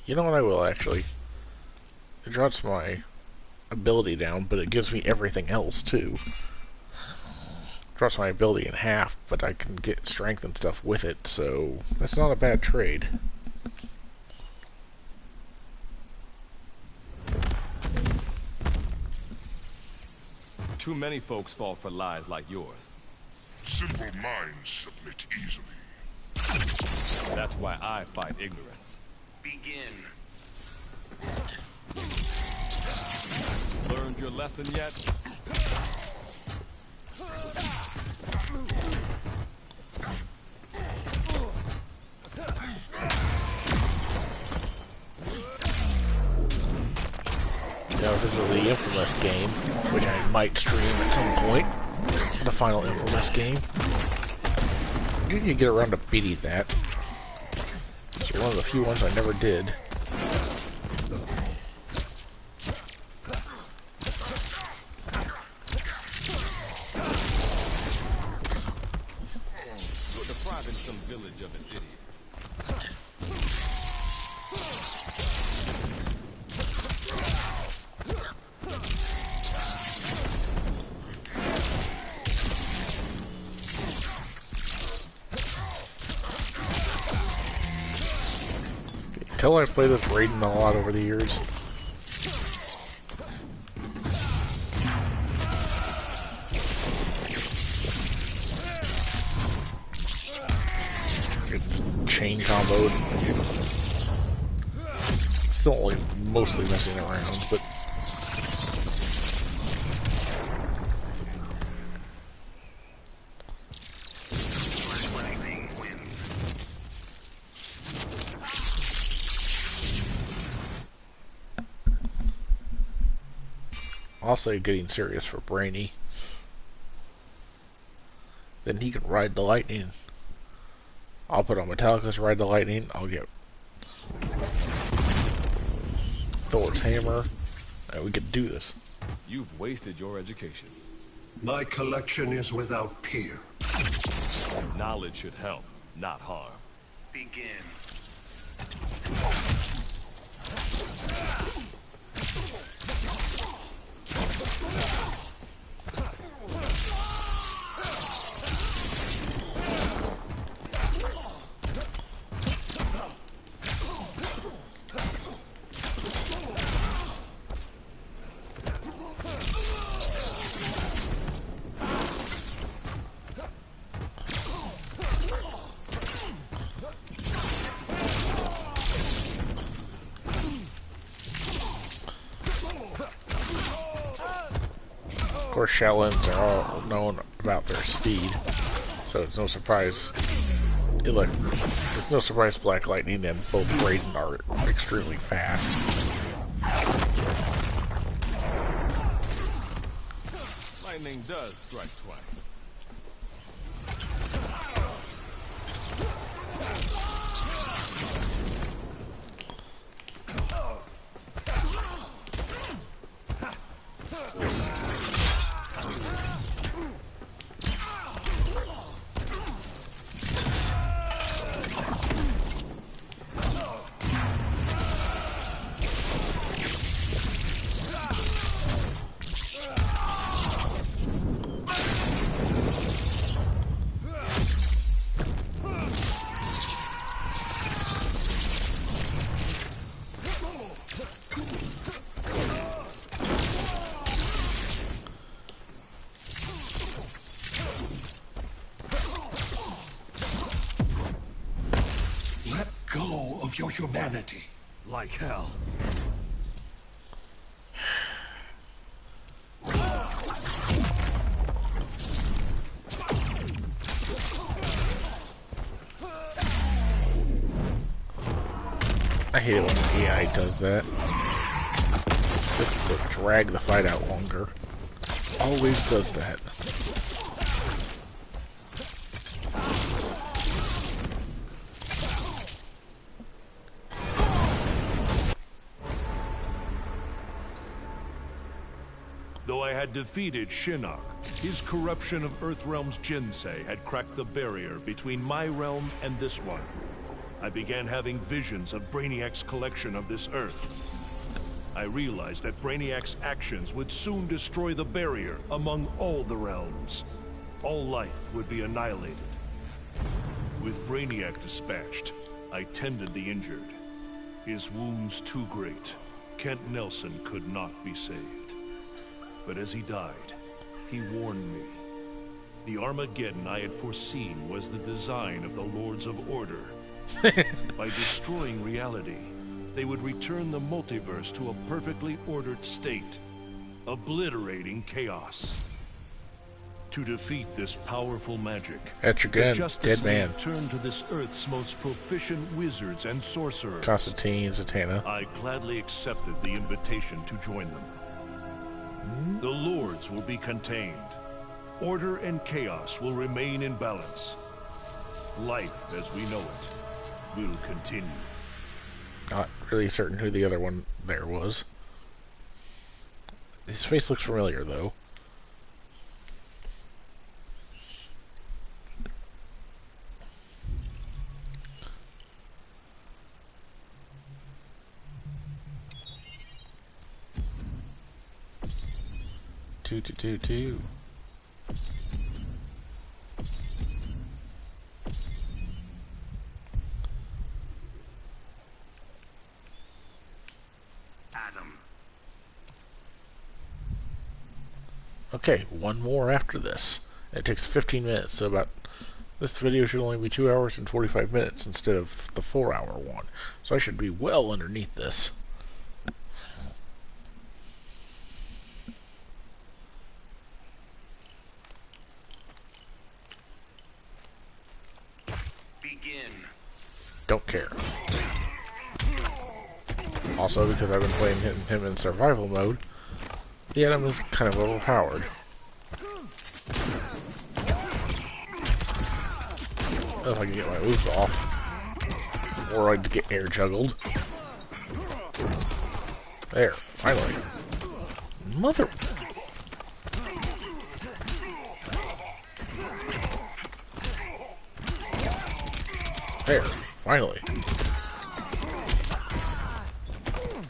You know what, I will actually. It drops my ability down, but it gives me everything else too. Drops my ability in half, but I can get strength and stuff with it, so that's not a bad trade. Too many folks fall for lies like yours. Simple minds submit easily. That's why I fight ignorance. Begin. Learned your lesson yet? Now, this is the Infamous game, which I might stream at some point. The final Infamous game. I didn't even get around to beating that. It's one of the few ones I never did. You're depriving some village of its idiot. Tell I've played this Raiden a lot over the years. Chain comboed. Still only mostly messing around, but I'll say getting serious for Brainy. Then he can ride the lightning. I'll put on Metallica's Ride the Lightning. I'll get Thor's hammer. And we can do this. You've wasted your education. My collection is without peer. Knowledge should help, not harm. Begin. Of course, Shaolins are all known about their speed, so it's no surprise. It's no surprise Black Lightning and both Raiden are extremely fast. Lightning does strike twice. Let go of your humanity. Like hell. I hate it when the AI does that. Just to drag the fight out longer. Always does that. Though I had defeated Shinnok, his corruption of Earthrealm's Jinsei had cracked the barrier between my realm and this one. I began having visions of Brainiac's collection of this Earth. I realized that Brainiac's actions would soon destroy the barrier among all the realms. All life would be annihilated. With Brainiac dispatched, I tended the injured. His wounds too great, Kent Nelson could not be saved. But as he died, he warned me. The Armageddon I had foreseen was the design of the Lords of Order. By destroying reality, they would return the multiverse to a perfectly ordered state, obliterating chaos. To defeat this powerful magic, At your gun, the Justice dead man. League turned to this Earth's most proficient wizards and sorcerers. Constantine, Zatanna. I gladly accepted the invitation to join them. The Lords will be contained. Order and chaos will remain in balance. Life as we know it will continue. Not really certain who the other one there was. His face looks familiar, though. Two. Adam. Okay, one more after this. It takes 15 minutes, so about this video should only be 2 hours and 45 minutes instead of the 4-hour one. So I should be well underneath this. Begin. Don't care. Also, because I've been playing him in survival mode, the item is kind of overpowered. If I can get my moves off. Or I'd get air juggled. There, finally. Mother... There, finally.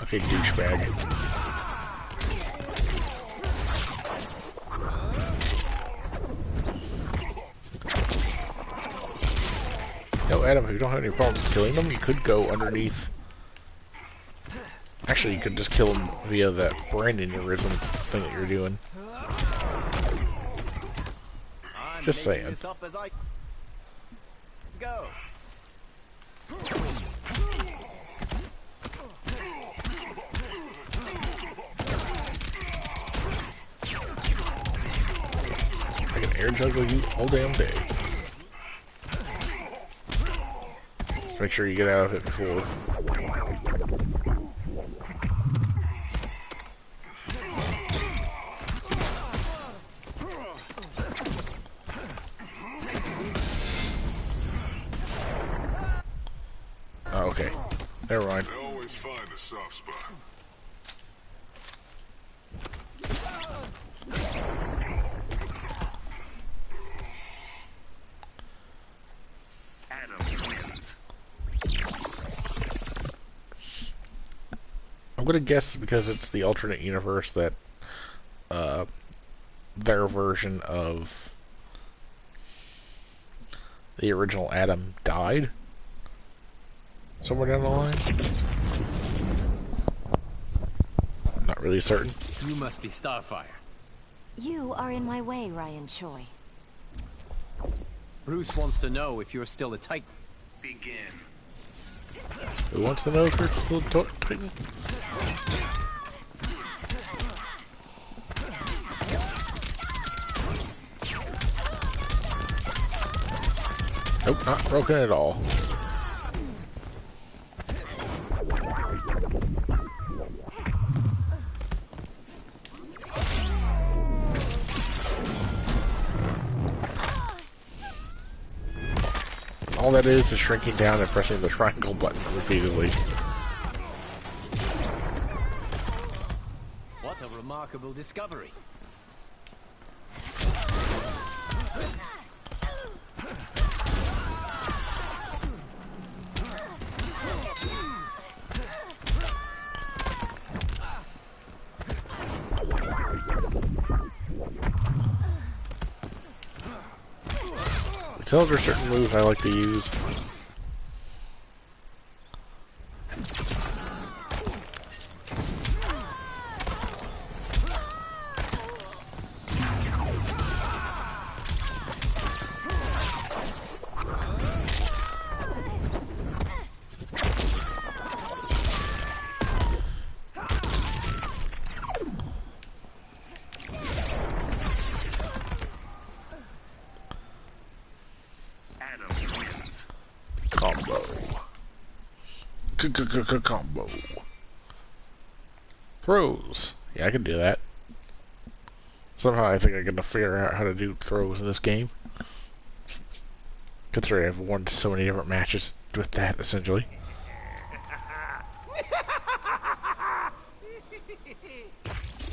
Okay, douchebag. No, Adam, if you don't have any problems killing them, you could go underneath. Actually, you could just kill him via that brand aneurysm thing that you're doing. Just saying. Go. I can air juggle you all damn day. Just make sure you get out of it before. Oh, okay. Never mind. They always find a soft spot. I'm gonna guess because it's the alternate universe that their version of the original Adam died somewhere down the line. Not really certain. You must be Starfire. You are in my way, Ryan Choi. Bruce wants to know if you're still a Titan. Begin. Who wants to know if you're still a Titan? Nope, not broken at all. All that is shrinking down and pressing the triangle button repeatedly. What a remarkable discovery. Tell there are certain moves I like to use. Combo. Combo. Throws. Yeah, I can do that. Somehow I think I can figure out how to do throws in this game. Considering I've won so many different matches with that, essentially.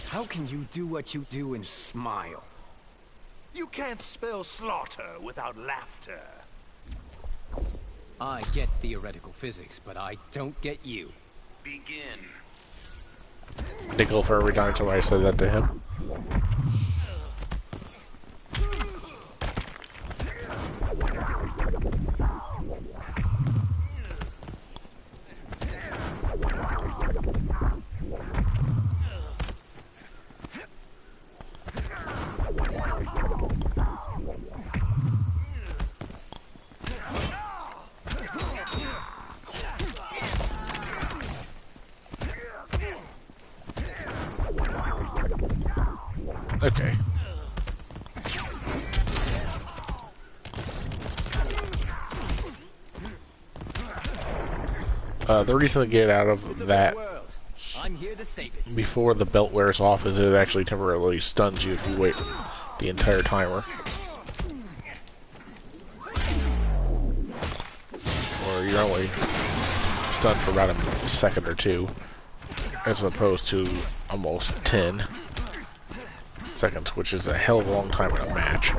How can you do what you do and smile? You can't spell slaughter without laughter. I get theoretical physics, but I don't get you. Begin. Nickel for every time somebody said that to him. Okay. The reason to get out of that I'm here to save it. before the belt wears off is it actually temporarily stuns you if you wait the entire timer. Or you're only stunned for about a second or two, as opposed to almost 10 seconds, which is a hell of a long time in a match.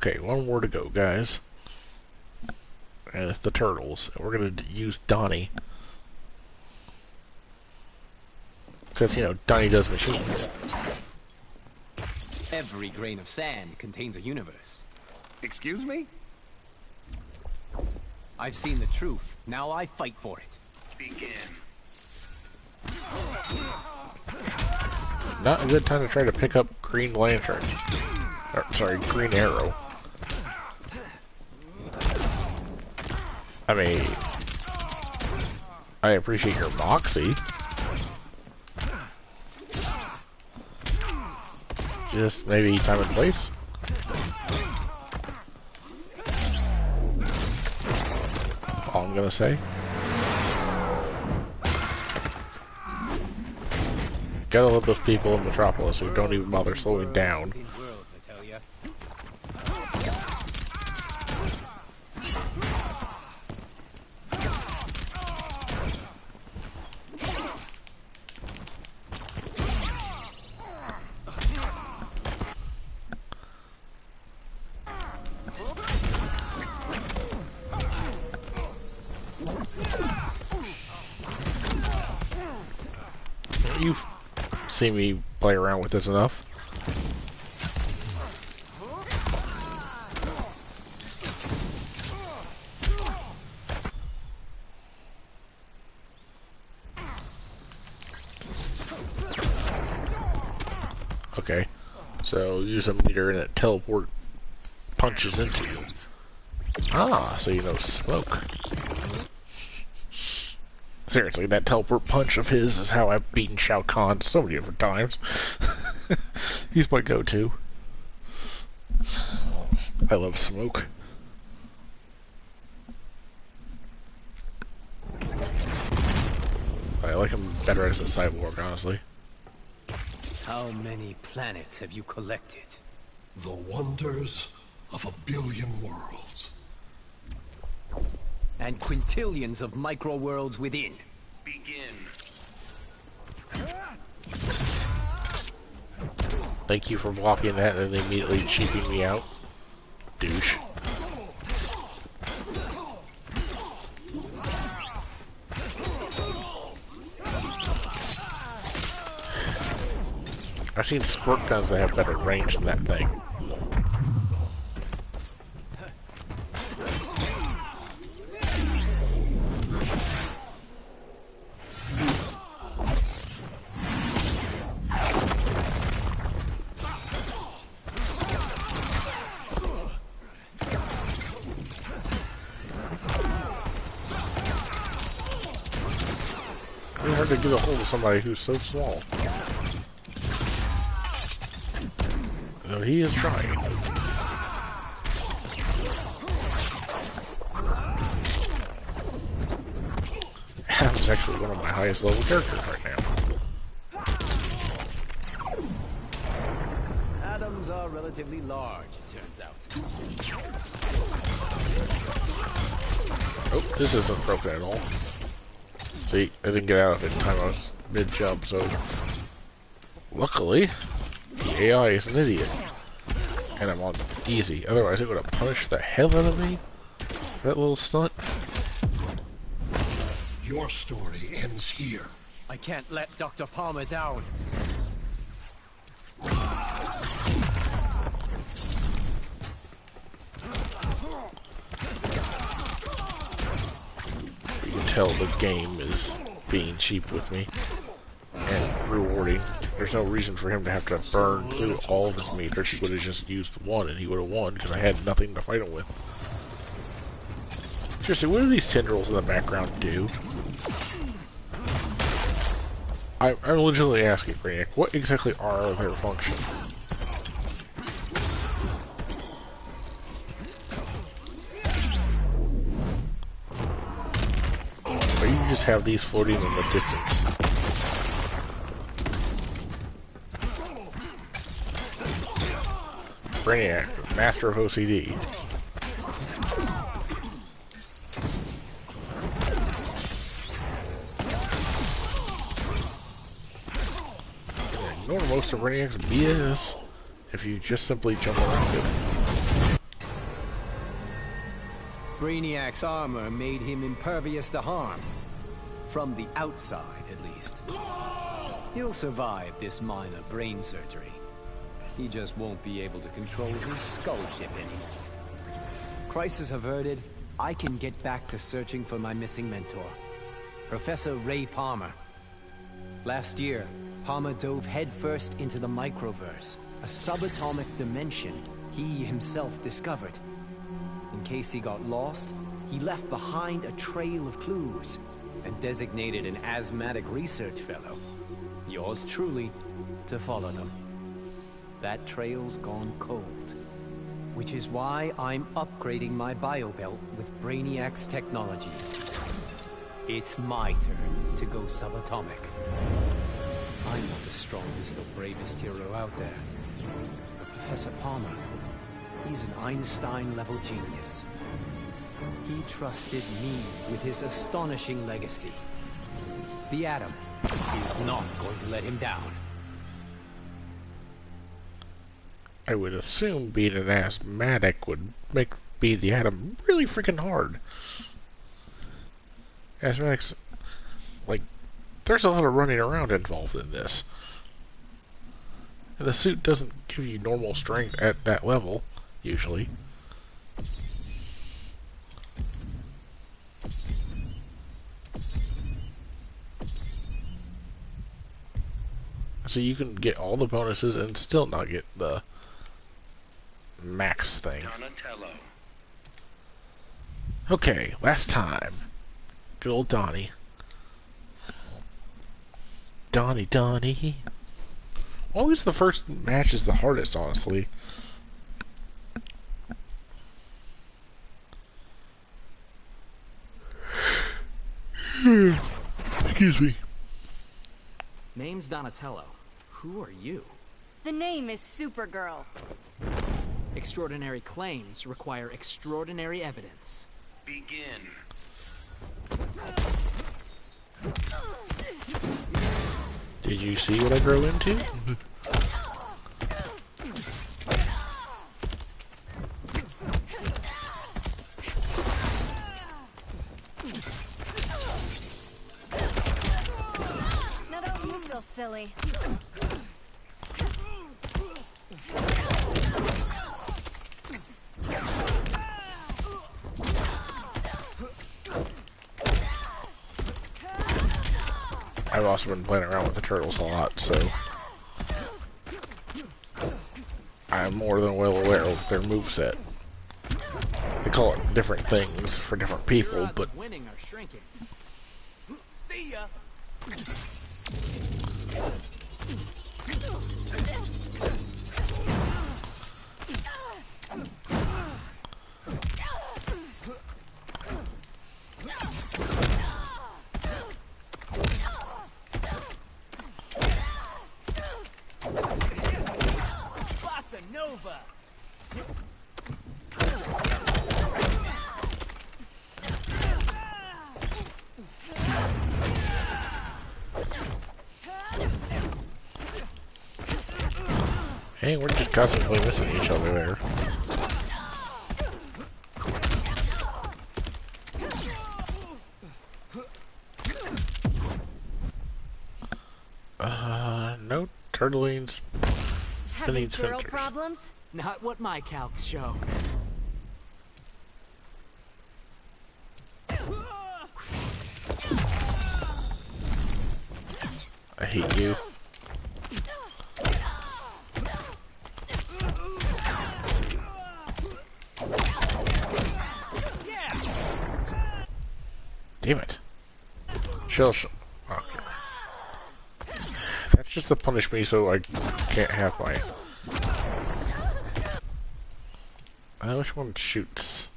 Okay, one more to go, guys. And it's the turtles. And we're going to use Donnie. Because, you know, Donnie does machines. Every grain of sand contains a universe. Excuse me? I've seen the truth. Now I fight for it. Begin. Not a good time to try to pick up Green Lantern. Or, sorry, Green Arrow. I mean, I appreciate your moxie. Just maybe time and place. All I'm gonna say. Gotta love those people in Metropolis who don't even bother slowing down. You've seen me play around with this enough. Okay, so use a meter and it teleport punches into you. Ah, so you know smoke. Seriously, that teleport punch of his is how I've beaten Shao Kahn so many different times. He's my go-to. I love smoke. I like him better as a cyborg, honestly. How many planets have you collected? The wonders of a billion worlds. And quintillions of micro-worlds within. Begin. Thank you for blocking that and immediately cheaping me out. Douche. I've seen squirt guns that have better range than that thing. It's hard to get a hold of somebody who's so small. Though he is trying. Adam's actually one of my highest level characters right now. Atoms are relatively large, it turns out. Oh, this isn't broken at all. See, I didn't get out of it in time. I was mid-jump, so... Luckily, the AI is an idiot. And I'm on easy. Otherwise, it would have punished the hell out of me. That little stunt. Your story ends here. I can't let Dr. Palmer down. You can tell the game is being cheap with me. And rewarding. There's no reason for him to have to burn through all of his meters. He would have just used one and he would have won because I had nothing to fight him with. Seriously, what do these tendrils in the background do? I'm legitimately asking, Brainiac, what exactly are their functions? Or you just have these floating in the distance? Brainiac, master of OCD. Ignore most of Brainiac's BS if you just simply jump around it. Brainiac's armor made him impervious to harm. From the outside, at least. He'll survive this minor brain surgery. He just won't be able to control his skull ship anymore. Crisis averted, I can get back to searching for my missing mentor, Professor Ray Palmer. Last year, Palmer dove headfirst into the microverse, a subatomic dimension he himself discovered. In case he got lost, he left behind a trail of clues and designated an asthmatic research fellow, yours truly, to follow them. That trail's gone cold, which is why I'm upgrading my biobelt with Brainiac's technology. It's my turn to go subatomic. I'm not the strongest or bravest hero out there, but Professor Palmer, he's an Einstein-level genius. He trusted me with his astonishing legacy. The Atom is not going to let him down. I would assume being an asthmatic would make being the Atom really freaking hard. Asthmatics, like, there's a lot of running around involved in this. And the suit doesn't give you normal strength at that level, usually. So you can get all the bonuses and still not get the max thing. Donatello. Okay, last time. Good old Donnie. Donnie. Always the first match is the hardest, honestly. Excuse me. Name's Donatello. Who are you? The name is Supergirl. Extraordinary claims require extraordinary evidence. Begin. Did you see what I grew into? Now don't you feel silly? I've also been playing around with the turtles a lot, so I'm more than well aware of their moveset. They call it different things for different people, but winning or shrinking. See ya. Nova. hey, we're just constantly missing each other there. No turtlings. Having girl problems? Not what my calcs show. I hate you. Damn it. Chill. Okay. That's just to punish me so I can't have my... which one shoots?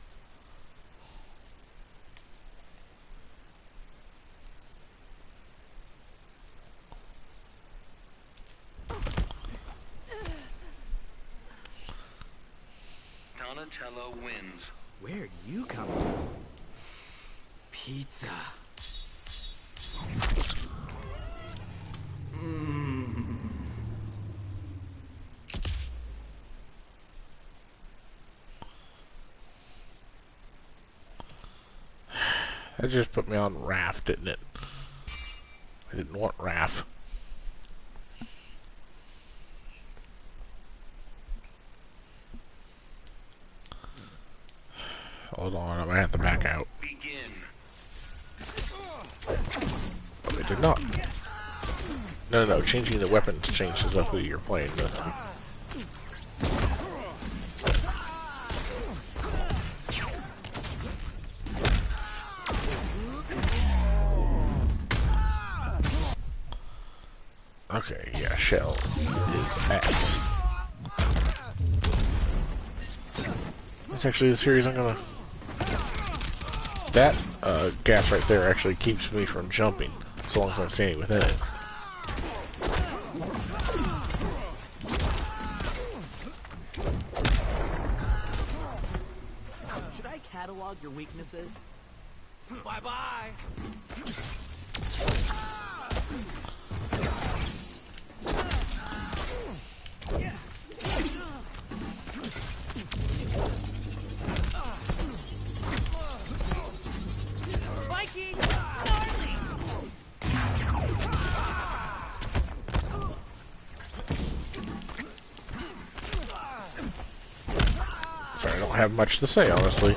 Donatello wins. Where'd you come from? Pizza. That just put me on Raph, didn't it? I didn't want Raph. Hold on, I might have to back out. Begin. Oh, it did not. No, changing the weapon changes up who you're playing with. Okay, yeah, Shell is ass. That's actually the series I'm gonna... That gas right there actually keeps me from jumping, as long as I'm standing within it. Should I catalog your weaknesses? Bye-bye! Viking! Sorry, I don't have much to say, honestly.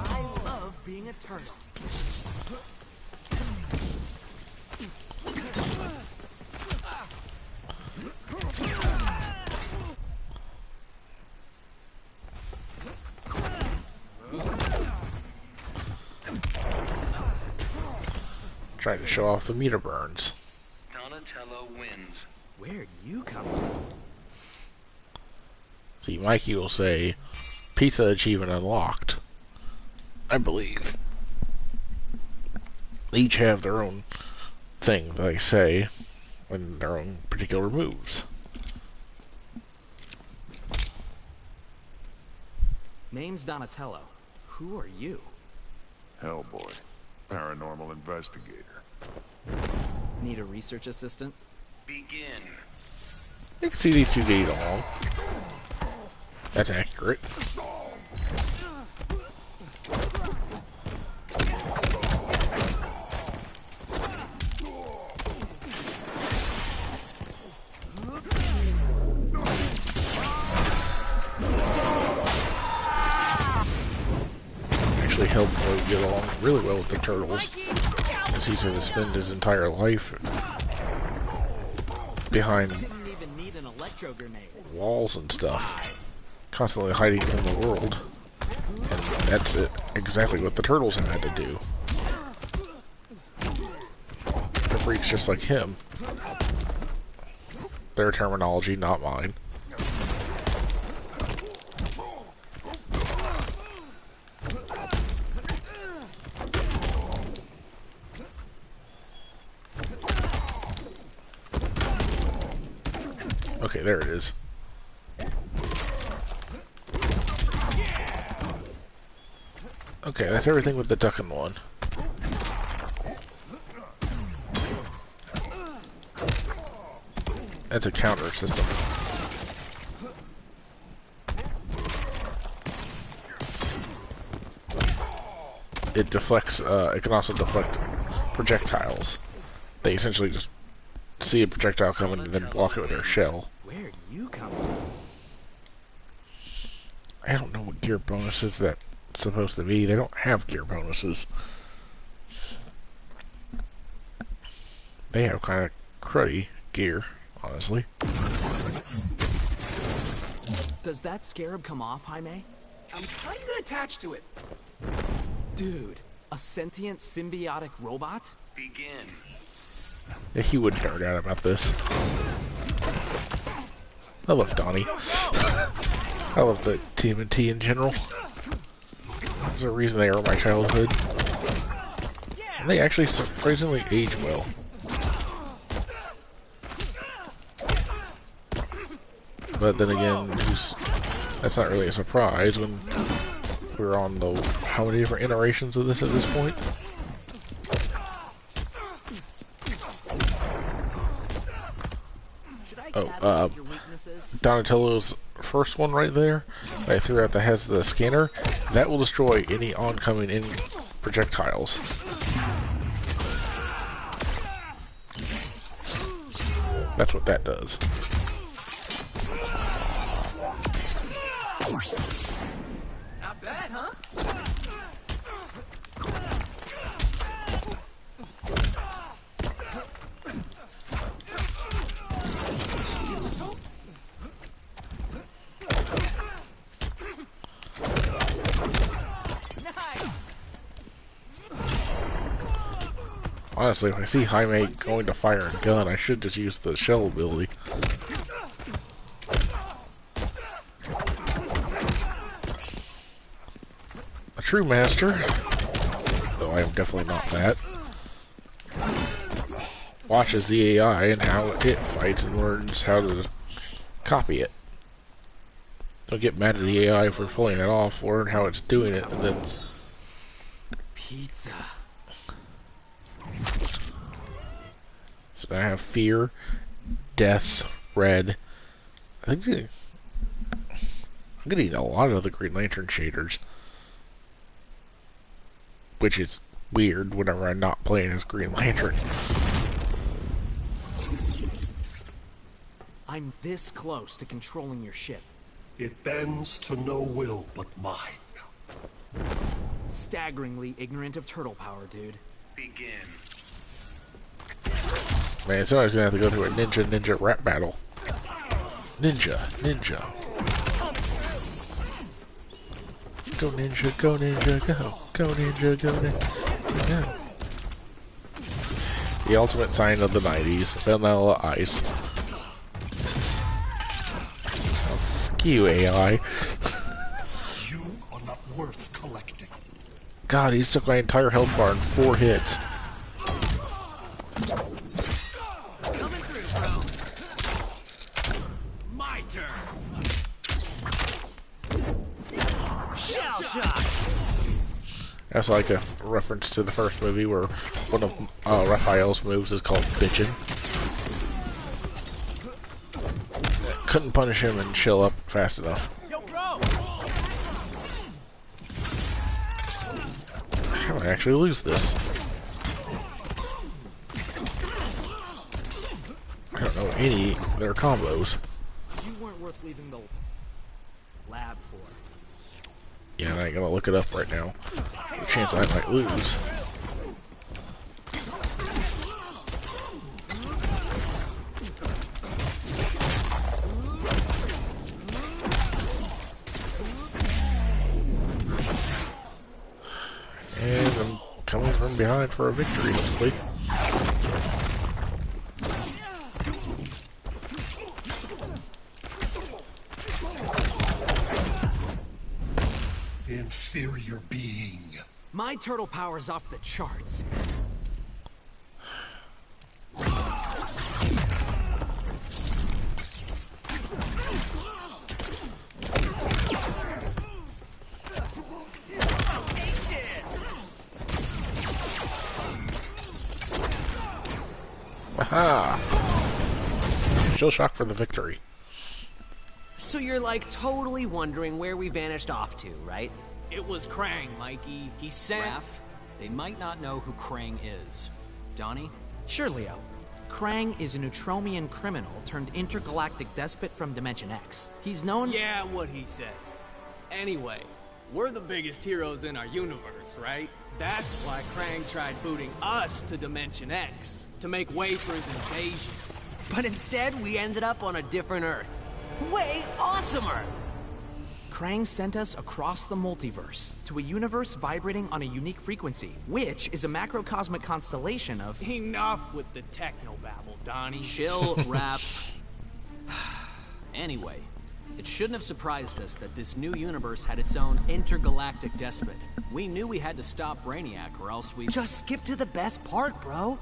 I love being a turtle. Trying to show off the meter burns. Donatello wins. Where'd you come from? See, Mikey will say, pizza achievement unlocked. I believe. They each have their own thing that they say, and their own particular moves. Name's Donatello. Who are you? Hellboy, paranormal investigator. Need a research assistant? Begin. You can see these two get along. That's accurate. Actually, Hellboy get along really well with the turtles, as he's going to spend his entire life behind Didn't even need an electro grenade. walls and stuff, constantly hiding from the world. And that's exactly what the turtles have had to do. They're freaks just like him. Their terminology, not mine. Okay, there it is. Okay, that's everything with the ducking one. That's a counter system. It deflects, it can also deflect projectiles. They essentially just see a projectile coming and then block it with their shell. Where'd you come from? I don't know what gear bonuses that's supposed to be. They don't have gear bonuses. They have kind of cruddy gear, honestly. Does that scarab come off, Jaime? I'm kinda attached to it. Dude, a sentient symbiotic robot? Begin. Yeah, he would nerd out about this. I love Donnie. I love the TMNT in general. There's a reason they are my childhood. And they actually surprisingly age well. But then again, that's not really a surprise when we're on the how many different iterations of this at this point? Oh, Donatello's first one right there, that I threw out that has the scanner, that will destroy any oncoming in projectiles. That's what that does. Not bad, huh? Honestly, if I see Jaime going to fire a gun, I should just use the shell ability. A true master, though I am definitely not that, watches the AI and how it fights and learns how to copy it. Don't get mad at the AI for pulling it off, learn how it's doing it, and then... Pizza. So I have fear, death, red. I think I'm getting a lot of the Green Lantern shaders, which is weird whenever I'm not playing as Green Lantern. I'm this close to controlling your ship. It bends to no will but mine. Staggeringly ignorant of turtle power, dude. Begin. Man, somebody's gonna have to go through a ninja rap battle. Ninja. Go ninja, go ninja, go. Go ninja, go ninja, go. The ultimate sign of the 90s, Vanilla Ice. Oh, fuck you, AI. You are not worth collecting. God, he's took my entire health bar in 4 hits. Coming through, bro. My turn. Shell shock. That's like a reference to the first movie where one of Raphael's moves is called bitchin'. Couldn't punish him and chill up fast enough. Yo, bro. I might actually lose this. I don't know any of their combos. You weren't worth leaving the lab for. Yeah, and I ain't gonna look it up right now. The chance I might lose. And I'm coming from behind for a victory, hopefully. Inferior being. My turtle power's off the charts. Aha! Still shocked for the victory. So you're like totally wondering where we vanished off to, right? It was Krang, Mikey. He sent... Raph, they might not know who Krang is. Donnie? Sure, Leo. Krang is a Neutromian criminal turned intergalactic despot from Dimension X. He's known... Yeah, what he said. Anyway, we're the biggest heroes in our universe, right? That's why Krang tried booting us to Dimension X, to make way for his invasion. But instead, we ended up on a different Earth. Way awesomer! Krang sent us across the multiverse to a universe vibrating on a unique frequency, which is a macrocosmic constellation of... Enough with the technobabble, Donnie. Chill, Raph. Anyway, it shouldn't have surprised us that this new universe had its own intergalactic despot. We knew we had to stop Brainiac, or else we... Just skip to the best part, bro.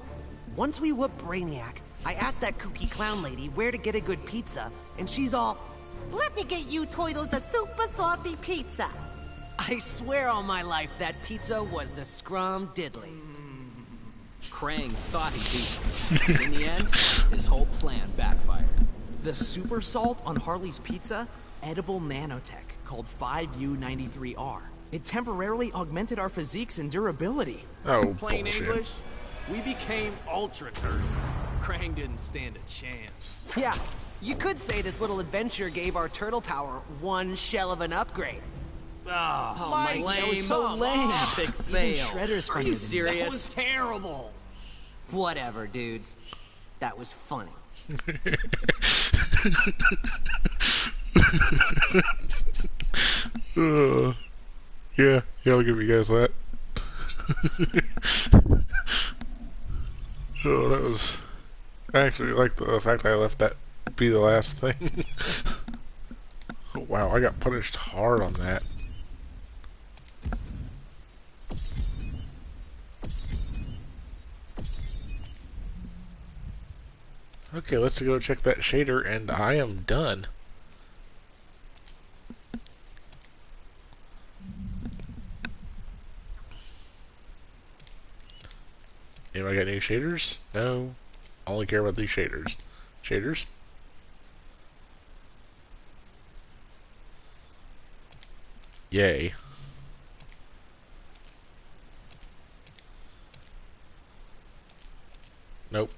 Once we whoop Brainiac, I asked that kooky clown lady where to get a good pizza, and she's all, "Let me get you Toidles the super salty pizza." I swear on my life that pizza was the scrum diddly. Krang thought he beat us. In the end, his whole plan backfired. The super salt on Harley's pizza, edible nanotech called 5U93R. It temporarily augmented our physiques and durability. Oh, Plain bullshit. English, we became ultra turtles. Krang didn't stand a chance. Yeah, you could say this little adventure gave our turtle power one shell of an upgrade. Oh, Mike, that was so lame. Epic Even fail. Shredder's Are funnier you than serious? you. That was terrible. Whatever, dudes. That was funny. Yeah, I'll give you guys that. Oh, that was... I actually like the fact I left that be the last thing. Oh, wow, I got punished hard on that. Okay, let's go check that shader, and I am done. Anybody got any shaders? No. I only care about these shaders. Shaders? Yay. Nope.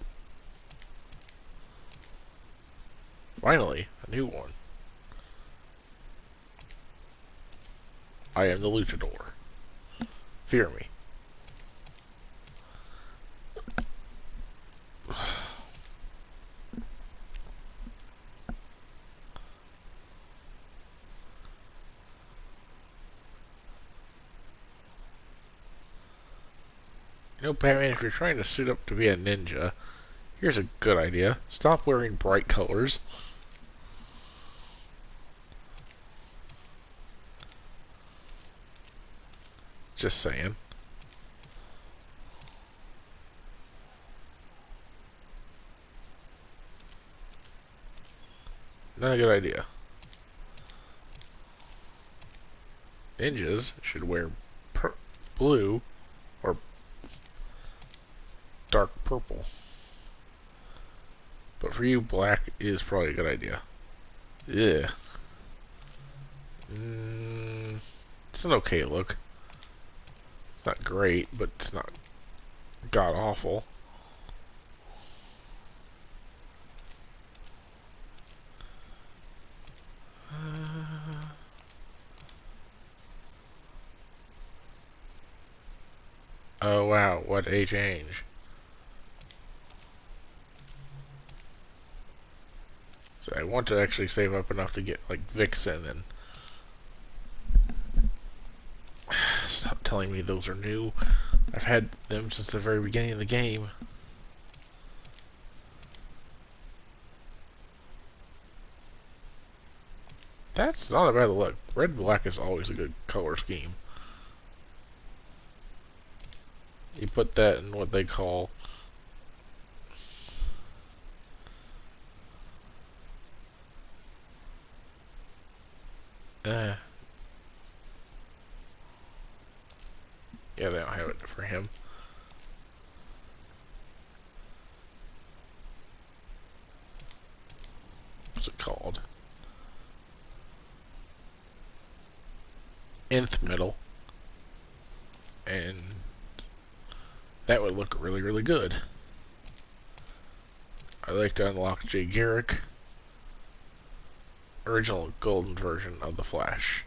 Finally, a new one. I am the luchador. Fear me. You know, Batman, if you're trying to suit up to be a ninja, here's a good idea. Stop wearing bright colors. Just saying. Not a good idea. Ninjas should wear blue or dark purple. But for you, black is probably a good idea. Yeah. It's an okay look. It's not great, but it's not god awful. Oh wow, what a change. So I want to actually save up enough to get like Vixen and stop telling me those are new. I've had them since the very beginning of the game. That's not a bad look. Red and black is always a good color scheme. You put that in what they call yeah, they don't have it for him. What's it called? Nth metal. And that would look really, really good. I like to unlock Jay Garrick. Original golden version of the Flash.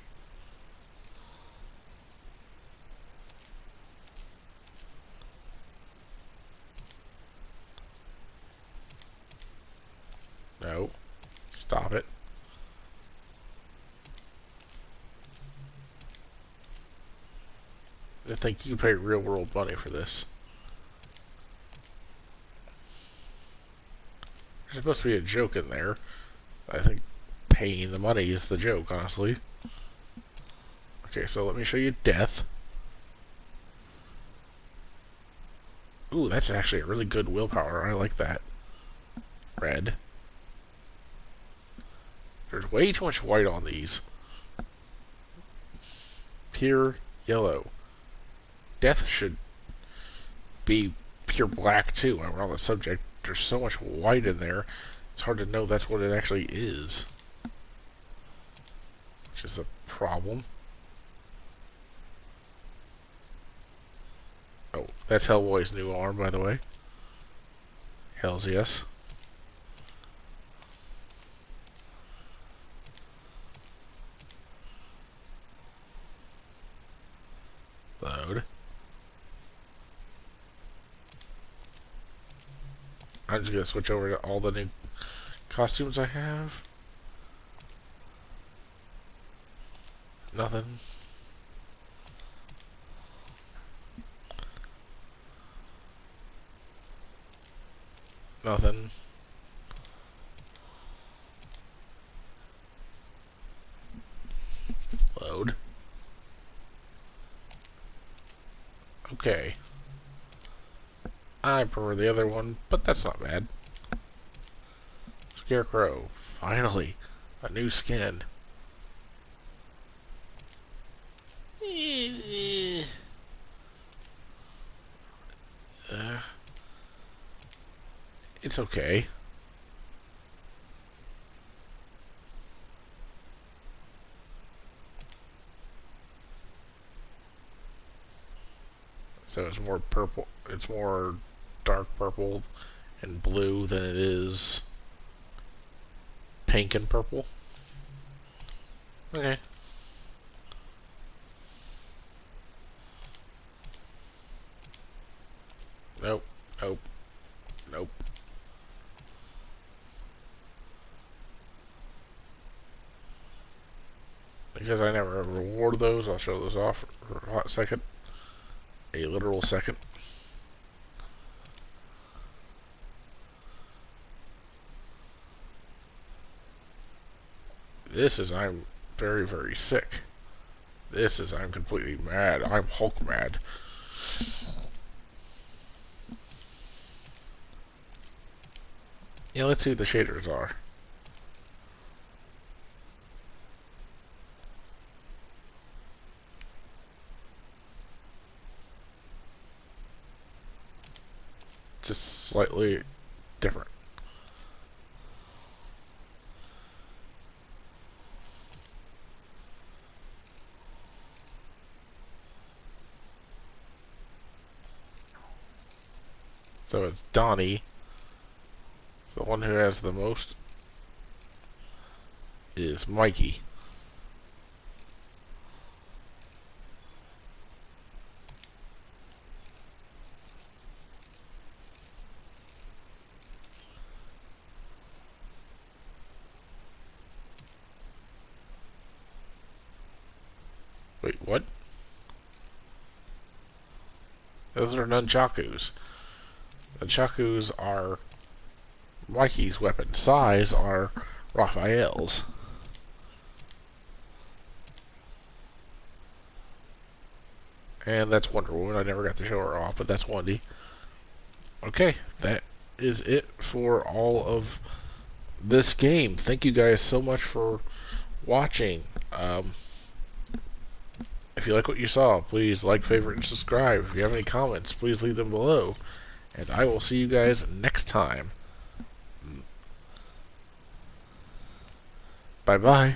No. Stop it. I think you can pay real world money for this. There's supposed to be a joke in there. I think paying the money is the joke, honestly. Okay, so let me show you Death. Ooh, that's actually a really good willpower. I like that. Red. There's way too much white on these. Pure yellow. Death should be pure black too. While we're on the subject, there's so much white in there. It's hard to know that's what it actually is, which is a problem. Oh, that's Hellboy's new arm, by the way. Hells yes. Load. I'm just gonna switch over to all the new costumes I have. Nothing. Nothing. Load. Okay. I prefer the other one, but that's not bad. Scarecrow. Finally. A new skin. It's okay. So it's more purple. It's more dark purple and blue than it is pink and purple. Okay. Nope. Nope. Nope. Because I never reward those, I'll show those off for a hot second. A literal second. This is I'm very, very sick. This is I'm completely mad. I'm Hulk mad. Yeah, let's see what the shaders are. Just slightly different. So it's Donnie. The one who has the most is Mikey. Wait, what? Those are nunchakus. Nunchakus are Mikey's weapon. Sais are Raphael's. And that's Wonder Woman. I never got to show her off, but that's Wendy. Okay, that is it for all of this game. Thank you guys so much for watching. If you like what you saw, please like, favorite, and subscribe. If you have any comments, please leave them below. And I will see you guys next time. Bye-bye.